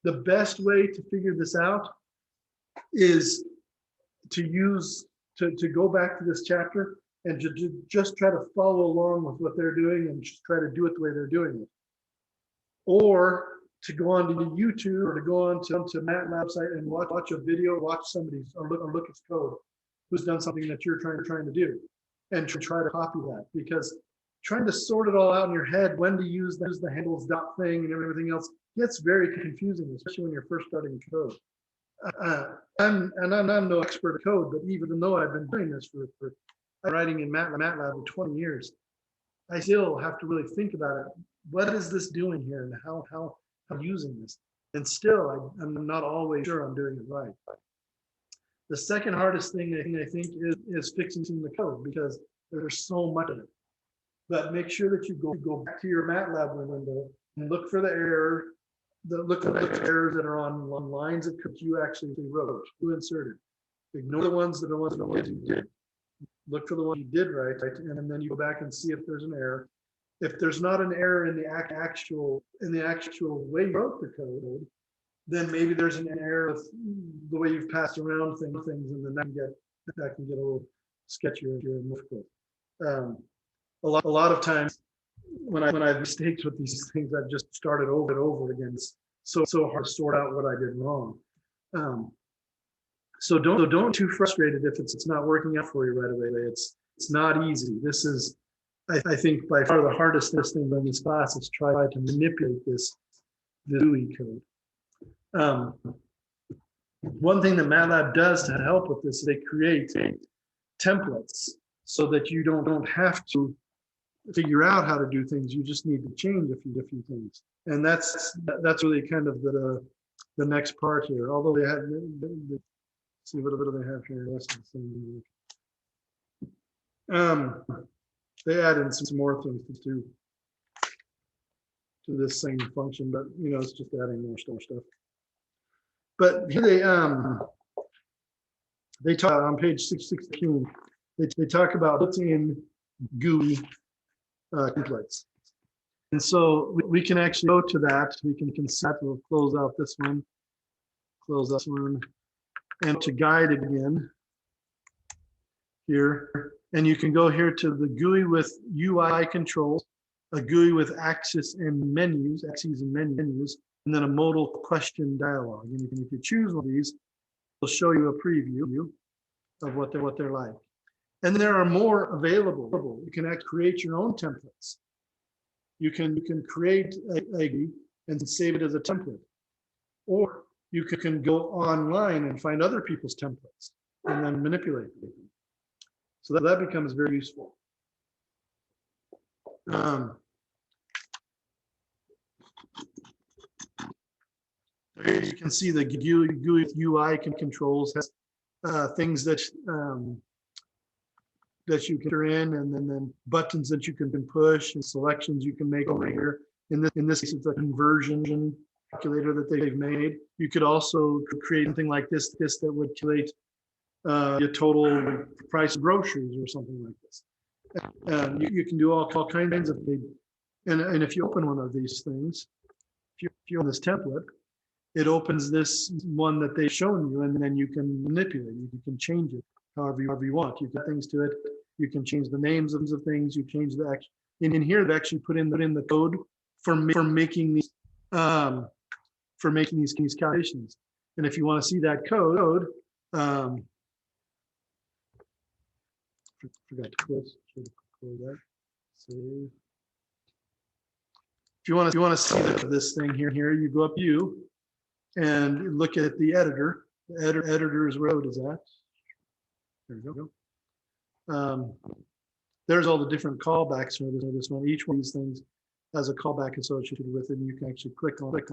Speaker 1: The best way to figure this out is to go back to this chapter and just try to follow along with what they're doing and just try to do it the way they're doing it. Or to go onto YouTube or to go onto MATLAB site and watch a video, watch somebody's or look at code who's done something that you're trying to do, and try to copy that. Because trying to sort it all out in your head, when to use the handles dot thing and everything else, gets very confusing, especially when you're first starting code. I'm no expert at code, but even though I've been doing this for writing in MATLAB for 20 years, I still have to really think about it. What is this doing here, and how I'm using this? And still, I'm not always sure I'm doing it right. The second hardest thing I think is fixing the code, because there's so much of it. But make sure that you go back to your MATLAB window and look for the error. Look for the errors that are on lines of code you actually wrote, you inserted. Ignore the ones that you did. Look for the one you did right, and then you go back and see if there's an error. If there's not an error in the actual way you wrote the code, then maybe there's an error with the way you've passed around things, and then that can get a little sketchier and more difficult. A lot of times when I have mistakes with these things, I've just started over and over again. It's so hard to sort out what I did wrong. So don't too frustrated if it's not working out for you right away. It's not easy. This is, I think, by far the hardest thing in this class is try to manipulate this GUI code. One thing that MATLAB does to help with this, they create templates so that you don't have to figure out how to do things. You just need to change a few things, and that's really kind of the next part here. Although they have, see what do they have here? They add in some more things to this same function, but it's just adding more stuff. But here they talk on page 616. They talk about built-in GUI templates, and so we can actually go to that. We can see that. We'll close out this one, and to guide again here, and you can go here to the GUI with UI controls, a GUI with axes and menus, and then a modal question dialog. And if you choose one of these, it'll show you a preview of what they're like. And there are more available. You can actually create your own templates. You can create a GUI and save it as a template, or you can go online and find other people's templates and then manipulate them. So that becomes very useful. Here you can see the GUI UI controls has things that you can enter in, and then buttons that you can push, and selections you can make over here. In this case, it's a conversion calculator that they've made. You could also create something like this that would calculate your total price of groceries or something like this. You can do all kinds of things. And if you open one of these things, if you open this template, it opens this one that they've shown you, and then you can manipulate it. You can change it however you want. You get things to it. You can change the names of things. You change the action. In here, they actually put in the code for making these calculations. And if you want to see that code, forgot to close that. Save. If you want to see this thing here, you go up and look at the editor. The editor is where it is at. There we go. There's all the different callbacks for this one. Each one of these things has a callback associated with it, and you can actually click on it,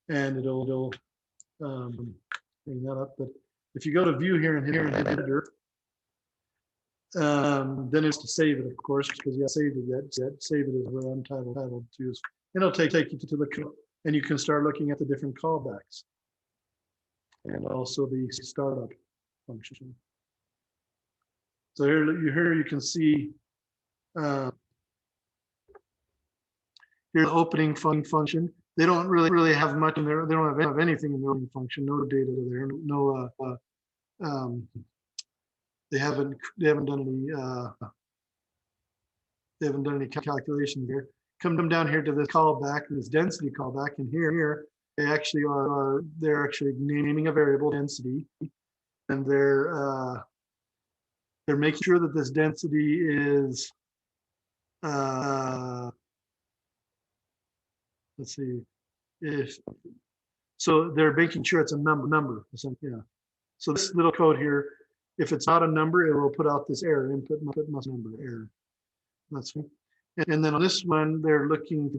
Speaker 1: and it'll bring that up. But if you go to view here and hit editor, then it's to save it, of course, because you haven't saved it yet. Save it as where untitled to use, and it'll take you to the code, and you can start looking at the different callbacks and also the startup function. So here you can see here the opening function. They don't really have much in there. They don't have anything in the opening function. No data there. No. They haven't done any calculation here. Come down here to this callback, this density callback, and here they're actually naming a variable density, and they're making sure that this density is let's see, so they're making sure it's a number. Yeah. So this little code here, if it's not a number, it will put out this error, input must number error. That's And then on this one, they're looking,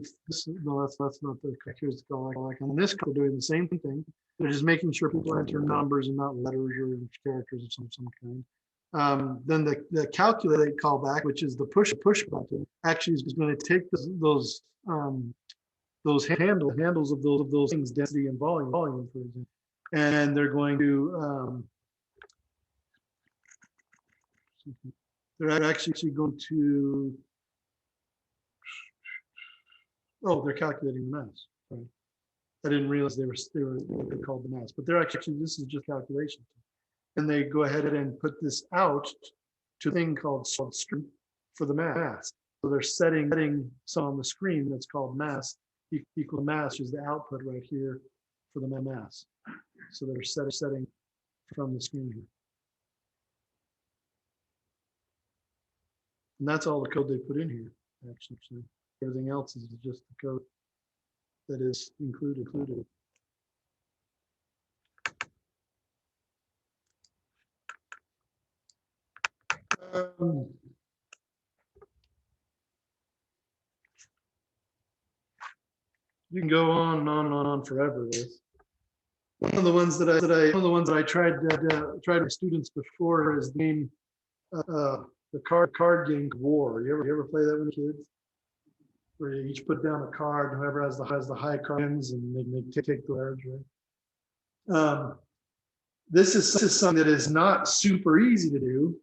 Speaker 1: no, that's not the, here's the call icon. On this, they're doing the same thing. They're just making sure people enter numbers and not letters or characters of some kind. Then the calculate callback, which is the push button, actually is going to take those handles of those things, density and volume, for example, and they're going to they're actually going to they're calculating the mass. Right. I didn't realize they were what they called the mass, but they're actually, this is just calculation. And they go ahead and put this out to a thing called string for the mass. So they're setting some on the screen that's called mass. Equal mass is the output right here for the mass. So they're setting from the screen here. And that's all the code they put in here, actually. Everything else is just the code that is included. You can go on and on and on forever with this. One of the ones that I tried with students before is the game, the card game War. You ever play that with kids? Where you each put down a card, whoever has the high cards, and they take the cards, right? This is something that is not super easy to do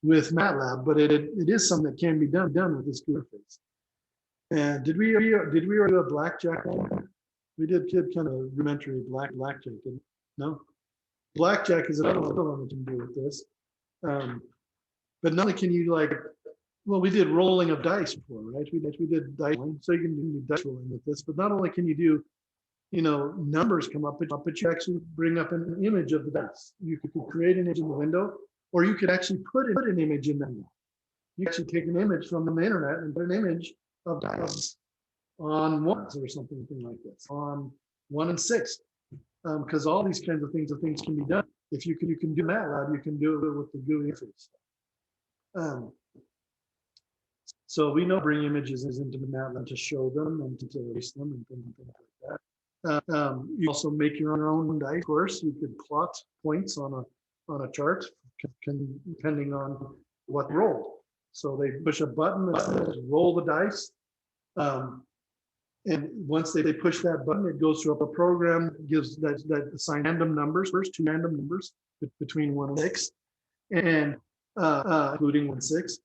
Speaker 1: with MATLAB, but it is something that can be done with this interface. And did we already do a blackjack one? We did kind of rudimentary blackjack, didn't we? No? Blackjack is another one that you can do with this. But not only can you well, we did rolling of dice before, right? We did dice rolling, so you can do dice rolling with this. But not only can you do, numbers come up, but you actually bring up an image of the dice. You could create an image in the window, or you could actually put an image in there. You actually take an image from the internet and put an image of dice on ones or something like this, on 1 and 6, because all these kinds of things can be done. If you can do MATLAB, you can do it with the GUI interface. So we know bring images into the MATLAB to show them and to erase them and things like that. You also make your own dice. Of course, you could plot points on a chart, depending on what rolled. So they push a button that says roll the dice. And once they push that button, it goes through a program, gives that assign random numbers, first 2 random numbers between 1 and 6, and including 1 and 6.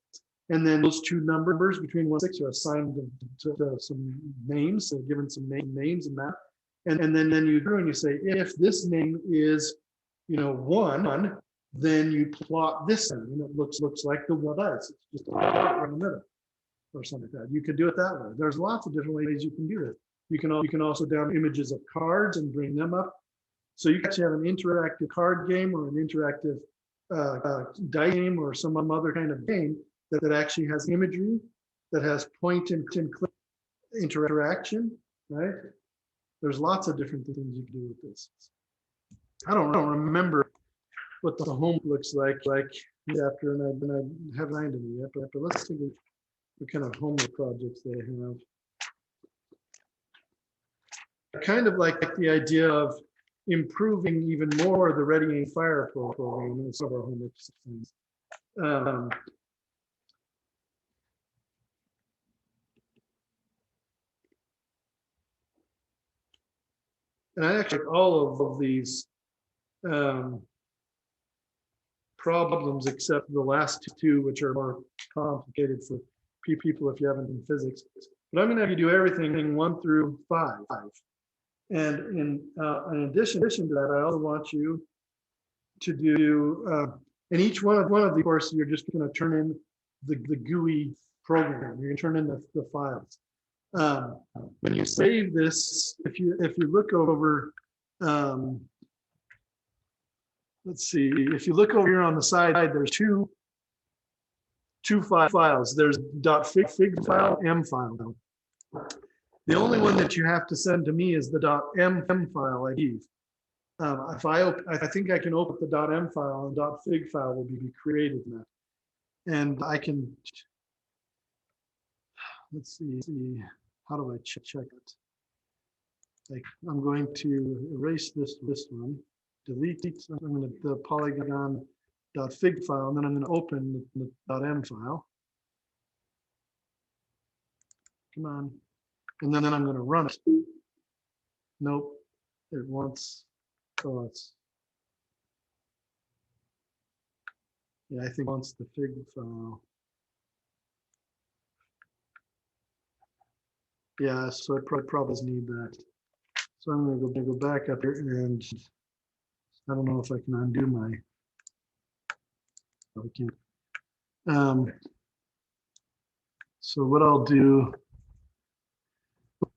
Speaker 1: And then those 2 numbers between 1 and 6 are assigned to some names, so given some names and that. And then you go and you say, if this name is 1, then you plot this in, and it looks like the 1 dice. It's just a dot in the middle, or something like that. You could do it that way. There's lots of different ways you can do it. You can also download images of cards and bring them up. So you actually have an interactive card game or an interactive dice game or some other kind of game that actually has imagery, that has point and click interaction, right? There's lots of different things you can do with this. I don't remember what the home looks like after, and I haven't signed it yet, but let's see what kind of homework projects they have. I kind of like the idea of improving even more the Ready Aim Fire program in some of our homework systems. And I actually like all of these problems except the last 2, which are more complicated for people if you haven't in physics. But I'm going to have you do everything 1 through 5. And in addition to that, I also want you to do, in each one of the courses, you're just going to turn in the GUI program. You're going to turn in the files. When you save this, if you look over, let's see, if you look over here on the side, there's two files. There's .fig file, M file. The only one that you have to send to me is the .m file, I believe. I think I can open the .m file, and .fig file will be created now. And I can let's see, how do I check it? Like, I'm going to erase this one, delete it. I'm going to the polygon.fig file, and then I'm going to open the .m file. Come on. And then I'm going to run it. Nope. It wants, oh, it's, yeah, I think it wants the fig file. Yeah, so I probably need that. So I'm going to go back up here, and I don't know if I can undo my, I can't. So what I'll do,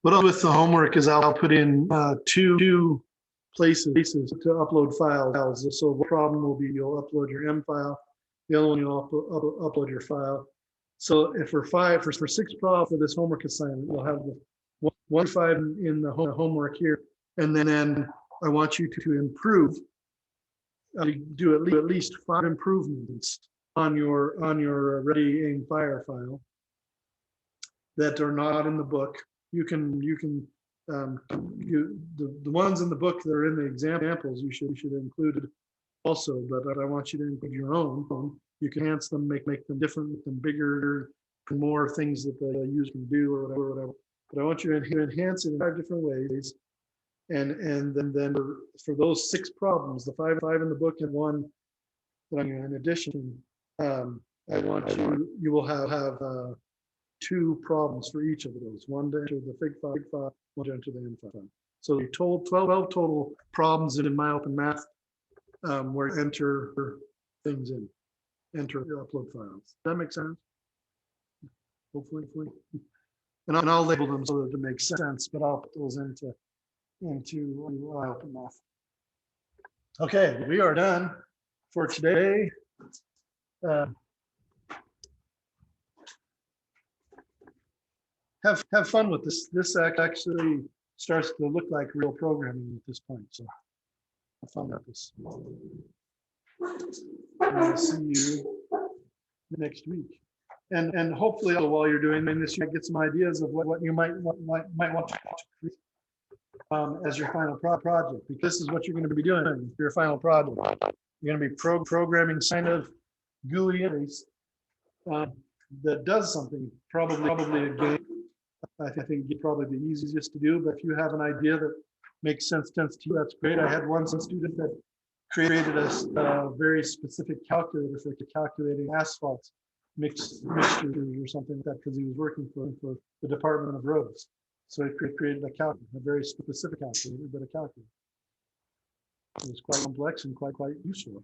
Speaker 1: with the homework is I'll put in two places to upload files. So the problem will be you'll upload your M file, the other one you'll upload your file. So if for 6 problems for this homework assignment, we'll have the 1 5 in the homework here, and then I want you to improve. Do at least 5 improvements on your ready aim fire file that are not in the book. You can the ones in the book that are in the examples you should include also, but I want you to include your own. You can enhance them, make them different, make them bigger, more things that the user can do or whatever. But I want you to enhance it in 5 different ways. And then for those 6 problems, the 5 in the book and 1 that I'm in addition, I want you will have 2 problems for each of those. 1 to enter the fig file, 1 to enter the M file. So you told 12 total problems in my open math where you enter things in, enter your upload files. Does that make sense? Hopefully. And I'll label them so that it makes sense, but I'll put those into my open math. Okay, we are done for today. Have fun with this. This actually starts to look like real programming at this point. So have fun with this. And I'll see you next week. And hopefully while you're doing this, you get some ideas of what you might want to create as your final project, because this is what you're going to be doing for your final project. You're going to be programming kind of GUI interface that does something, probably a game. I think it's probably the easiest to do, but if you have an idea that makes sense to you, that's great. I had one student that created a very specific calculator for calculating asphalt mixtures or something like that, because he was working for the Department of Roads. So he created a calculator, a very specific calculator, but a calculator. It was quite complex and quite useful.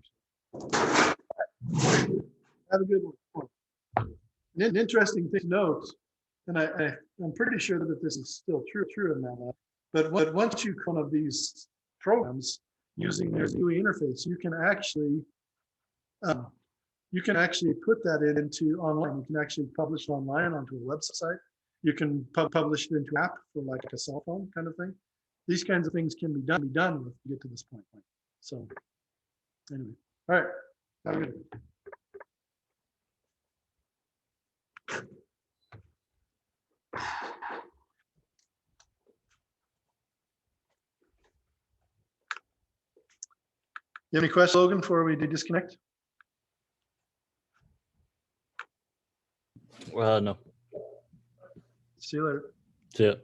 Speaker 1: Have a good one. An interesting thing to note, and I'm pretty sure that this is still true in that, but once you come of these programs using their GUI interface, you can actually put that into online. You can actually publish it online onto a website. You can publish it into an app for like a cell phone kind of thing. These kinds of things can be done if you get to this point. So anyway, all right, have a good one. You have any questions, Logan, before we disconnect?
Speaker 4: No.
Speaker 1: See you later.
Speaker 4: See ya.